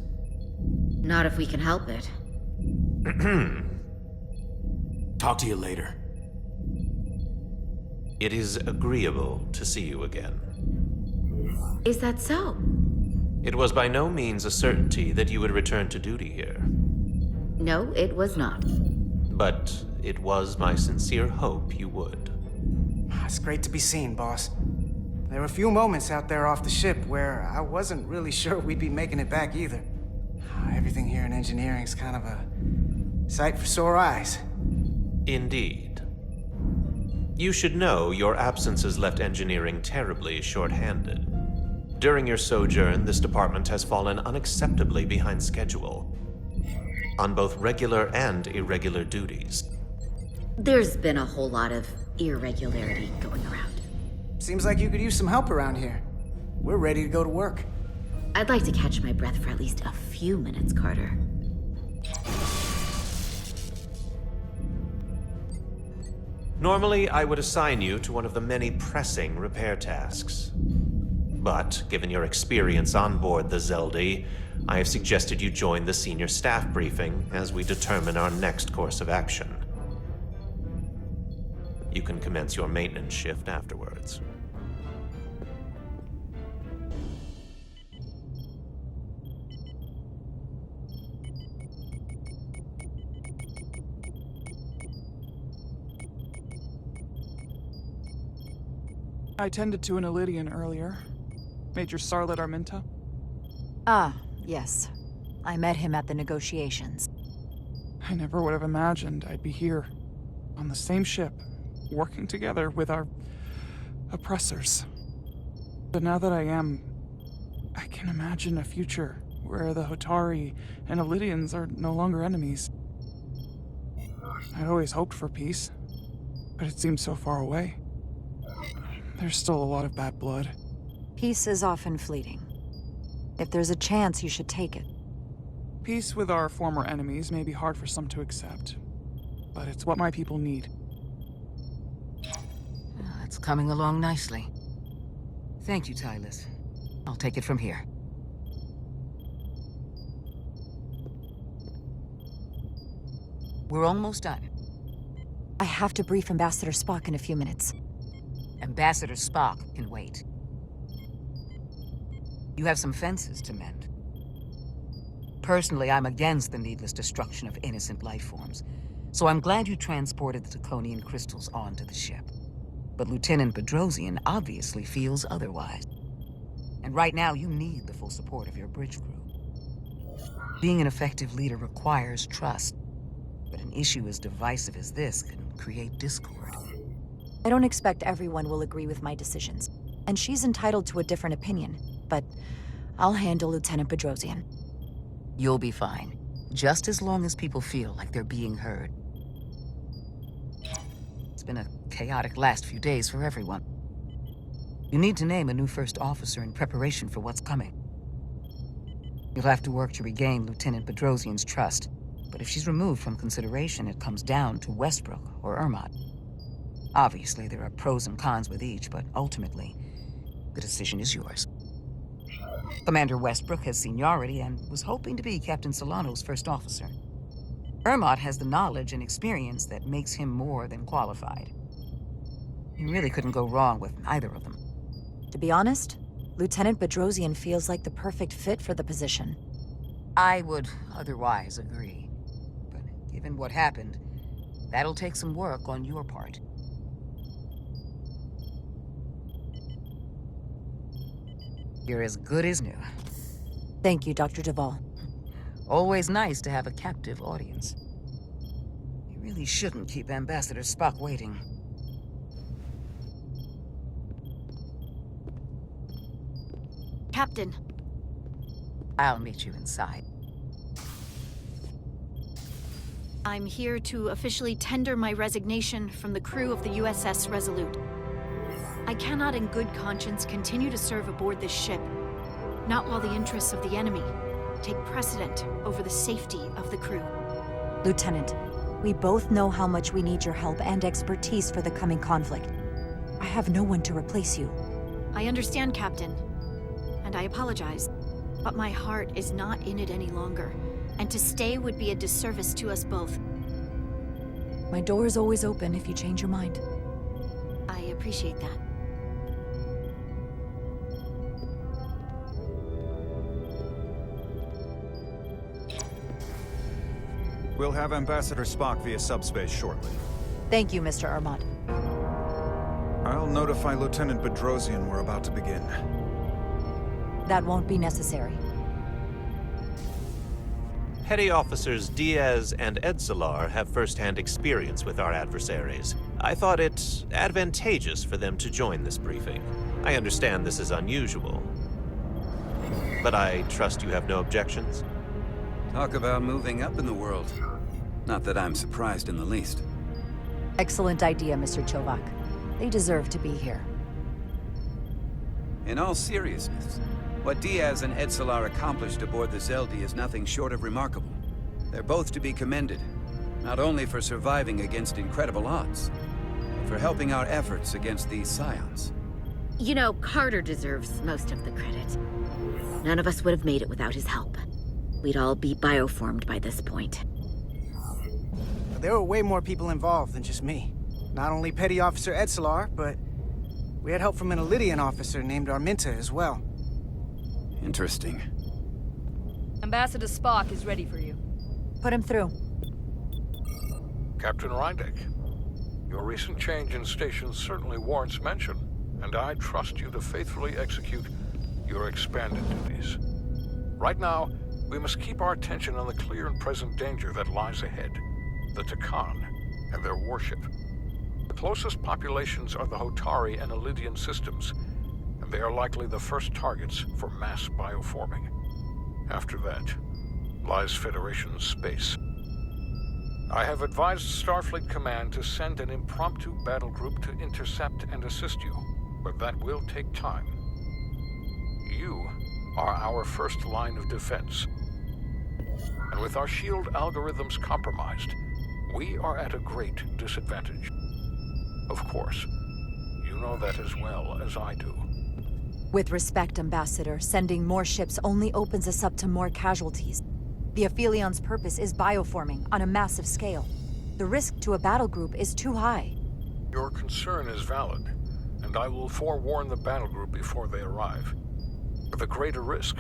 D: Not if we can help it.
O: Talk to you later.
U: It is agreeable to see you again.
D: Is that so?
U: It was by no means a certainty that you would return to duty here.
D: No, it was not.
U: But it was my sincere hope you would.
B: It's great to be seen, boss. There were a few moments out there off the ship where I wasn't really sure we'd be making it back either. Everything here in engineering's kind of a sight for sore eyes.
U: Indeed. You should know your absence has left engineering terribly short-handed. During your sojourn, this department has fallen unacceptably behind schedule on both regular and irregular duties.
D: There's been a whole lot of irregularity going around.
B: Seems like you could use some help around here. We're ready to go to work.
D: I'd like to catch my breath for at least a few minutes, Carter.
U: Normally, I would assign you to one of the many pressing repair tasks. But, given your experience on board the Zeldi, I have suggested you join the senior staff briefing as we determine our next course of action. You can commence your maintenance shift afterwards.
G: I tended to an Elydian earlier. Major Sarlet Arminta.
F: Ah, yes. I met him at the negotiations.
G: I never would have imagined I'd be here, on the same ship, working together with our oppressors. But now that I am, I can imagine a future where the Hotari and Elydians are no longer enemies. I'd always hoped for peace, but it seems so far away. There's still a lot of bad blood.
F: Peace is often fleeting. If there's a chance, you should take it.
G: Peace with our former enemies may be hard for some to accept, but it's what my people need.
K: It's coming along nicely. Thank you, Tylus. I'll take it from here. We're almost done.
F: I have to brief Ambassador Spock in a few minutes.
K: Ambassador Spock can wait. You have some fences to mend. Personally, I'm against the needless destruction of innocent life forms, so I'm glad you transported the Taconian crystals onto the ship. But Lieutenant Bedrosian obviously feels otherwise. And right now, you need the full support of your bridge crew. Being an effective leader requires trust, but an issue as divisive as this can create discord.
F: I don't expect everyone will agree with my decisions, and she's entitled to a different opinion, but I'll handle Lieutenant Bedrosian.
K: You'll be fine, just as long as people feel like they're being heard. It's been a chaotic last few days for everyone. You need to name a new first officer in preparation for what's coming. You'll have to work to regain Lieutenant Bedrosian's trust, but if she's removed from consideration, it comes down to Westbrook or Ermot. Obviously, there are pros and cons with each, but ultimately, the decision is yours. Commander Westbrook has seniority and was hoping to be Captain Solano's first officer. Ermot has the knowledge and experience that makes him more than qualified. You really couldn't go wrong with either of them.
F: To be honest, Lieutenant Bedrosian feels like the perfect fit for the position.
K: I would otherwise agree. But given what happened, that'll take some work on your part. You're as good as new.
F: Thank you, Dr. Duvall.
K: Always nice to have a captive audience. You really shouldn't keep Ambassador Spock waiting.
J: Captain.
K: I'll meet you inside.
J: I'm here to officially tender my resignation from the crew of the U.S.S. Resolute. I cannot in good conscience continue to serve aboard this ship, not while the interests of the enemy take precedent over the safety of the crew.
F: Lieutenant, we both know how much we need your help and expertise for the coming conflict. I have no one to replace you.
J: I understand, Captain, and I apologize, but my heart is not in it any longer, and to stay would be a disservice to us both.
F: My door is always open if you change your mind.
J: I appreciate that.
Q: We'll have Ambassador Spock via subspace shortly.
F: Thank you, Mr. Ermot.
Q: I'll notify Lieutenant Bedrosian we're about to begin.
F: That won't be necessary.
U: Petty Officers Diaz and Edsalar have first-hand experience with our adversaries. I thought it advantageous for them to join this briefing. I understand this is unusual, but I trust you have no objections?
E: Talk about moving up in the world. Not that I'm surprised in the least.
F: Excellent idea, Mr. Chovak. They deserve to be here.
E: In all seriousness, what Diaz and Edsalar accomplished aboard the Zeldi is nothing short of remarkable. They're both to be commended, not only for surviving against incredible odds, but for helping our efforts against these scions.
D: You know, Carter deserves most of the credit. None of us would have made it without his help. We'd all be bioformed by this point.
B: There were way more people involved than just me. Not only Petty Officer Edsalar, but we had help from an Elydian officer named Arminta as well.
E: Interesting.
A: Ambassador Spock is ready for you.
F: Put him through.
V: Captain Rydek, your recent change in station certainly warrants mention.
H: and I trust you to faithfully execute your expanded duties. Right now, we must keep our attention on the clear and present danger that lies ahead, the Takan and their warship. The closest populations are the Hotari and Elydian systems, and they are likely the first targets for mass bioforming. After that, lies Federation space. I have advised Starfleet Command to send an impromptu battle group to intercept and assist you, but that will take time. You are our first line of defense. And with our shield algorithms compromised, we are at a great disadvantage. Of course, you know that as well as I do.
F: With respect, Ambassador, sending more ships only opens us up to more casualties. The Aphilion's purpose is bioforming on a massive scale. The risk to a battle group is too high.
H: Your concern is valid, and I will forewarn the battle group before they arrive. But the greater risk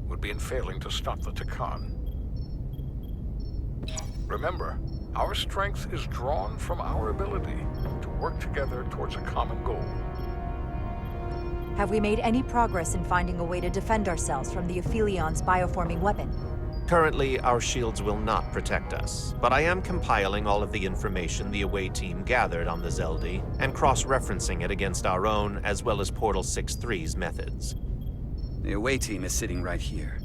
H: would be in failing to stop the Takan. Remember, our strength is drawn from our ability to work together towards a common goal.
F: Have we made any progress in finding a way to defend ourselves from the Aphilion's bioforming weapon?
U: Currently, our shields will not protect us, but I am compiling all of the information the away team gathered on the Zeldi and cross-referencing it against our own as well as Portal 6-3's methods.
E: The away team is sitting right here.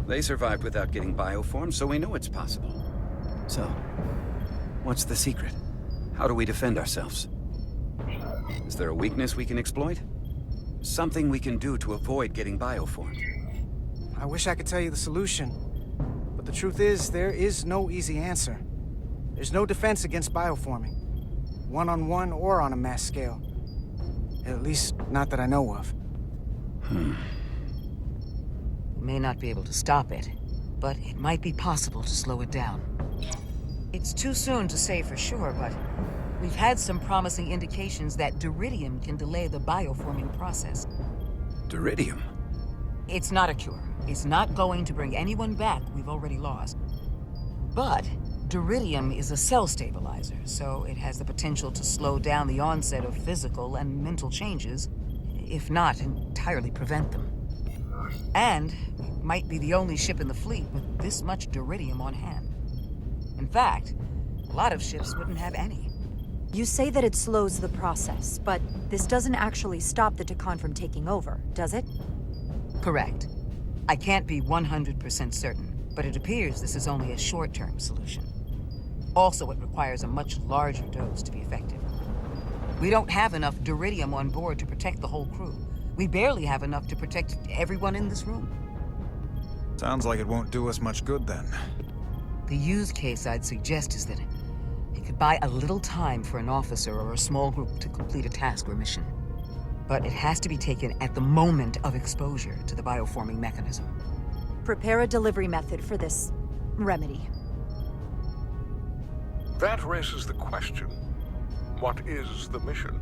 E: They survived without getting bioformed, so we know it's possible. So, what's the secret? How do we defend ourselves? Is there a weakness we can exploit? Something we can do to avoid getting bioformed?
B: I wish I could tell you the solution. But the truth is, there is no easy answer. There's no defense against bioforming. One-on-one or on a mass scale. At least, not that I know of.
K: May not be able to stop it, but it might be possible to slow it down. It's too soon to say for sure, but we've had some promising indications that Duridium can delay the bioforming process.
E: Duridium?
K: It's not a cure. It's not going to bring anyone back we've already lost. But Duridium is a cell stabilizer, so it has the potential to slow down the onset of physical and mental changes, if not entirely prevent them. And it might be the only ship in the fleet with this much Duridium on hand. In fact, a lot of ships wouldn't have any.
F: You say that it slows the process, but this doesn't actually stop the Takan from taking over, does it?
K: Correct. I can't be 100% certain, but it appears this is only a short-term solution. Also, it requires a much larger dose to be effective. We don't have enough Duridium on board to protect the whole crew. We barely have enough to protect everyone in this room.
V: Sounds like it won't do us much good then.
K: The use case I'd suggest is that it could buy a little time for an officer or a small group to complete a task or mission. But it has to be taken at the moment of exposure to the bioforming mechanism.
F: Prepare a delivery method for this remedy.
H: That raises the question, what is the mission?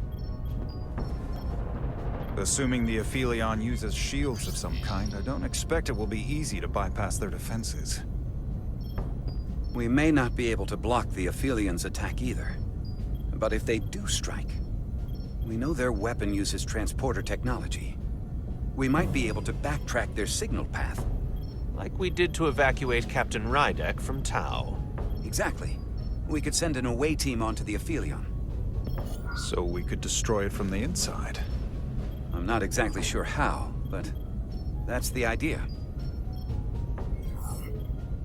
V: Assuming the Aphelion uses shields of some kind, I don't expect it will be easy to bypass their defenses.
E: We may not be able to block the Aphelions' attack either. But if they do strike, we know their weapon uses transporter technology. We might be able to backtrack their signal path.
U: Like we did to evacuate Captain Rydek from Tau.
E: Exactly. We could send an away team onto the Aphelion.
V: So we could destroy it from the inside.
E: I'm not exactly sure how, but that's the idea.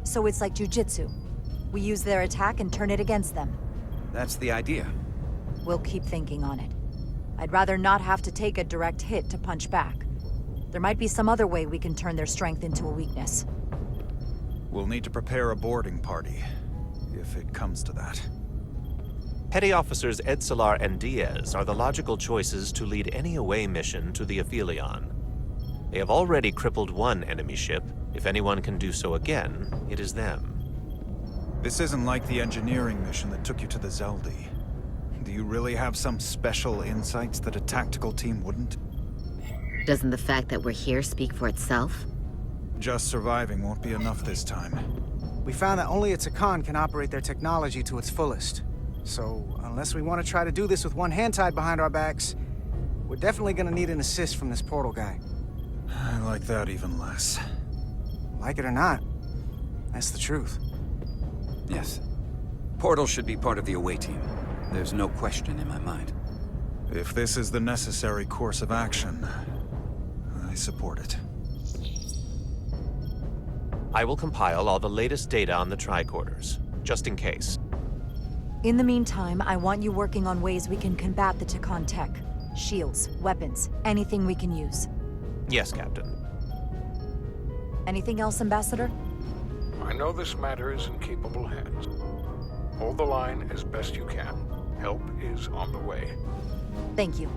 F: So it's like jujitsu. We use their attack and turn it against them.
E: That's the idea.
F: We'll keep thinking on it. I'd rather not have to take a direct hit to punch back. There might be some other way we can turn their strength into a weakness.
V: We'll need to prepare a boarding party, if it comes to that.
U: Petty Officers Edsalar and Diaz are the logical choices to lead any away mission to the Aphelion. They have already crippled one enemy ship. If anyone can do so again, it is them.
V: This isn't like the engineering mission that took you to the Zeldi. Do you really have some special insights that a tactical team wouldn't?
D: Doesn't the fact that we're here speak for itself?
V: Just surviving won't be enough this time.
B: We found that only a Takan can operate their technology to its fullest. So, unless we want to try to do this with one hand tied behind our backs, We're definitely gonna need an assist from this portal guy.
V: I like that even less.
B: Like it or not, that's the truth.
E: Yes. Portal should be part of the away team. There's no question in my mind.
V: If this is the necessary course of action, I support it.
U: I will compile all the latest data on the tricorders, just in case.
F: In the meantime, I want you working on ways we can combat the Takan tech. Shields, weapons, anything we can use.
U: Yes, Captain.
F: Anything else, Ambassador?
H: I know this matter is in capable hands. Hold the line as best you can. Help is on the way.
F: Thank you.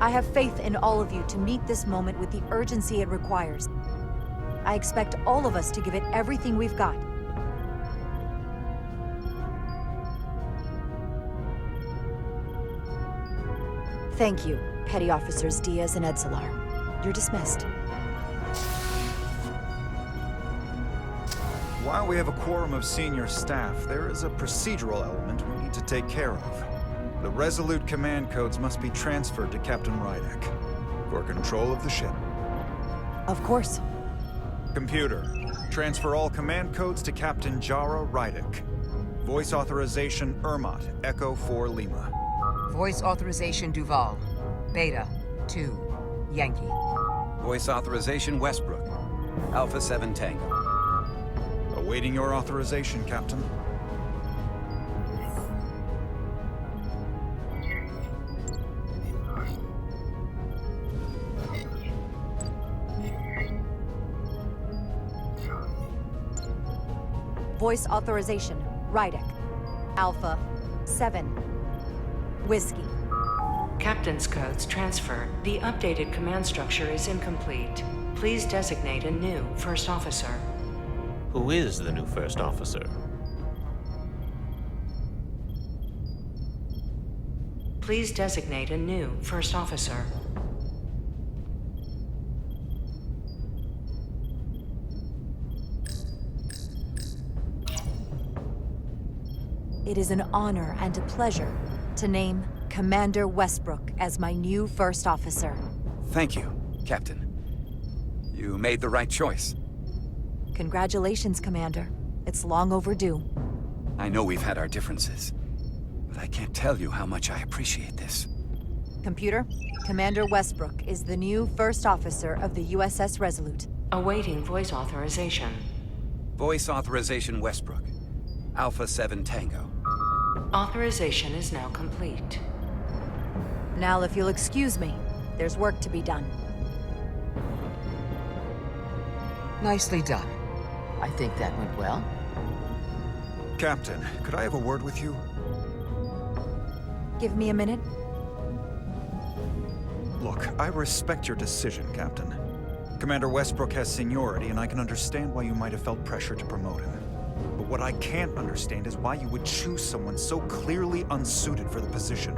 F: I have faith in all of you to meet this moment with the urgency it requires. I expect all of us to give it everything we've got. Thank you, Petty Officers Diaz and Edsalar. You're dismissed.
V: While we have a quorum of senior staff, there is a procedural element we need to take care of. The Resolute command codes must be transferred to Captain Rydek for control of the ship.
F: Of course.
V: Computer, transfer all command codes to Captain Jara Rydek. Voice authorization Ermot, Echo 4 Lima.
K: Voice authorization Duval. Beta 2 Yankee.
E: Voice authorization Westbrook. Alpha 7 Tango.
V: Awaiting your authorization, Captain.
F: Voice authorization, Rydek. Alpha 7 Whiskey.
I: Captain's codes transferred. The updated command structure is incomplete. Please designate a new first officer.
U: Who is the new first officer?
I: Please designate a new first officer.
F: It is an honor and a pleasure to name Commander Westbrook as my new first officer.
E: Thank you, Captain. You made the right choice.
F: Congratulations, Commander. It's long overdue.
E: I know we've had our differences, but I can't tell you how much I appreciate this.
F: Computer, Commander Westbrook is the new first officer of the U.S.S. Resolute.
I: Awaiting voice authorization.
E: Voice authorization Westbrook. Alpha 7 Tango.
I: Authorization is now complete.
F: Now, if you'll excuse me, there's work to be done.
K: Nicely done. I think that went well.
V: Captain, could I have a word with you?
F: Give me a minute.
V: Look, I respect your decision, Captain. Commander Westbrook has seniority, and I can understand why you might have felt pressure to promote him. But what I can't understand is why you would choose someone so clearly unsuited for the position.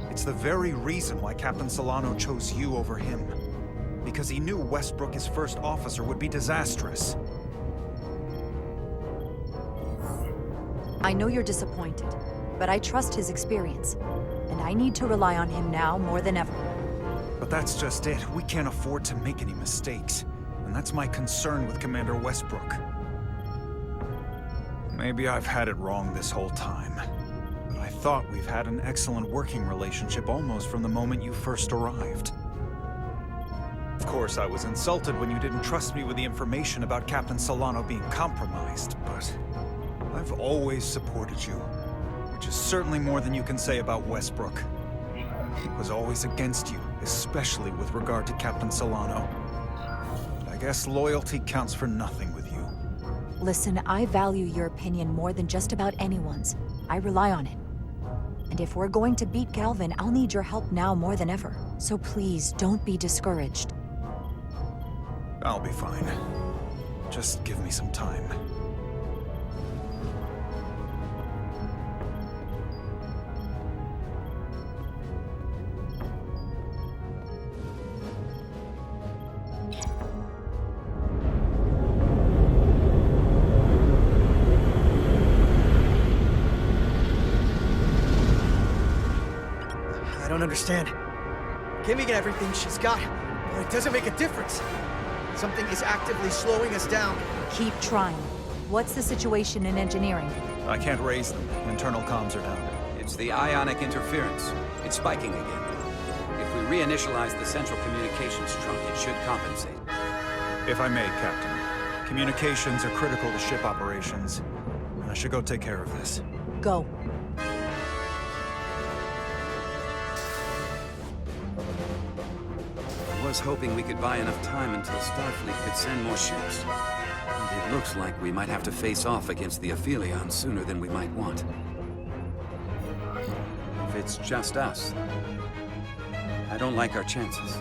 V: It's the very reason why Captain Solano chose you over him. Because he knew Westbrook as first officer would be disastrous.
F: I know you're disappointed, but I trust his experience. And I need to rely on him now more than ever.
V: But that's just it. We can't afford to make any mistakes. And that's my concern with Commander Westbrook. Maybe I've had it wrong this whole time. But I thought we've had an excellent working relationship almost from the moment you first arrived. Of course, I was insulted when you didn't trust me with the information about Captain Solano being compromised, but I've always supported you, which is certainly more than you can say about Westbrook. He was always against you, especially with regard to Captain Solano. But I guess loyalty counts for nothing with you.
F: Listen, I value your opinion more than just about anyone's. I rely on it. And if we're going to beat Galvin, I'll need your help now more than ever. So please, don't be discouraged.
V: I'll be fine. Just give me some time.
B: understand. Kimmy got everything she's got, but it doesn't make a difference. Something is actively slowing us down.
F: Keep trying. What's the situation in engineering?
V: I can't raise them. Internal comms are down.
E: It's the ionic interference. It's spiking again. If we reinitialize the central communications trunk, it should compensate.
V: If I may, Captain. Communications are critical to ship operations. I should go take care of this.
F: Go.
E: I was hoping we could buy enough time until Starfleet could send more ships. And it looks like we might have to face off against the Aphelion sooner than we might want. If it's just us, I don't like our chances.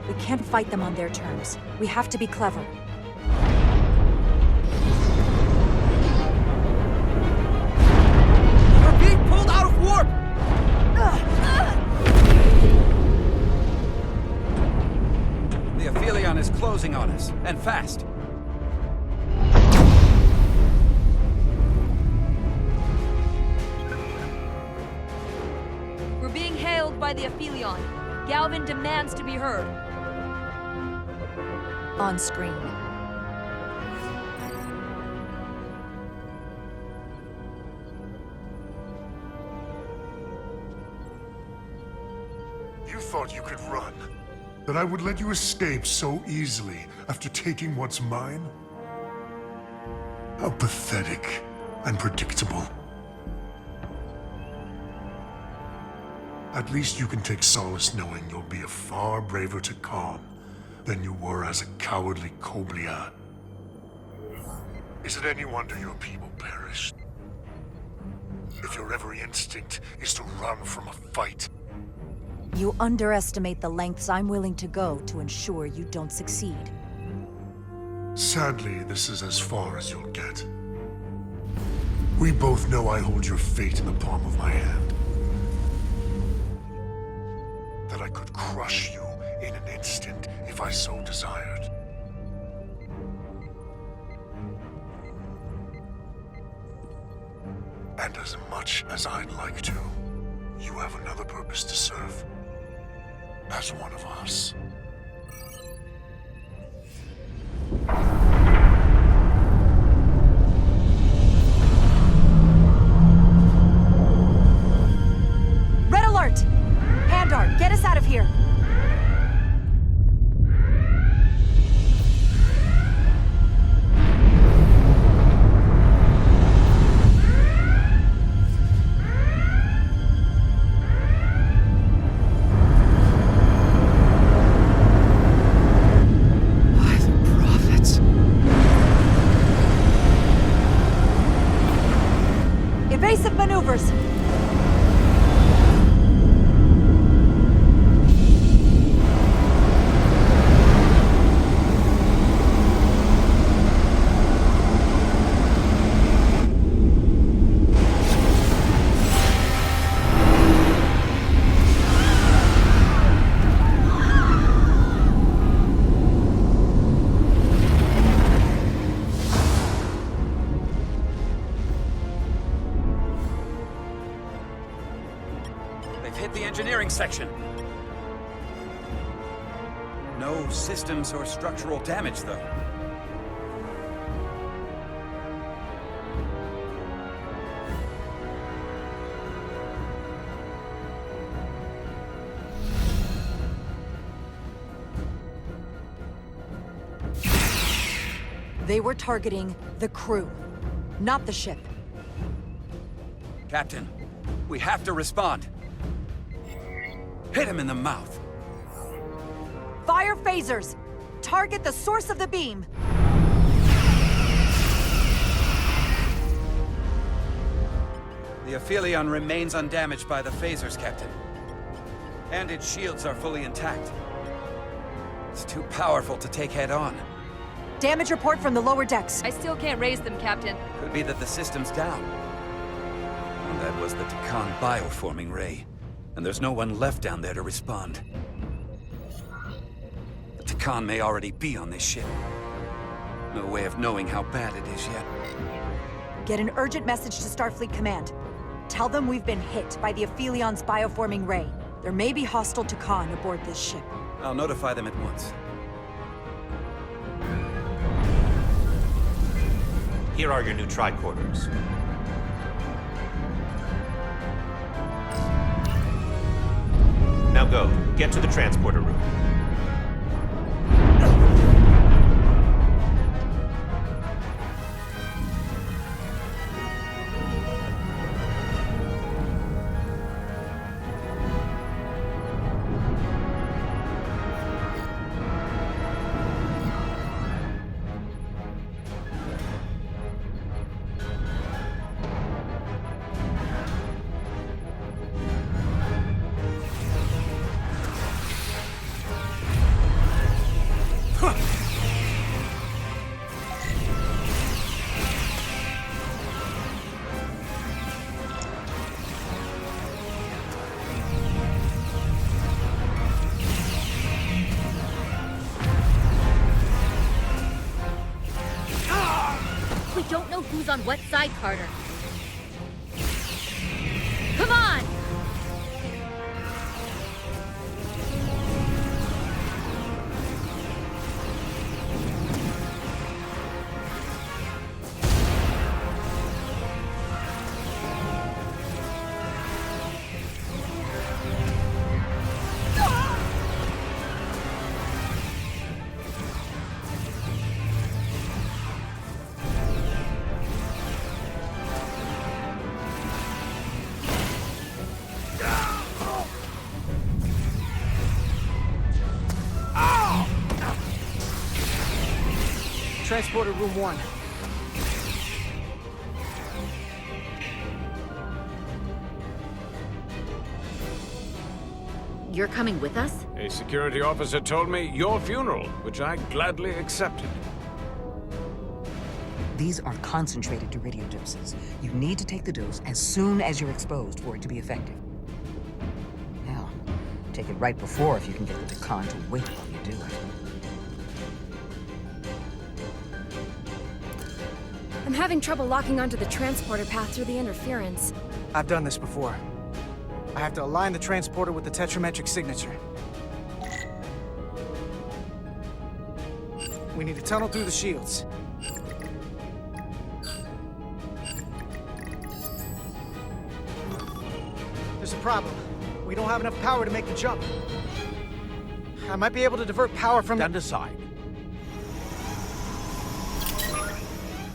F: We can't fight them on their terms. We have to be clever.
B: We're being pulled out of warp!
E: The Aphelion is closing on us, and fast.
A: We're being hailed by the Aphelion. Galvin demands to be heard.
F: On screen.
P: You thought you could run? That I would let you escape so easily after taking what's mine? How pathetic and predictable. At least you can take solace knowing you'll be a far braver Takan than you were as a cowardly Koblian. Is it any wonder your people perished? If your every instinct is to run from a fight.
F: You underestimate the lengths I'm willing to go to ensure you don't succeed.
P: Sadly, this is as far as you'll get. We both know I hold your fate in the palm of my hand. That I could crush you in an instant if I so desired. And as much as I'd like to, you have another purpose to serve. As one of us.
F: Red alert! Handar, get us out of here! Evasive maneuvers!
E: Section. No systems or structural damage, though.
F: They were targeting the crew, not the ship.
E: Captain, we have to respond. Hit him in the mouth.
F: Fire phasers! Target the source of the beam!
E: The Aphelion remains undamaged by the phasers, Captain. And its shields are fully intact. It's too powerful to take head-on.
F: Damage report from the lower decks.
A: I still can't raise them, Captain.
E: Could be that the system's down. And that was the Takan bioforming ray. And there's no one left down there to respond. The Takan may already be on this ship. No way of knowing how bad it is yet.
F: Get an urgent message to Starfleet Command. Tell them we've been hit by the Aphelion's bioforming ray. There may be hostile Takan aboard this ship.
E: I'll notify them at once.
U: Here are your new tricorders. Now go. Get to the transporter room.
L: We don't know who's on what side, Carter. Come on!
B: Transporter room 1.
D: You're coming with us?
C: A security officer told me your funeral, which I gladly accepted.
K: These are concentrated Duridium doses. You need to take the dose as soon as you're exposed for it to be effective. Hell, take it right before if you can get the Takan to wait while you do it.
M: I'm having trouble locking onto the transporter path through the interference.
B: I've done this before. I have to align the transporter with the tetrametric signature. We need to tunnel through the shields. There's a problem. We don't have enough power to make the jump. I might be able to divert power from...
N: Stand aside.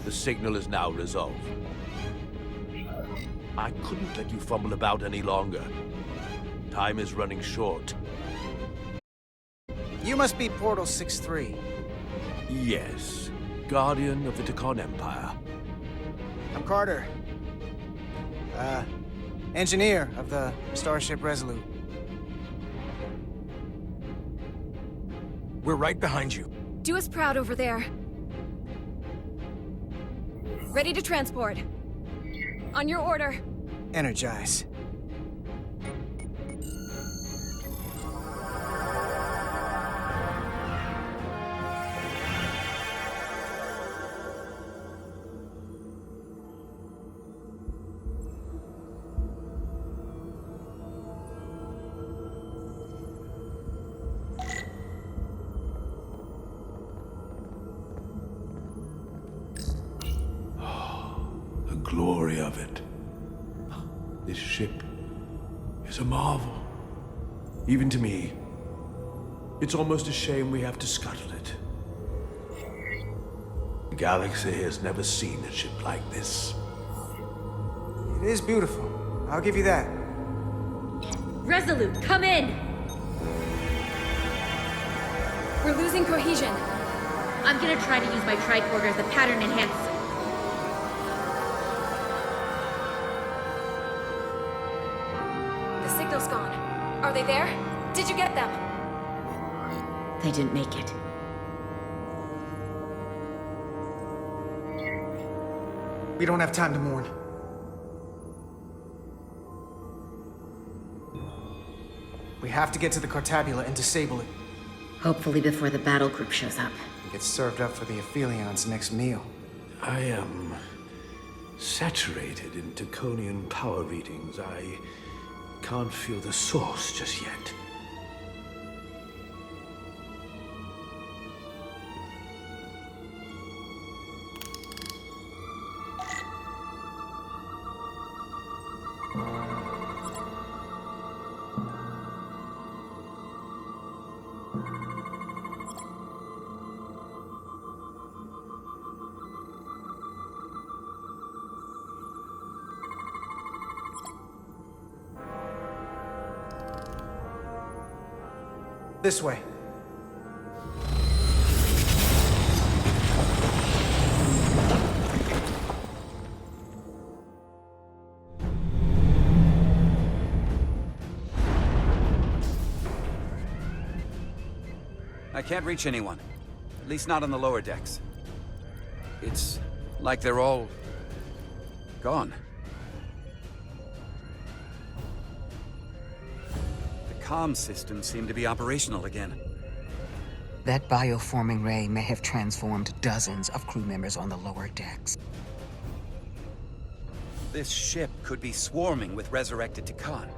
N: The signal is now resolved. I couldn't let you fumble about any longer. Time is running short.
B: You must be Portal 6-3.
N: Yes, Guardian of the Takan Empire.
B: I'm Carter. Engineer of the Starship Resolute.
T: We're right behind you.
M: Do us proud over there. Ready to transport. On your order.
B: Energize.
R: Glory of it. This ship is a marvel. Even to me, it's almost a shame we have to scuttle it. The galaxy has never seen a ship like this.
B: It is beautiful. I'll give you that.
L: Resolute, come in!
M: We're losing cohesion.
L: I'm gonna try to use my tricorder as a pattern enhancer.
M: The signal's gone. Are they there? Did you get them?
D: They didn't make it.
B: We don't have time to mourn. We have to get to the Cartabula and disable it.
D: Hopefully before the battle group shows up.
B: And get served up for the Aphelions' next meal.
R: I am saturated in Taconian power readings. Can't feel the source just yet.
B: This way.
E: I can't reach anyone. At least not on the lower decks. It's like they're all gone. The comm systems seem to be operational again.
K: That bioforming ray may have transformed dozens of crew members on the lower decks.
E: This ship could be swarming with resurrected Takan.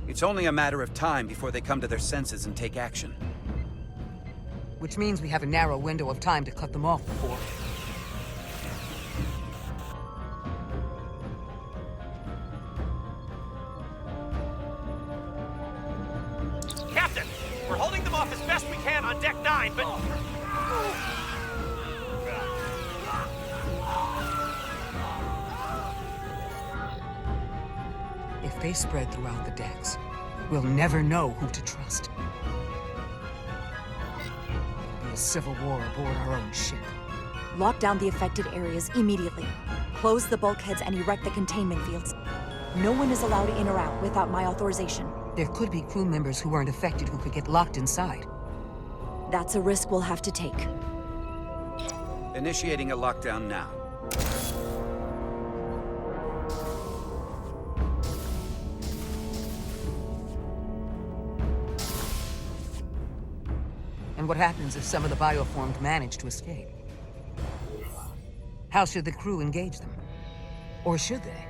E: It's only a matter of time before they come to their senses and take action.
K: Which means we have a narrow window of time to cut them off before...
O: Captain! We're holding them off as best we can on Deck 9, but...
K: If they spread throughout the decks, we'll never know who to trust. It'll be a civil war aboard our own ship.
F: Lock down the affected areas immediately. Close the bulkheads and erect the containment fields. No one is allowed in or out without my authorization.
K: There could be crew members who weren't affected who could get locked inside.
F: That's a risk we'll have to take.
E: Initiating a lockdown now.
K: And what happens if some of the bioformed manage to escape? How should the crew engage them? Or should they?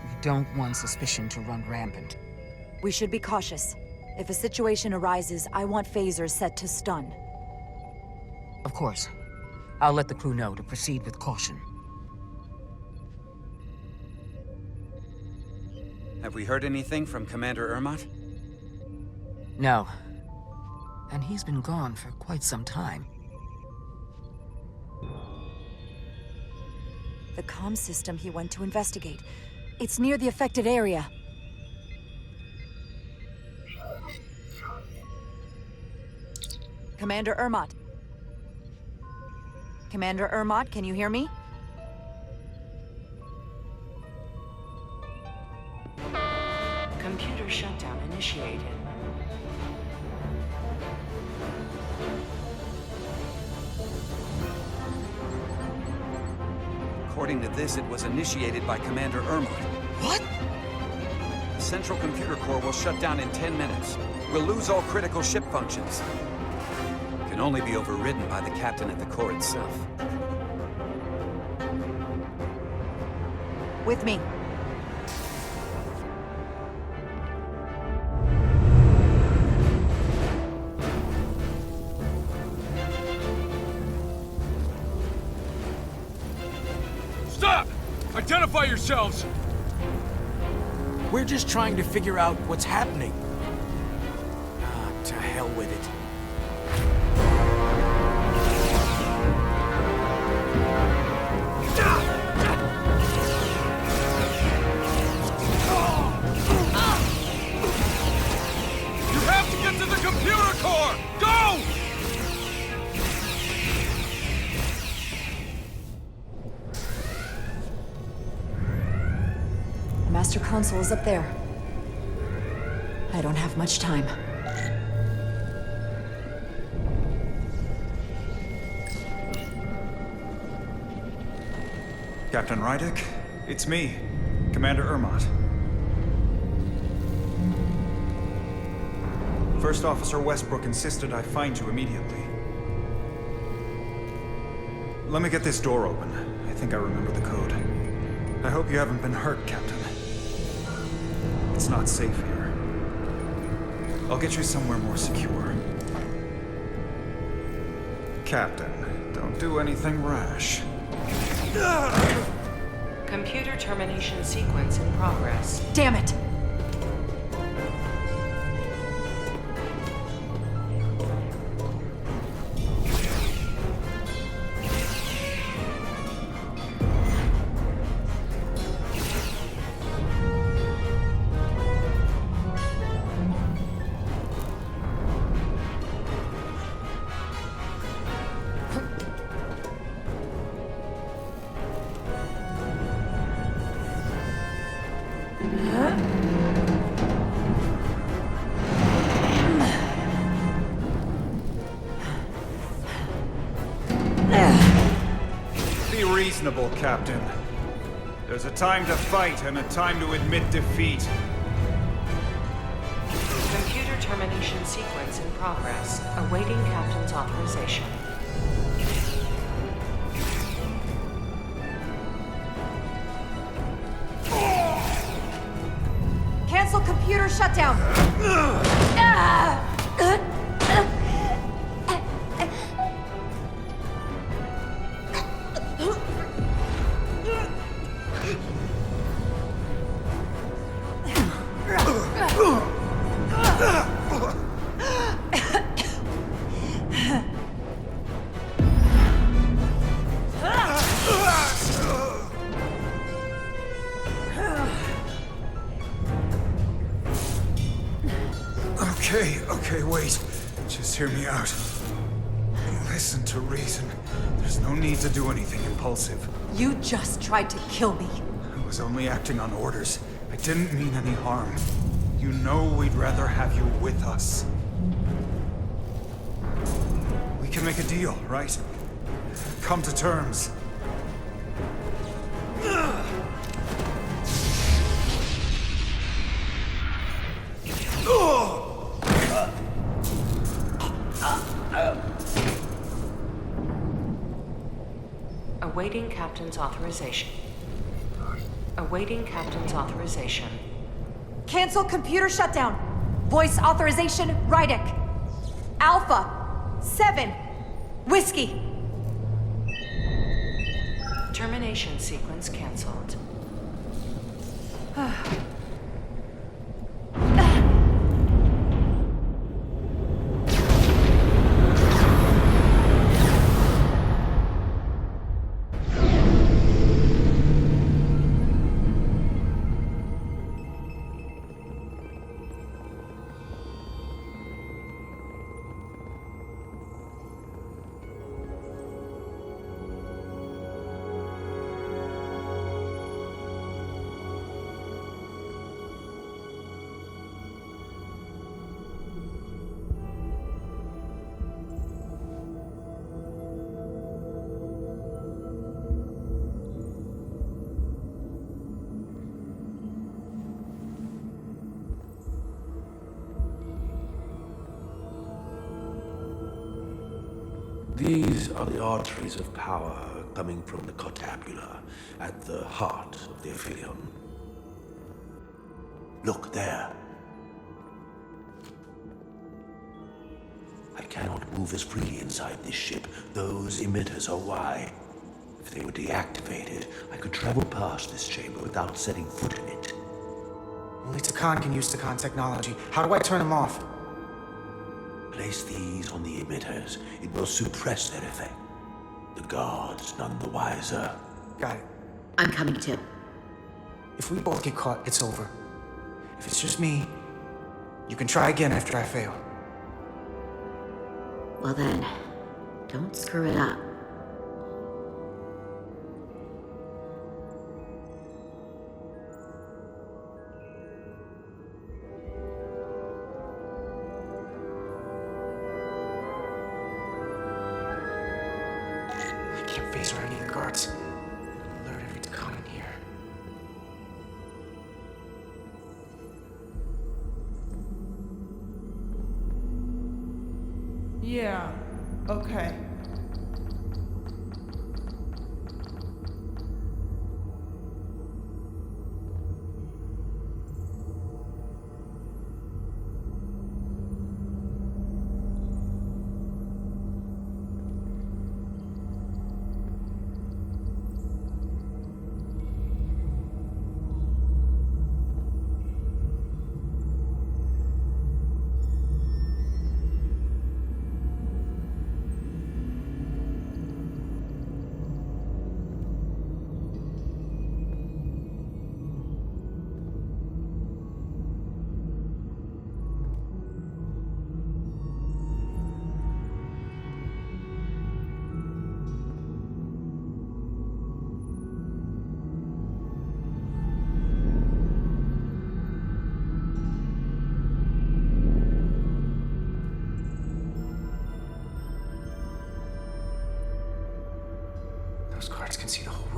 K: We don't want suspicion to run rampant.
F: We should be cautious. If a situation arises, I want phasers set to stun.
K: Of course. I'll let the crew know to proceed with caution.
E: Have we heard anything from Commander Ermot?
K: No. And he's been gone for quite some time.
F: The comm system he went to investigate. It's near the affected area. Commander Ermot. Commander Ermot, can you hear me?
I: Computer shutdown initiated.
E: According to this, it was initiated by Commander Ermot.
K: What?
E: The central computer core will shut down in 10 minutes. We'll lose all critical ship functions. It can only be overridden by the captain at the core itself.
F: With me.
T: Stop! Identify yourselves!
R: We're just trying to figure out what's happening. Ah, to hell with it.
T: You have to get to the computer core! Go!
F: The master console is up there. I don't have much time.
V: Captain Rydek, it's me, Commander Ermot. First Officer Westbrook insisted I find you immediately. Let me get this door open. I think I remember the code. I hope you haven't been hurt, Captain. It's not safe here. I'll get you somewhere more secure. Captain, don't do anything rash.
I: Computer termination sequence in progress.
F: Damn it!
V: Be reasonable, Captain. There's a time to fight and a time to admit defeat.
I: Computer termination sequence in progress. Awaiting Captain's authorization.
F: Cancel computer shutdown!
V: Okay, wait. Just hear me out. Listen to reason. There's no need to do anything impulsive.
F: You just tried to kill me.
V: I was only acting on orders. I didn't mean any harm. You know we'd rather have you with us. We can make a deal, right? Come to terms.
I: Awaiting Captain's authorization. Awaiting Captain's authorization.
F: Cancel computer shutdown. Voice authorization, Rydek. Alpha 7 Whiskey.
I: Termination sequence cancelled.
R: These are the arteries of power coming from the Cartabula at the heart of the Aphelion. Look there. I cannot move as freely inside this ship. Those emitters are why. If they were deactivated, I could travel past this chamber without setting foot in it.
B: Only Tekkan can use Tekkan technology. How do I turn them off?
R: Place these on the emitters. It will suppress their effect. The guards none the wiser.
B: Got it.
D: I'm coming too.
B: If we both get caught, it's over. If it's just me, you can try again after I fail.
D: Well then, don't screw it up.
B: I can't face around any guards. Alert every Tekkan in here.
G: Yeah, okay.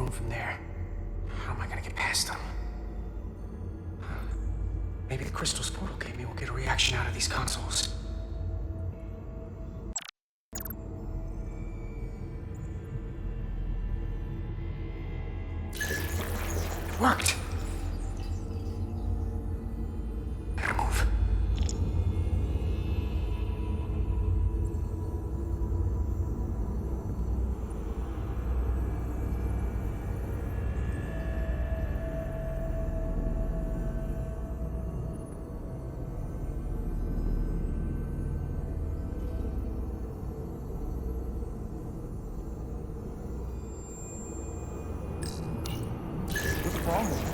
B: room from there. How am I gonna get past them? Maybe the crystals portal gave me will get a reaction out of these consoles. It worked! Gotta move. What's wrong with you?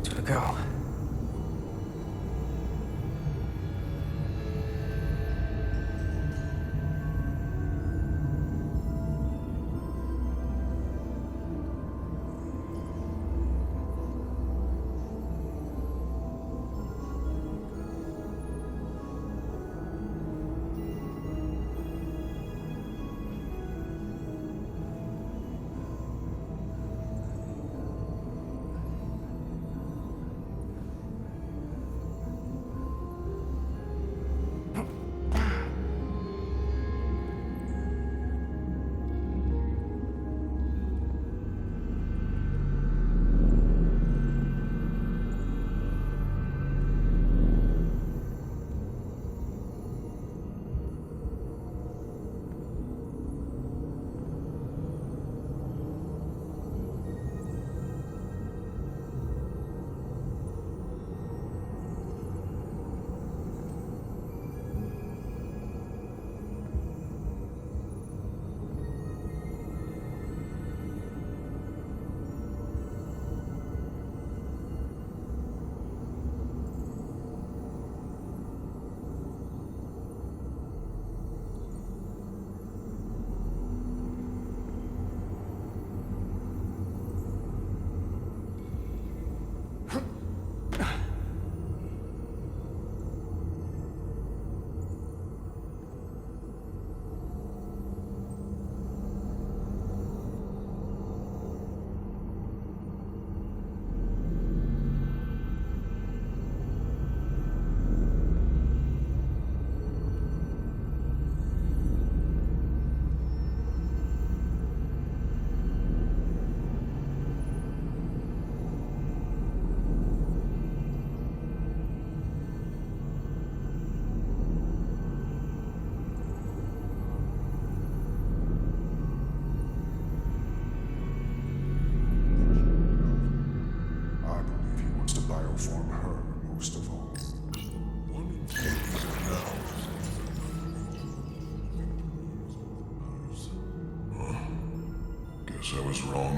B: Two to go.
P: Bioform her most of all. Guess I was wrong.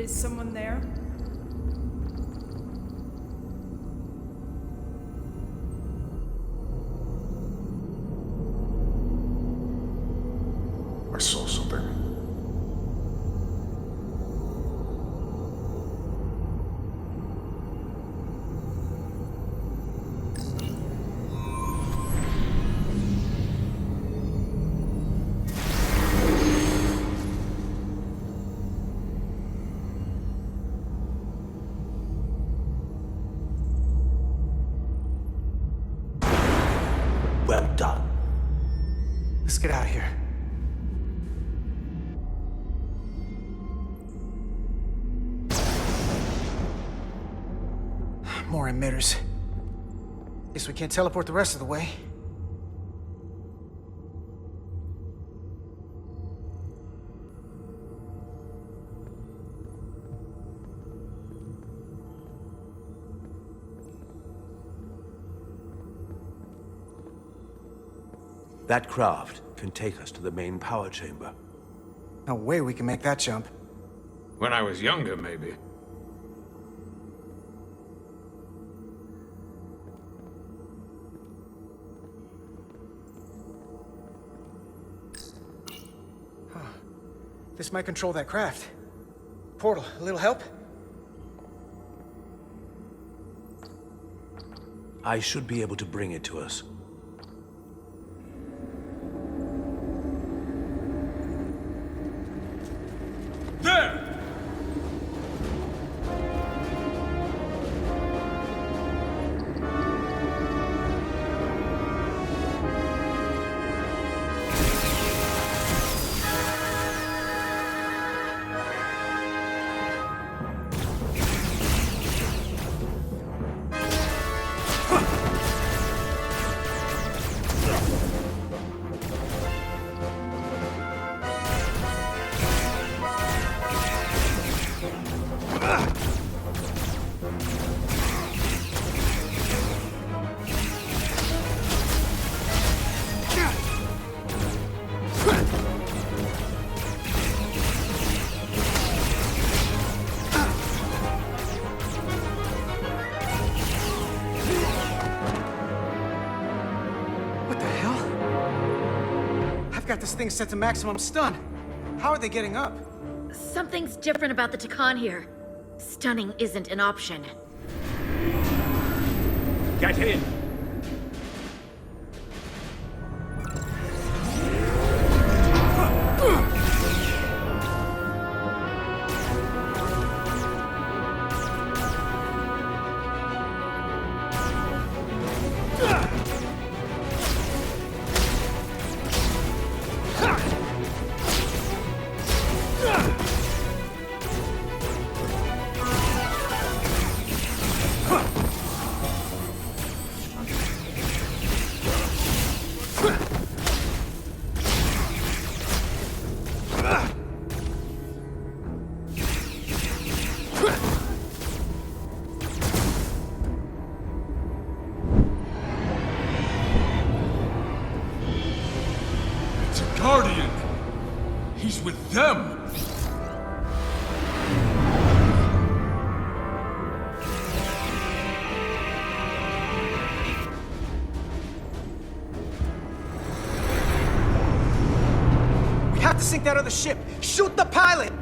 G: Is someone there?
H: I saw something.
R: Well done.
B: Let's get out of here. More emitters. Guess we can't teleport the rest of the way.
R: That craft can take us to the main power chamber.
B: No way we can make that jump.
C: When I was younger, maybe.
B: This might control that craft. Portal, a little help?
R: I should be able to bring it to us.
T: There!
B: Got this thing set to maximum stun. How are they getting up?
L: Something's different about the Takan here. Stunning isn't an option.
O: Get in!
T: Guardian! He's with them!
B: We have to sink that other ship! Shoot the pilot!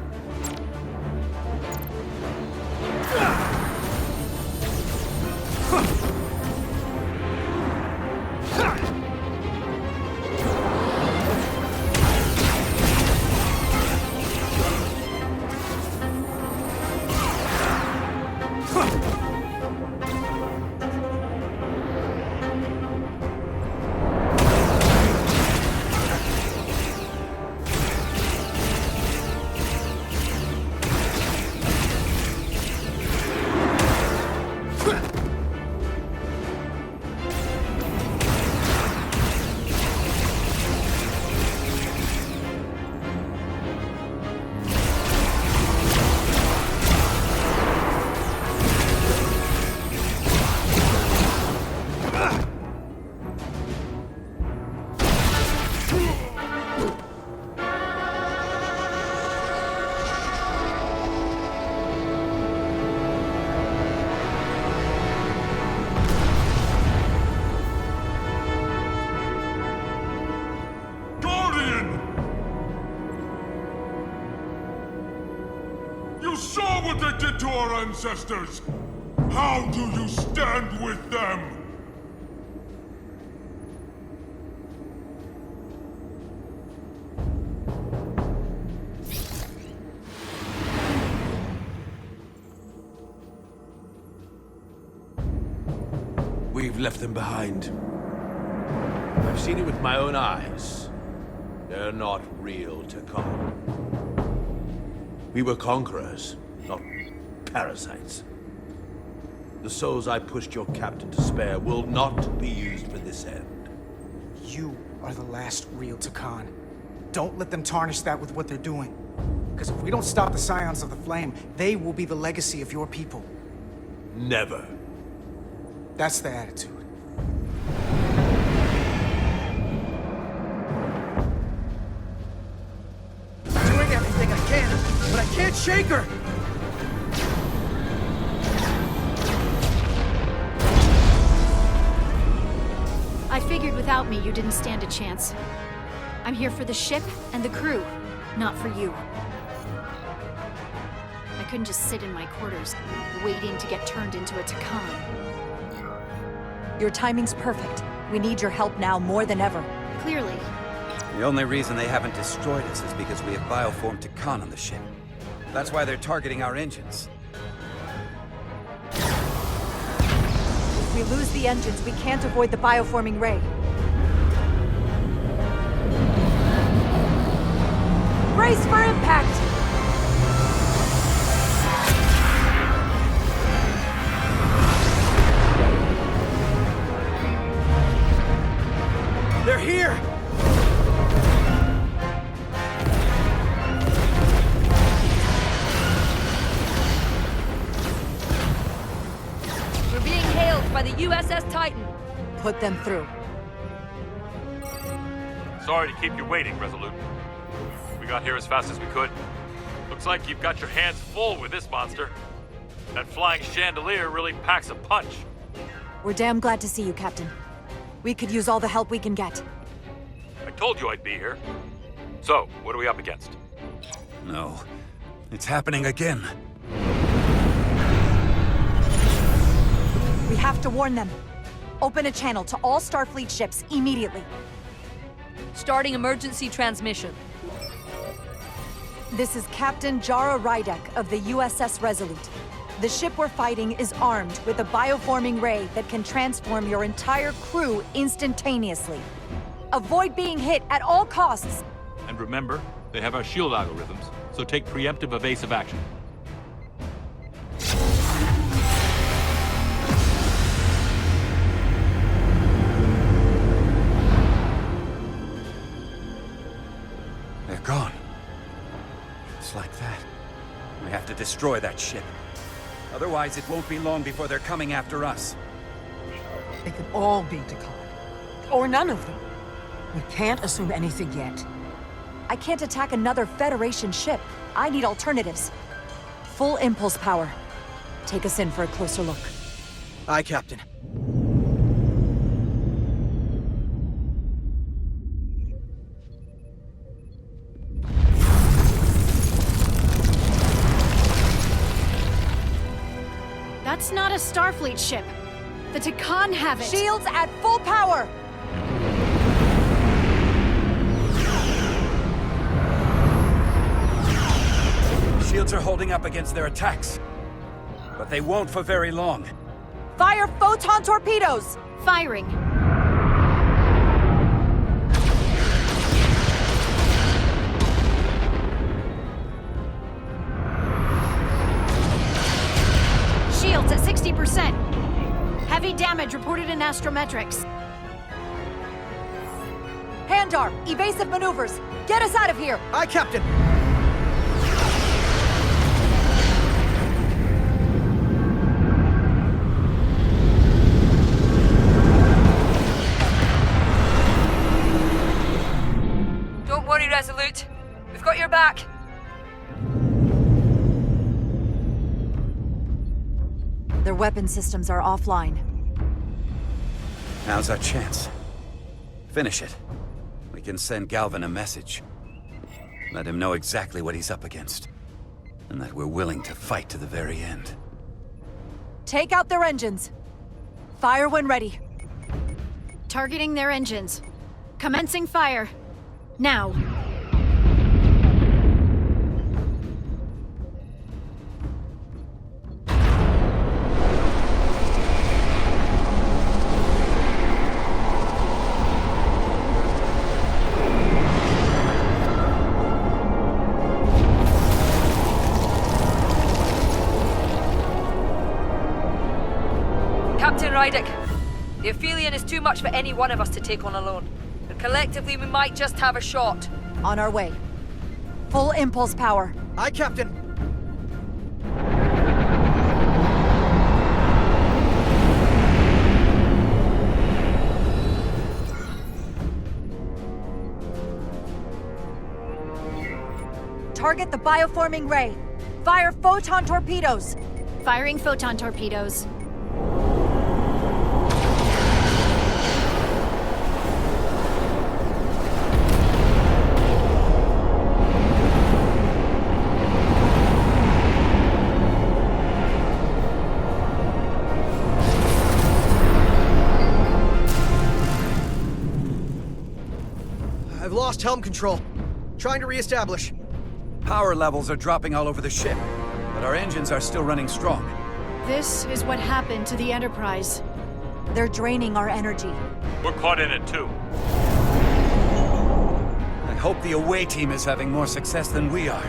P: dead to our ancestors! How do you stand with them?
R: We've left them behind. I've seen it with my own eyes. They're not real Takan. We were conquerors, not parasites. The souls I pushed your captain to spare will not be used for this end.
B: You are the last real Takan. Don't let them tarnish that with what they're doing. Because if we don't stop the Scions of the Flame, they will be the legacy of your people.
R: Never.
B: That's the attitude.
J: Doing everything I can, but I can't shake her!
L: I figured without me you didn't stand a chance. I'm here for the ship and the crew, not for you. I couldn't just sit in my quarters, waiting to get turned into a Takan.
F: Your timing's perfect. We need your help now more than ever.
L: Clearly.
E: The only reason they haven't destroyed us is because we have bioformed Takan on the ship. That's why they're targeting our engines.
F: If we lose the engines, we can't avoid the bioforming ray. Brace for impact!
J: They're here!
A: We're being hailed by the U.S.S. Titan.
F: Put them through.
S: Sorry to keep you waiting, Resolute. We got here as fast as we could. Looks like you've got your hands full with this monster. That flying chandelier really packs a punch.
F: We're damn glad to see you, Captain. We could use all the help we can get.
S: I told you I'd be here. So, what are we up against?
E: No. It's happening again.
F: We have to warn them. Open a channel to all Starfleet ships immediately.
A: Starting emergency transmission.
F: This is Captain Jara Rydek of the U.S.S. Resolute. The ship we're fighting is armed with a bioforming ray that can transform your entire crew instantaneously. Avoid being hit at all costs.
S: And remember, they have our shield algorithms, so take preemptive evasive action.
E: They're gone. Just like that. We have to destroy that ship. Otherwise, it won't be long before they're coming after us.
K: They could all be Takan. Or none of them. We can't assume anything yet.
F: I can't attack another Federation ship. I need alternatives. Full impulse power. Take us in for a closer look.
J: Aye, Captain.
L: That's not a Starfleet ship. The Takan have it.
F: Shields at full power!
E: Shields are holding up against their attacks. But they won't for very long.
F: Fire photon torpedoes!
L: Firing. Shields at 60%. Heavy damage reported in astrometrics.
F: Handar, evasive maneuvers. Get us out of here!
J: Aye, Captain!
A: Don't worry, Resolute. We've got your back.
F: Their weapon systems are offline.
E: Now's our chance. Finish it. We can send Galvin a message. Let him know exactly what he's up against. and that we're willing to fight to the very end.
F: Take out their engines. Fire when ready.
L: Targeting their engines. Commencing fire. Now.
A: Captain Rydek, the Aphelion is too much for any one of us to take on alone. But collectively, we might just have a shot.
F: On our way. Full impulse power.
J: Aye, Captain.
F: Target the bioforming ray. Fire photon torpedoes.
L: Firing photon torpedoes.
J: I've lost helm control. Trying to reestablish.
E: Power levels are dropping all over the ship, but our engines are still running strong.
L: This is what happened to the Enterprise.
F: They're draining our energy.
S: We're caught in it too.
E: I hope the away team is having more success than we are.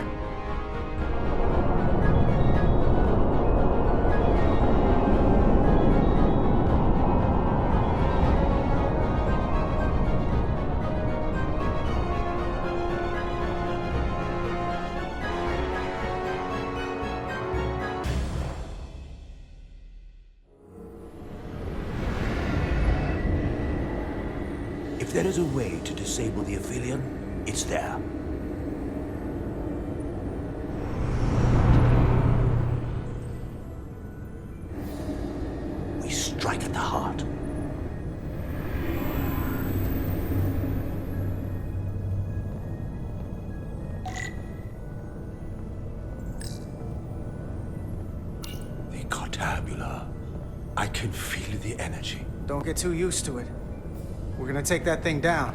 R: If there is a way to disable the Aphelion, it's there. We strike at the heart. The Cartabula. I can feel the energy.
B: Don't get too used to it. We're gonna take that thing down.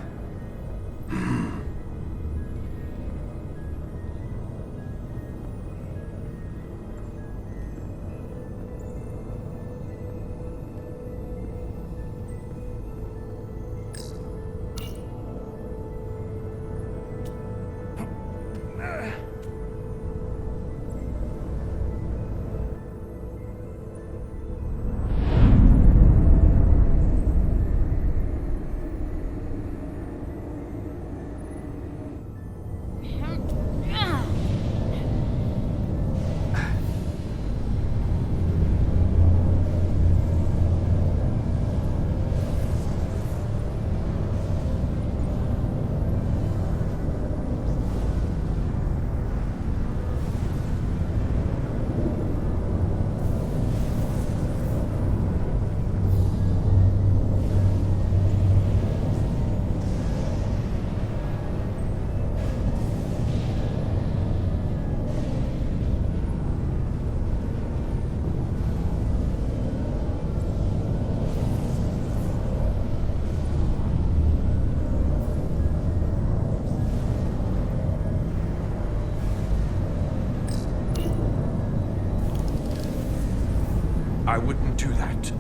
R: I wouldn't do that.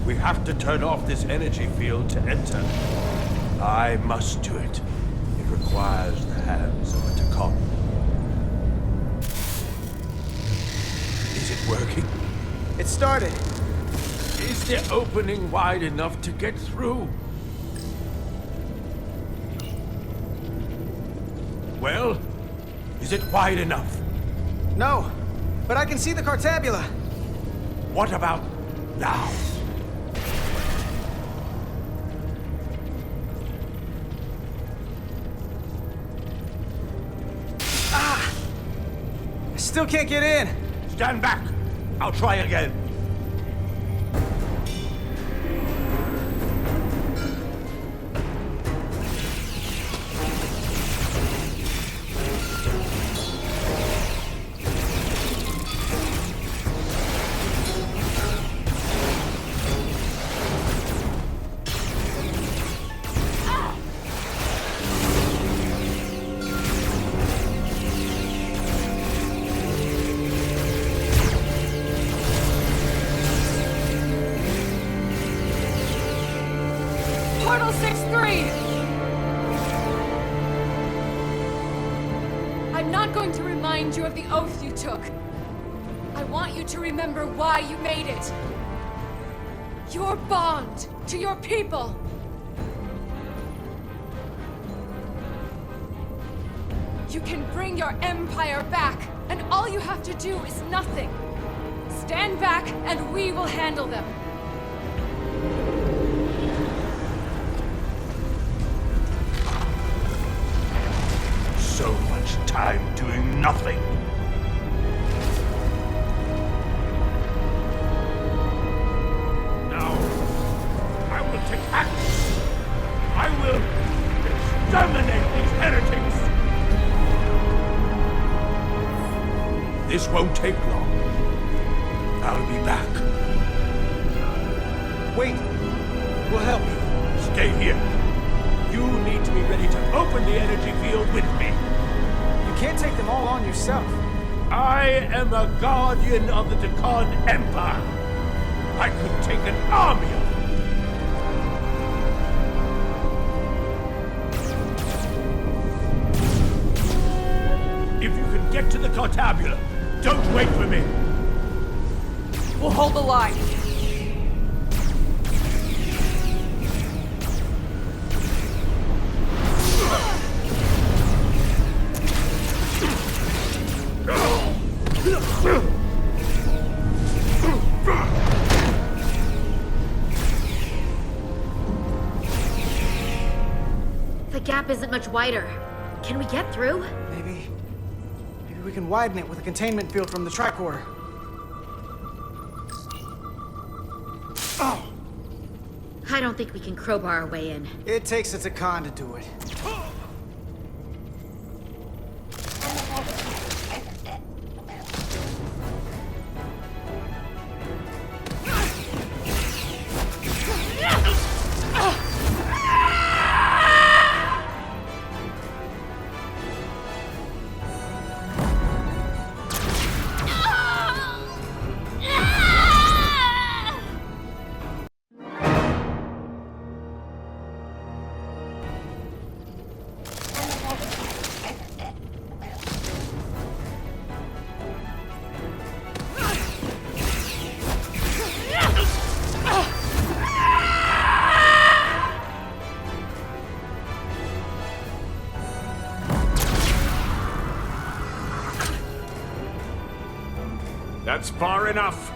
R: We have to turn off this energy field to enter. I must do it. It requires the hands of a Takon. Is it working?
B: It started.
R: Is the opening wide enough to get through? Well, is it wide enough?
B: No, but I can see the Cartabula.
R: What about now?
B: Ah! I still can't get in.
R: Stand back. I'll try again.
M: angry! I'm not going to remind you of the oath you took. I want you to remember why you made it. Your bond to your people. You can bring your empire back, and all you have to do is nothing. Stand back, and we will handle them.
R: So much time doing nothing. Now, I will take action. I will exterminate these heretics. This won't take long. I'll be back.
B: Wait! We'll help you.
R: Stay here. You need to be ready to open the energy field with me.
B: You can't take them all on yourself.
R: I am a guardian of the Tekon Empire. I could take an army of them. If you can get to the Cartabula, don't wait for me.
M: We'll hold the line.
D: The gap isn't much wider. Can we get through?
B: Maybe we can widen it with a containment field from the tricorder. Oh!
D: I don't think we can crowbar our way in.
B: It takes a Tekon to do it.
R: That's far enough.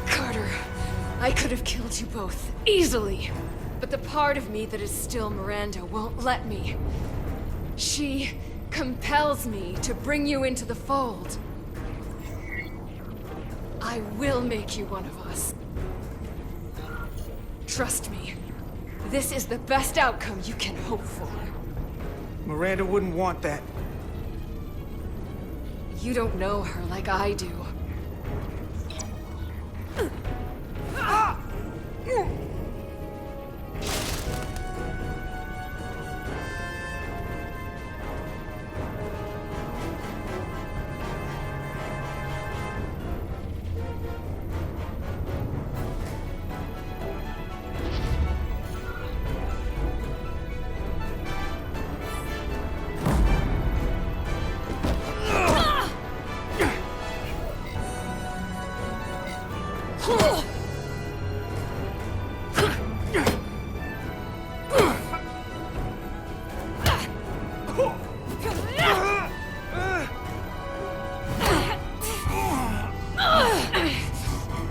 M: Carter, I could have killed you both, easily. But the part of me that is still Miranda won't let me. She compels me to bring you into the fold. I will make you one of us. Trust me, this is the best outcome you can hope for.
B: Miranda wouldn't want that.
M: You don't know her like I do.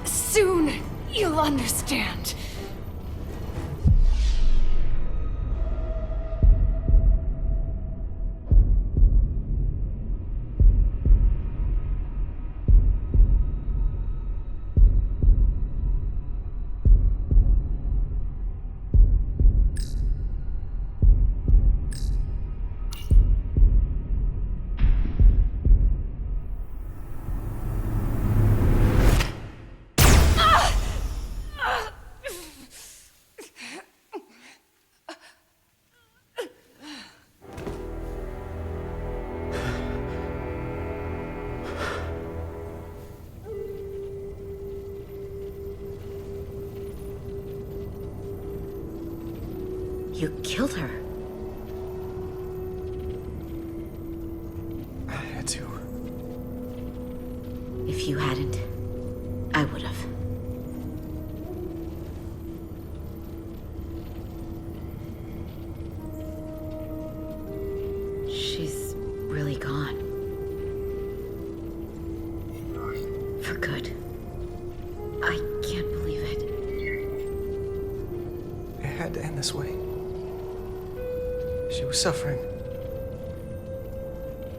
M: Soon, you'll understand.
D: You killed her.
B: I had to.
D: If you hadn't, I would have. She's really gone. For good. I can't believe it.
B: It had to end this way. She was suffering.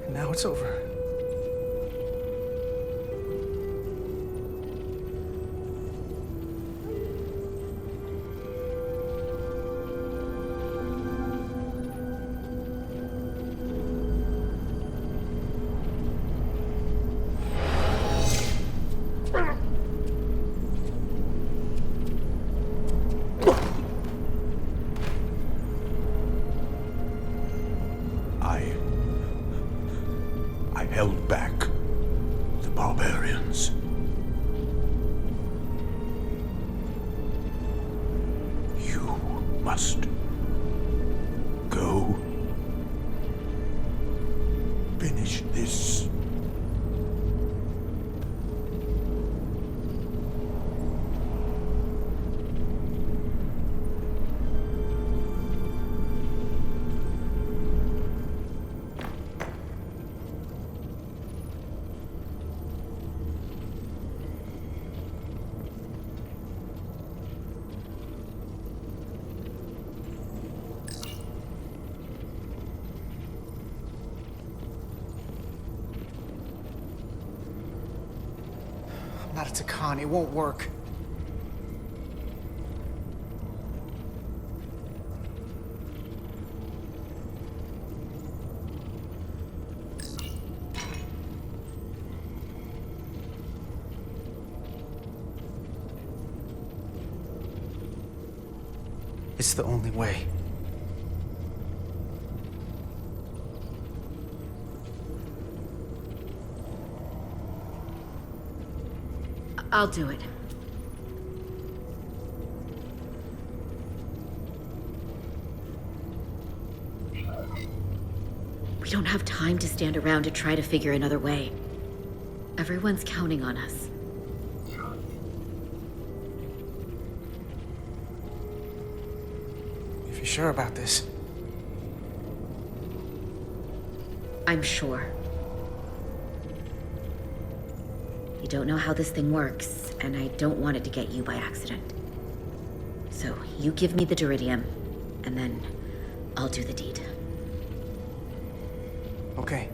B: And now it's over.
R: I held back the barbarians. You must go finish this.
B: I'm not a Takan. It won't work. It's the only way.
D: I'll do it. We don't have time to stand around to try to figure another way. Everyone's counting on us.
B: If you're sure about this.
D: I'm sure. You don't know how this thing works, and I don't want it to get you by accident. So, you give me the Duridium, and then I'll do the deed.
B: Okay.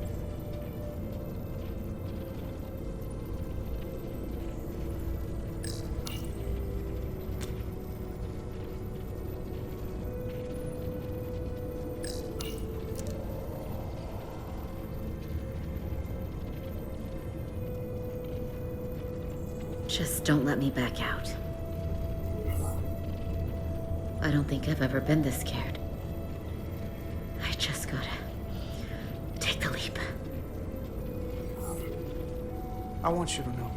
D: Just don't let me back out. I don't think I've ever been this scared. I just gotta take the leap.
B: I want you to know.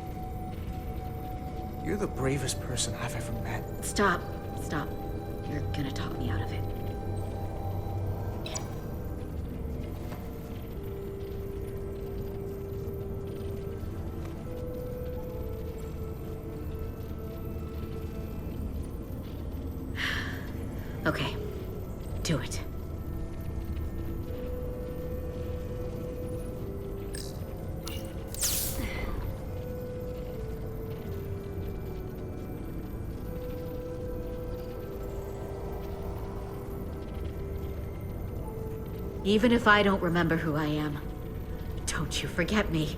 B: You're the bravest person I've ever met.
D: Stop. Stop. You're gonna talk me out of it. Okay. Do it. Even if I don't remember who I am, don't you forget me.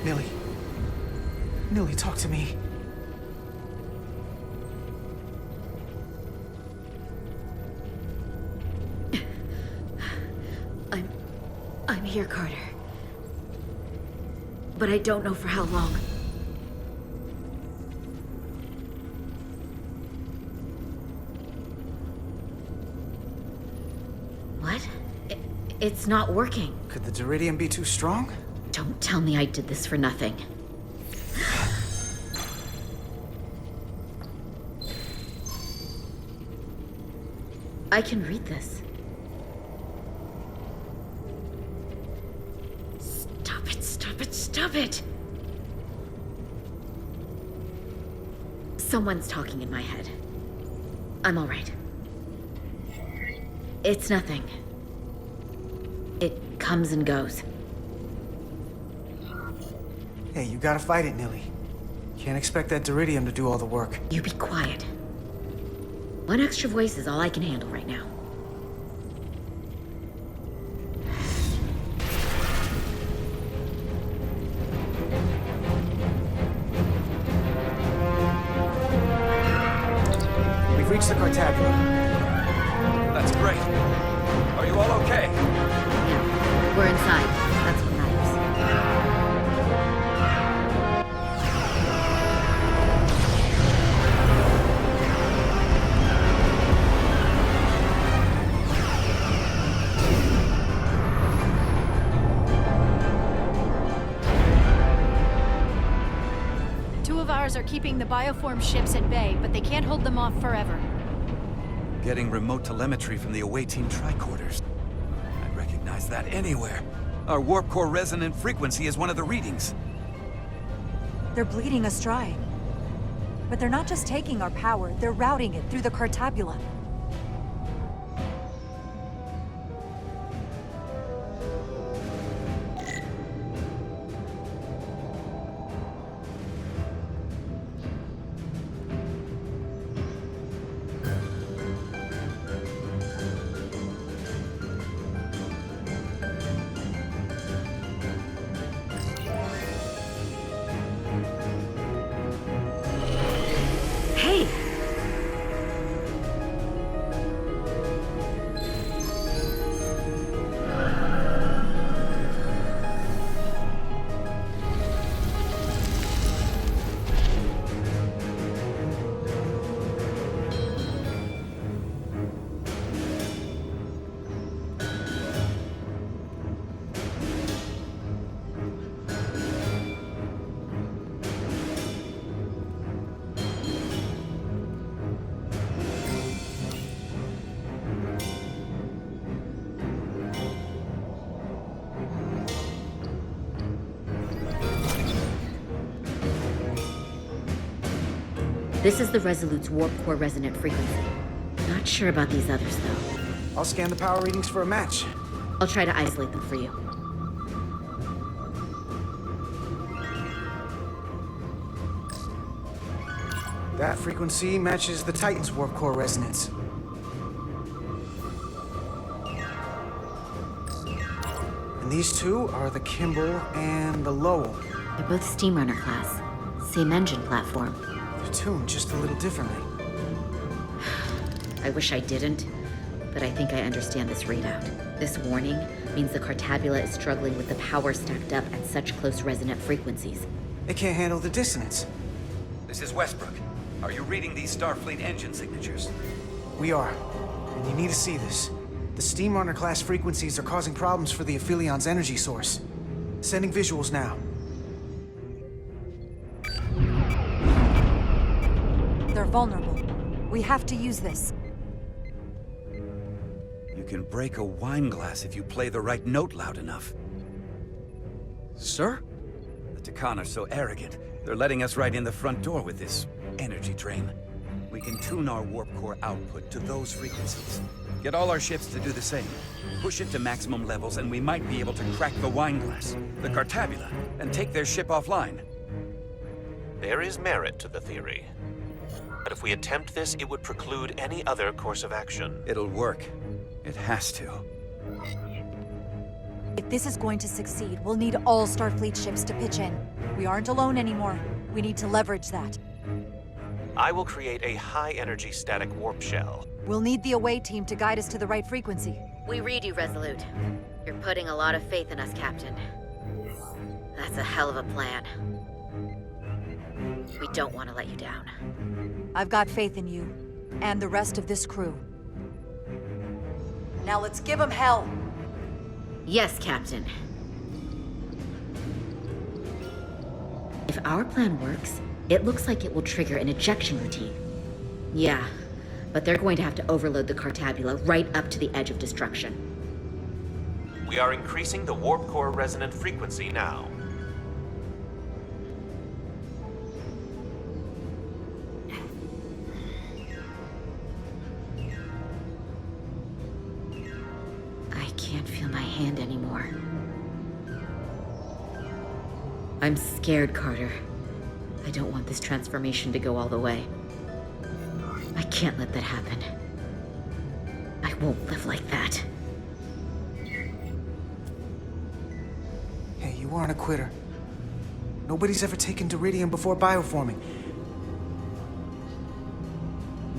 B: Nilly. Nilly, talk to me.
D: I'm here, Carter. But I don't know for how long. What? It's not working.
B: Could the Duridium be too strong?
D: Don't tell me I did this for nothing. I can read this. Stop it, stop it, stop it! Someone's talking in my head. I'm all right. It's nothing. It comes and goes.
B: Hey, you gotta fight it, Nilly. Can't expect that Deridium to do all the work.
D: You be quiet. One extra voice is all I can handle right now.
B: We've reached the Cartabula.
E: That's great. Are you all okay?
D: Yeah, we're inside. That's what matters.
L: 2 of ours are keeping the bioform ships at bay, but they can't hold them off forever.
E: Getting remote telemetry from the away team tricorders. I'd recognize that anywhere. Our warp core resonant frequency is one of the readings.
F: They're bleeding us dry. But they're not just taking our power, they're routing it through the Cartabula.
D: This is the Resolute's warp core resonant frequency. Not sure about these others, though.
B: I'll scan the power readings for a match.
D: I'll try to isolate them for you.
B: That frequency matches the Titan's warp core resonance. And these two are the Kimball and the Lowell.
D: They're both Steamrunner class. Same engine platform.
B: They're tuned just a little differently.
D: I wish I didn't, but I think I understand this readout. This warning means the Cartabula is struggling with the power stacked up at such close resonant frequencies.
B: It can't handle the dissonance.
E: This is Westbrook. Are you reading these Starfleet engine signatures?
B: We are. And you need to see this. The Steamrunner class frequencies are causing problems for the Aphelion's energy source. Sending visuals now.
F: They're vulnerable. We have to use this.
E: You can break a wine glass if you play the right note loud enough.
J: Sir?
E: The Takan are so arrogant. They're letting us right in the front door with this energy drain. We can tune our warp core output to those frequencies. Get all our ships to do the same. Push it to maximum levels and we might be able to crack the wine glass, the Cartabula, and take their ship offline.
O: There is merit to the theory. But if we attempt this, it would preclude any other course of action.
E: It'll work. It has to.
F: If this is going to succeed, we'll need all Starfleet ships to pitch in. We aren't alone anymore. We need to leverage that.
O: I will create a high-energy static warp shell.
F: We'll need the away team to guide us to the right frequency.
D: We read you, Resolute. You're putting a lot of faith in us, Captain. That's a hell of a plan. We don't want to let you down.
F: I've got faith in you, and the rest of this crew. Now let's give them hell!
D: Yes, Captain. If our plan works, it looks like it will trigger an ejection routine. Yeah, but they're going to have to overload the Cartabula right up to the edge of destruction.
O: We are increasing the warp core resonant frequency now.
D: I can't feel my hand anymore. I'm scared, Carter. I don't want this transformation to go all the way. I can't let that happen. I won't live like that.
B: Hey, you aren't a quitter. Nobody's ever taken Deridium before bioforming.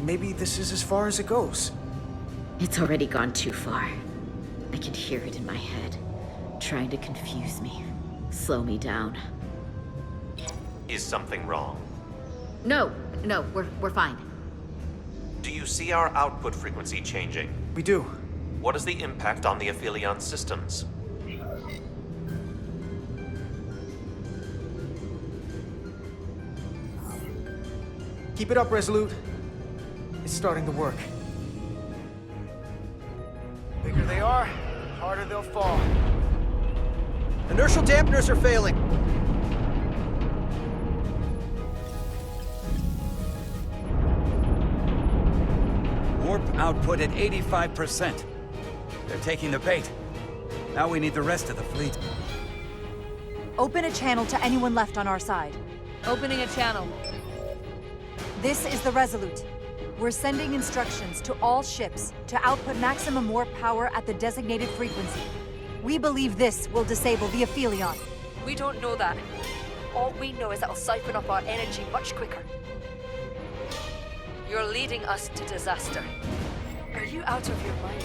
B: Maybe this is as far as it goes.
D: It's already gone too far. I can hear it in my head, trying to confuse me, slow me down.
O: Is something wrong?
D: No, we're fine.
O: Do you see our output frequency changing?
B: We do.
O: What is the impact on the Aphelion systems?
B: Keep it up, Resolute. It's starting to work. The bigger they are, the harder they'll fall.
J: Inertial dampeners are failing.
E: Warp output at 85%. They're taking the bait. Now we need the rest of the fleet.
F: Open a channel to anyone left on our side.
A: Opening a channel.
F: This is the Resolute. We're sending instructions to all ships to output maximum warp power at the designated frequency. We believe this will disable the Aphelion.
A: We don't know that. All we know is that it'll siphon up our energy much quicker. You're leading us to disaster. Are you out of your mind?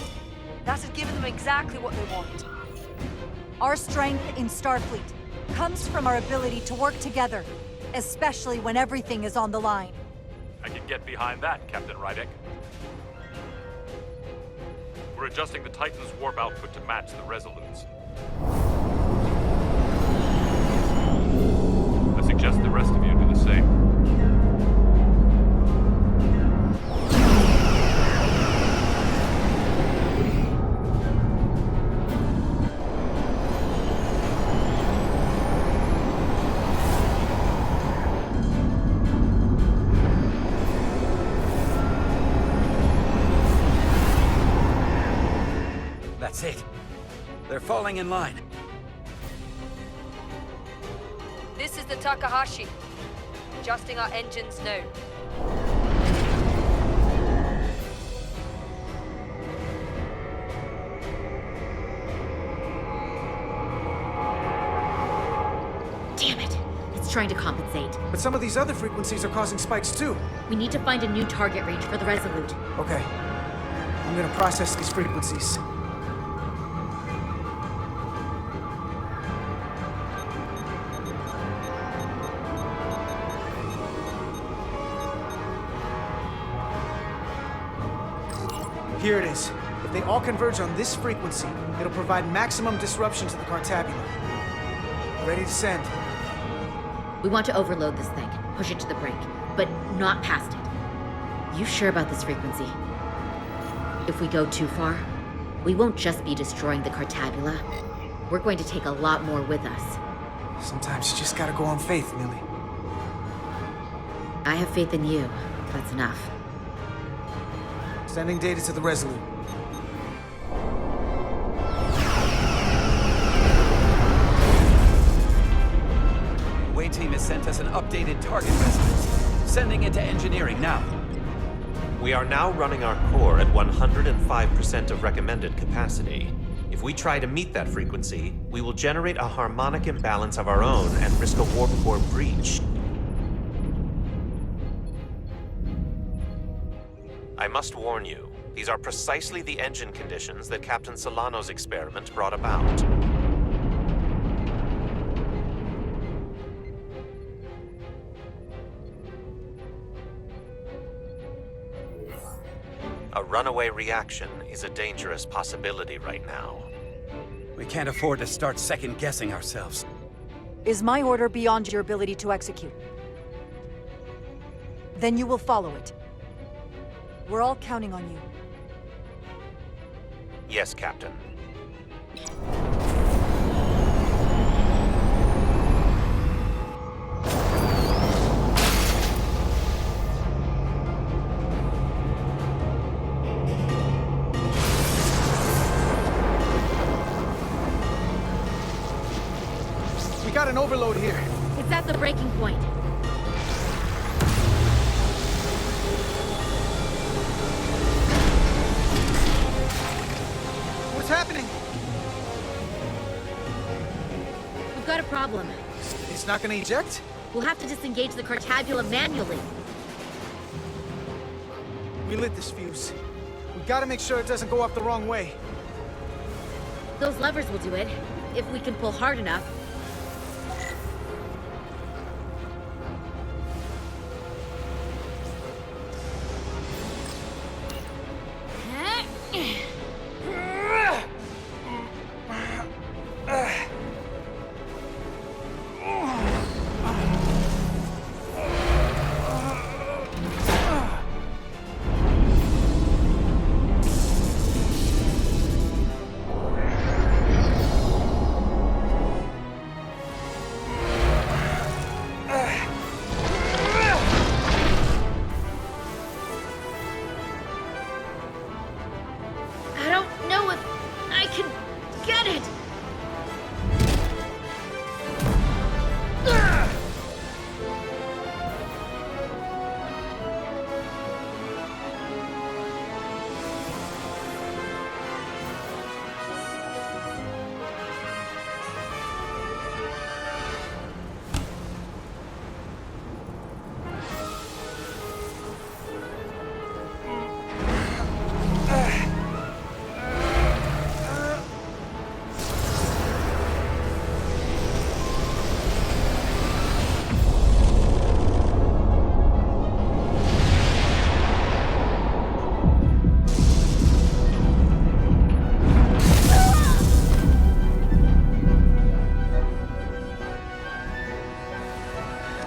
A: That has given them exactly what they want.
F: Our strength in Starfleet comes from our ability to work together, especially when everything is on the line.
S: I can get behind that, Captain Rydek. We're adjusting the Titan's warp output to match the Resolute's. I suggest the rest of you do the same.
E: That's it. They're falling in line.
A: This is the Takahashi. Adjusting our engines now.
D: Damn it. It's trying to compensate.
B: But some of these other frequencies are causing spikes too.
D: We need to find a new target range for the Resolute.
B: Okay. I'm gonna process these frequencies. Here it is. If they all converge on this frequency, it'll provide maximum disruption to the Cartabula. Ready to send.
D: We want to overload this thing, push it to the brink, but not past it. You sure about this frequency? If we go too far, we won't just be destroying the Cartabula. We're going to take a lot more with us.
B: Sometimes you just gotta go on faith, Millie.
D: I have faith in you. That's enough.
B: Sending data to the Resolute.
E: Way team has sent us an updated target resonance. Sending it to engineering now.
O: We are now running our core at 105% of recommended capacity. If we try to meet that frequency, we will generate a harmonic imbalance of our own and risk a warp core breach. I must warn you, these are precisely the engine conditions that Captain Solano's experiment brought about. A runaway reaction is a dangerous possibility right now.
E: We can't afford to start second-guessing ourselves.
F: Is my order beyond your ability to execute? Then you will follow it. We're all counting on you.
O: Yes, Captain.
B: We got an overload here.
L: It's at the breaking point.
B: What's happening?
L: We've got a problem.
B: It's not gonna eject?
L: We'll have to disengage the Cartabula manually.
B: We lit this fuse. We gotta make sure it doesn't go off the wrong way.
L: Those levers will do it, if we can pull hard enough.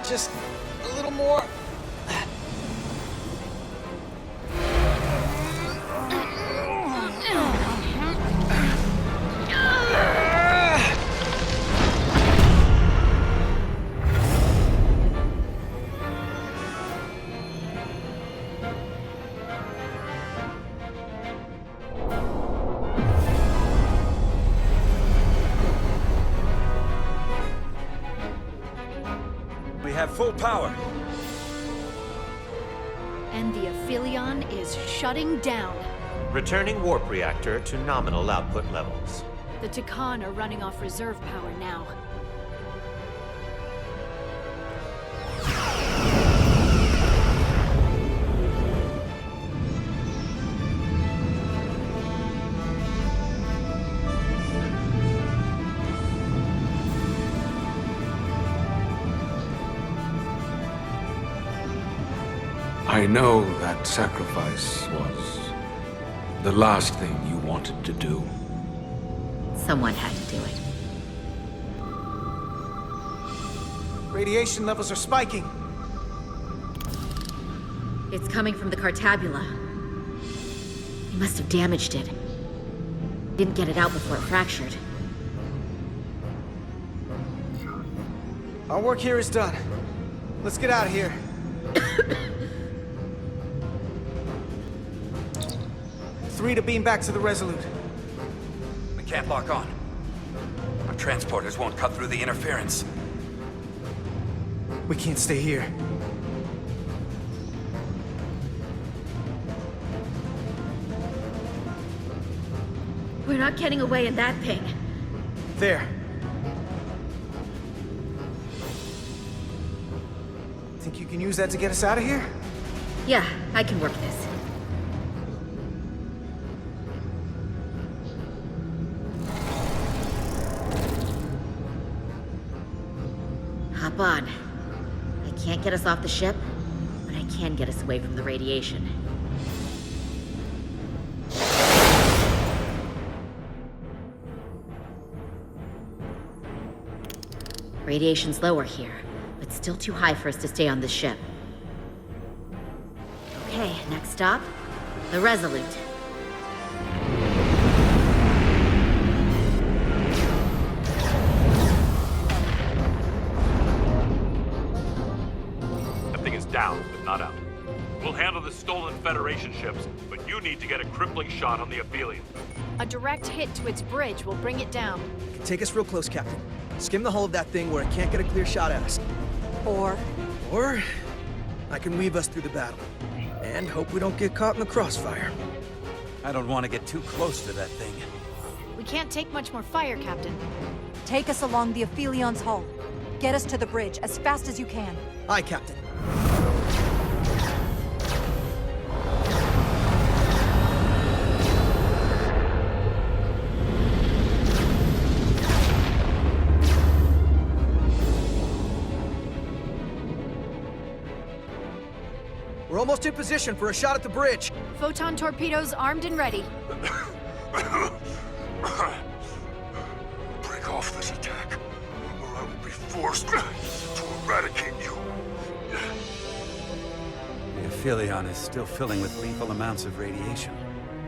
B: Just a little more.
E: We have full power.
L: And the Aphelion is shutting down.
O: Returning warp reactor to nominal output levels.
L: The Takan are running off reserve power now.
T: I know that sacrifice was the last thing you wanted to do.
D: Someone had to do it.
B: Radiation levels are spiking.
D: It's coming from the Cartabula. He must have damaged it. Didn't get it out before it fractured.
B: Our work here is done. Let's get out of here. 3 to beam back to the Resolute.
E: We can't lock on. Our transporters won't cut through the interference.
B: We can't stay here.
L: We're not getting away in that thing.
B: There. Think you can use that to get us out of here?
D: Yeah, I can work this. Hop on. I can't get us off the ship, but I can get us away from the radiation. Radiation's lower here, but still too high for us to stay on this ship. Okay, next stop, the Resolute.
S: That thing is down, but not out. We'll handle the stolen Federation ships, but you need to get a crippling shot on the Aphelion.
L: A direct hit to its bridge will bring it down.
J: Take us real close, Captain. Skim the hull of that thing where it can't get a clear shot at us. Or I can weave us through the battle. And hope we don't get caught in the crossfire.
E: I don't want to get too close to that thing.
L: We can't take much more fire, Captain.
F: Take us along the Aphelion's hull. Get us to the bridge as fast as you can.
J: Aye, Captain. We're almost in position for a shot at the bridge.
L: Photon torpedoes armed and ready.
P: Break off this attack, or I will be forced to eradicate you.
E: The Aphelion is still filling with lethal amounts of radiation,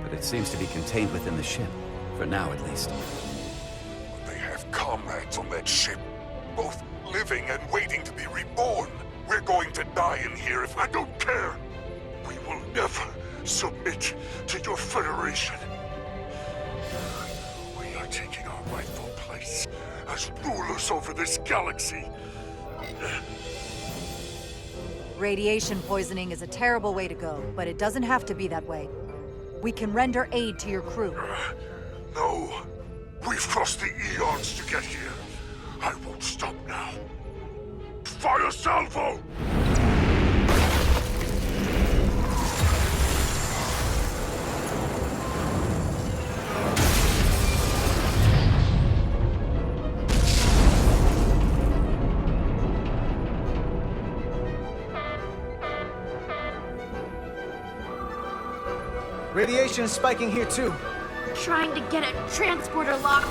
E: but it seems to be contained within the ship, for now at least.
P: They have comrades on that ship, both living and waiting to be reborn. We're going to die in here if I don't care. We will never submit to your Federation. We are taking our rightful place as rulers over this galaxy.
F: Radiation poisoning is a terrible way to go, but it doesn't have to be that way. We can render aid to your crew.
P: No. We've crossed the eons to get here. I won't stop now. Fire salvo!
B: Radiation is spiking here too.
L: Trying to get a transporter lock.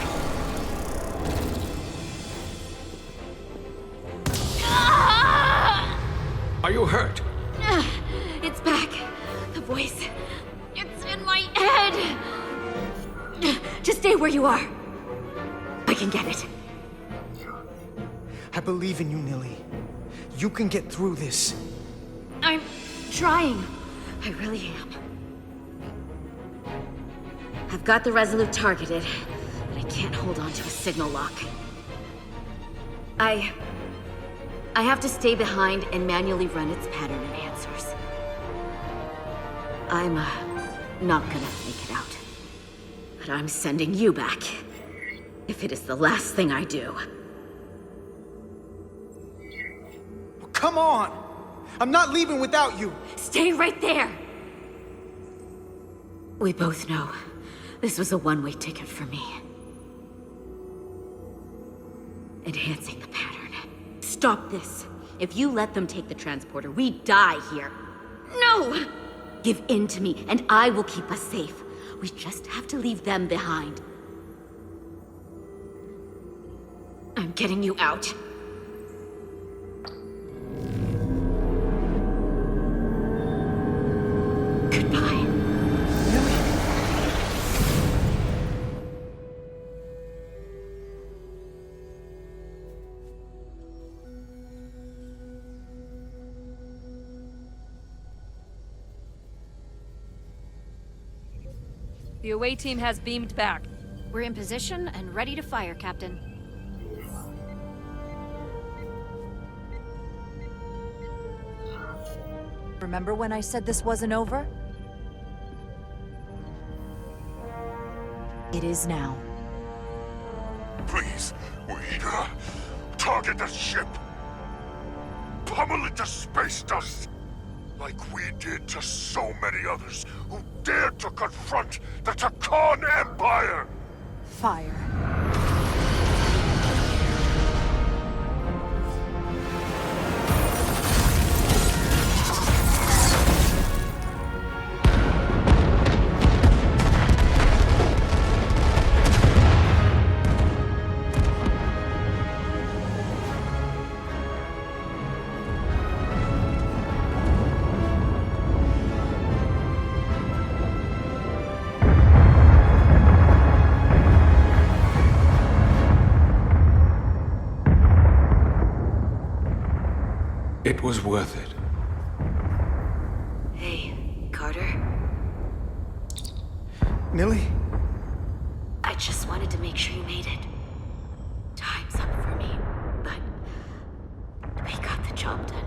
T: Are you hurt?
L: It's back. The voice. It's in my head. Just stay where you are. I can get it.
B: I believe in you, Nilly. You can get through this.
L: I'm trying. I really am.
D: I've got the Resolute targeted, but I can't hold on to a signal lock. I have to stay behind and manually run its pattern enhancers. I'm not gonna make it out. But I'm sending you back. If it is the last thing I do.
B: Come on! I'm not leaving without you!
D: Stay right there! We both know this was a one-way ticket for me. Enhancing the pattern. Stop this. If you let them take the transporter, we die here. No! Give in to me, and I will keep us safe. We just have to leave them behind. I'm getting you out. Goodbye.
A: The away team has beamed back.
L: We're in position and ready to fire, Captain.
F: Remember when I said this wasn't over? It is now.
P: Please, we target the ship. Pummel it to space dust. Like we did to so many others who dared to confront the Takan Empire!
F: Fire.
T: It was worth it.
D: Hey, Carter.
B: Millie?
D: I just wanted to make sure you made it. Time's up for me, but we got the job done.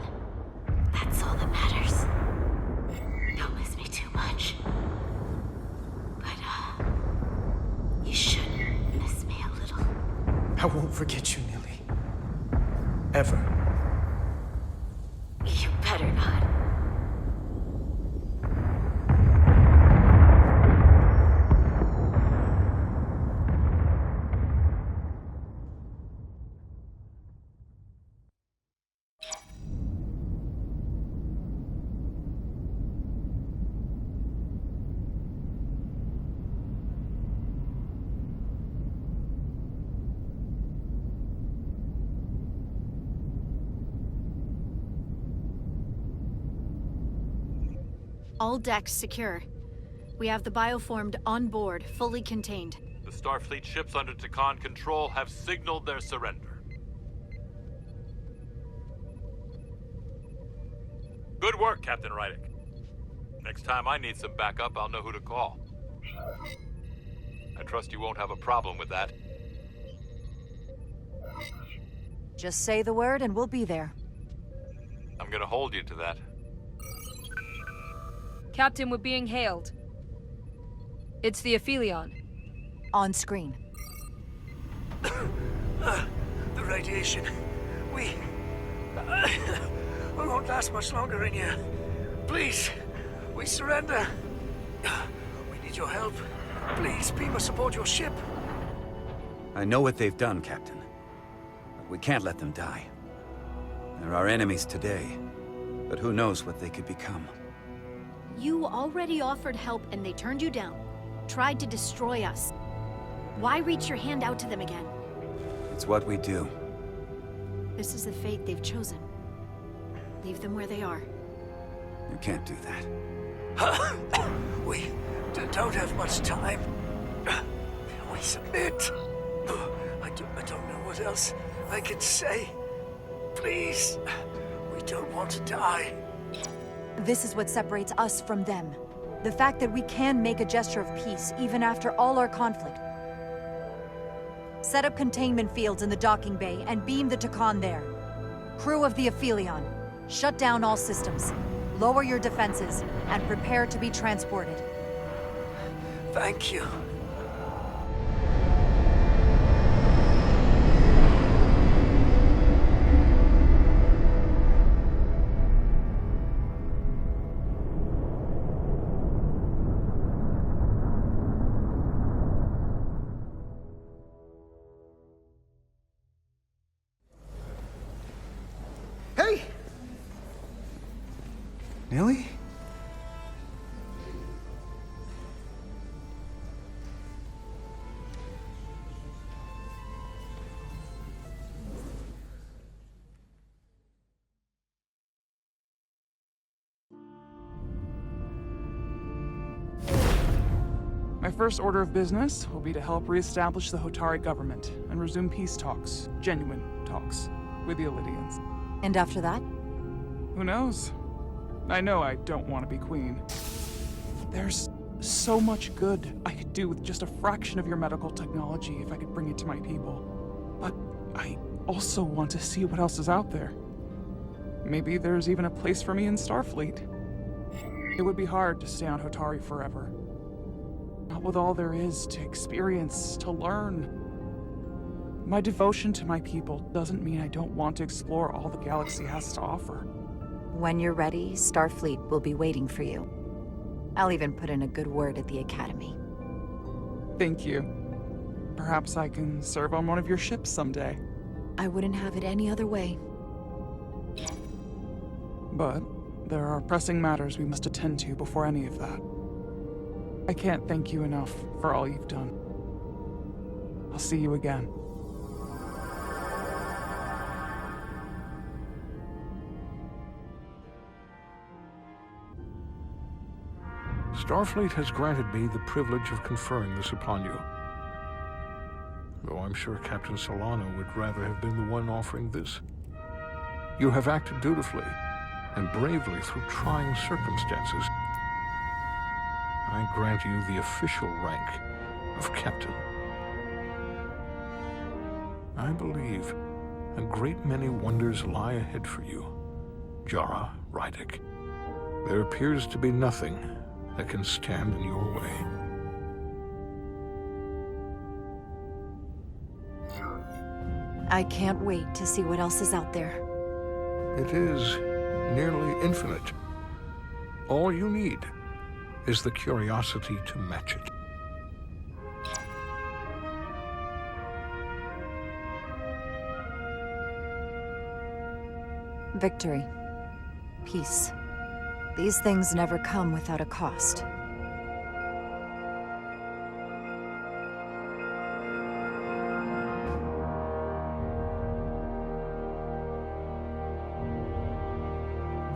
D: That's all that matters. Don't miss me too much. But, you should miss me a little.
B: I won't forget you, Millie. Ever.
D: You better not.
Q: All decks secure. We have the bioformed on board, fully contained.
S: The Starfleet ships under Takan control have signaled their surrender. Good work, Captain Rydek. Next time I need some backup, I'll know who to call. I trust you won't have a problem with that.
Q: Just say the word and we'll be there.
S: I'm gonna hold you to that.
A: Captain, we're being hailed. It's the Aphelion.
Q: On screen.
J: The radiation. We won't last much longer in here. Please, we surrender. We need your help. Please beam us aboard your ship.
E: I know what they've done, Captain. But we can't let them die. They're our enemies today, but who knows what they could become.
Q: You already offered help and they turned you down. Tried to destroy us. Why reach your hand out to them again?
E: It's what we do.
Q: This is the fate they've chosen. Leave them where they are.
E: You can't do that.
J: We don't have much time. We submit. I don't know what else I can say. Please, we don't want to die.
F: This is what separates us from them. The fact that we can make a gesture of peace even after all our conflict. Set up containment fields in the docking bay and beam the Takan there. Crew of the Aphelion, shut down all systems. Lower your defenses and prepare to be transported.
J: Thank you.
B: Hey! Millie?
G: My first order of business will be to help reestablish the Hotari government and resume peace talks, genuine talks, with the Illidians.
F: And after that?
G: Who knows? I know I don't want to be queen. There's so much good I could do with just a fraction of your medical technology if I could bring it to my people. But I also want to see what else is out there. Maybe there's even a place for me in Starfleet. It would be hard to stay on Hotari forever. Not with all there is to experience, to learn. My devotion to my people doesn't mean I don't want to explore all the galaxy has to offer.
F: When you're ready, Starfleet will be waiting for you. I'll even put in a good word at the Academy.
G: Thank you. Perhaps I can serve on one of your ships someday.
F: I wouldn't have it any other way.
G: But there are pressing matters we must attend to before any of that. I can't thank you enough for all you've done. I'll see you again.
H: Starfleet has granted me the privilege of conferring this upon you. Though I'm sure Captain Solano would rather have been the one offering this.
N: You have acted dutifully and bravely through trying circumstances. I grant you the official rank of captain. I believe a great many wonders lie ahead for you, Jara Rydek. There appears to be nothing that can stand in your way.
F: I can't wait to see what else is out there.
N: It is nearly infinite. All you need is the curiosity to match it.
F: Victory. Peace. These things never come without a cost.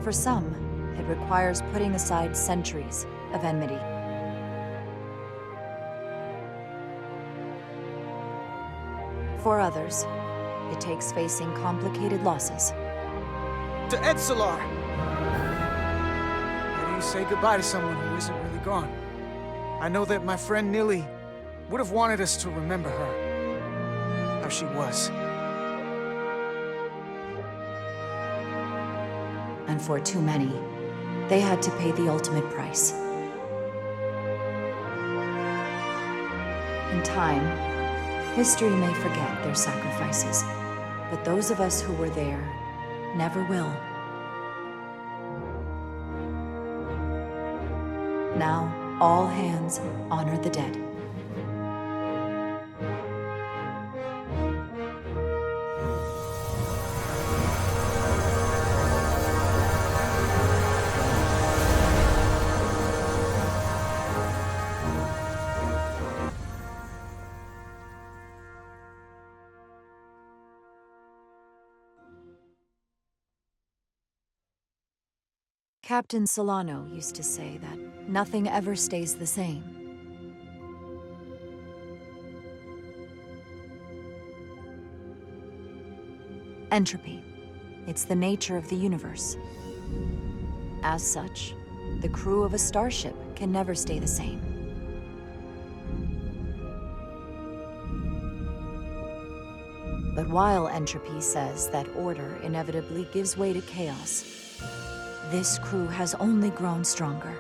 F: For some, it requires putting aside centuries of enmity. For others, it takes facing complicated losses.
B: To Edsalar! How do you say goodbye to someone who isn't really gone? I know that my friend Nili would have wanted us to remember her. How she was.
F: And for too many, they had to pay the ultimate price. In time, history may forget their sacrifices, but those of us who were there never will. Now, all hands honor the dead. Captain Solano used to say that nothing ever stays the same. Entropy. It's the nature of the universe. As such, the crew of a starship can never stay the same. But while entropy says that order inevitably gives way to chaos, this crew has only grown stronger.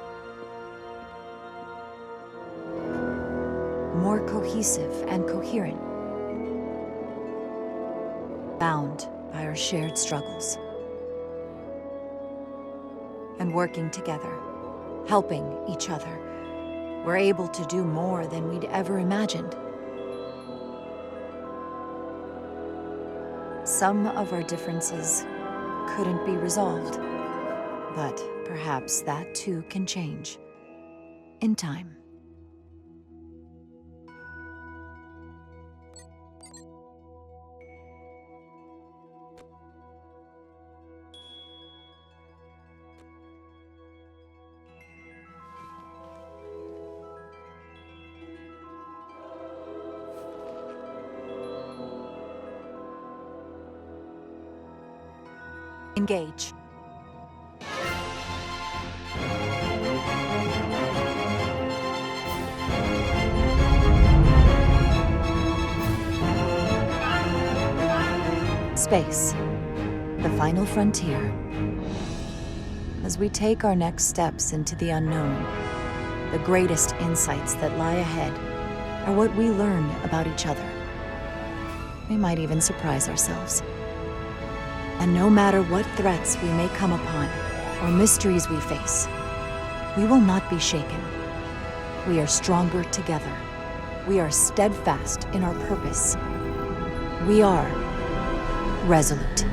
F: More cohesive and coherent. Bound by our shared struggles. And working together, helping each other, we're able to do more than we'd ever imagined. Some of our differences couldn't be resolved. But perhaps that too can change. In time. Engage. Space, the final frontier. As we take our next steps into the unknown, the greatest insights that lie ahead are what we learn about each other. We might even surprise ourselves. And no matter what threats we may come upon, or mysteries we face, we will not be shaken. We are stronger together. We are steadfast in our purpose. We are Resolute.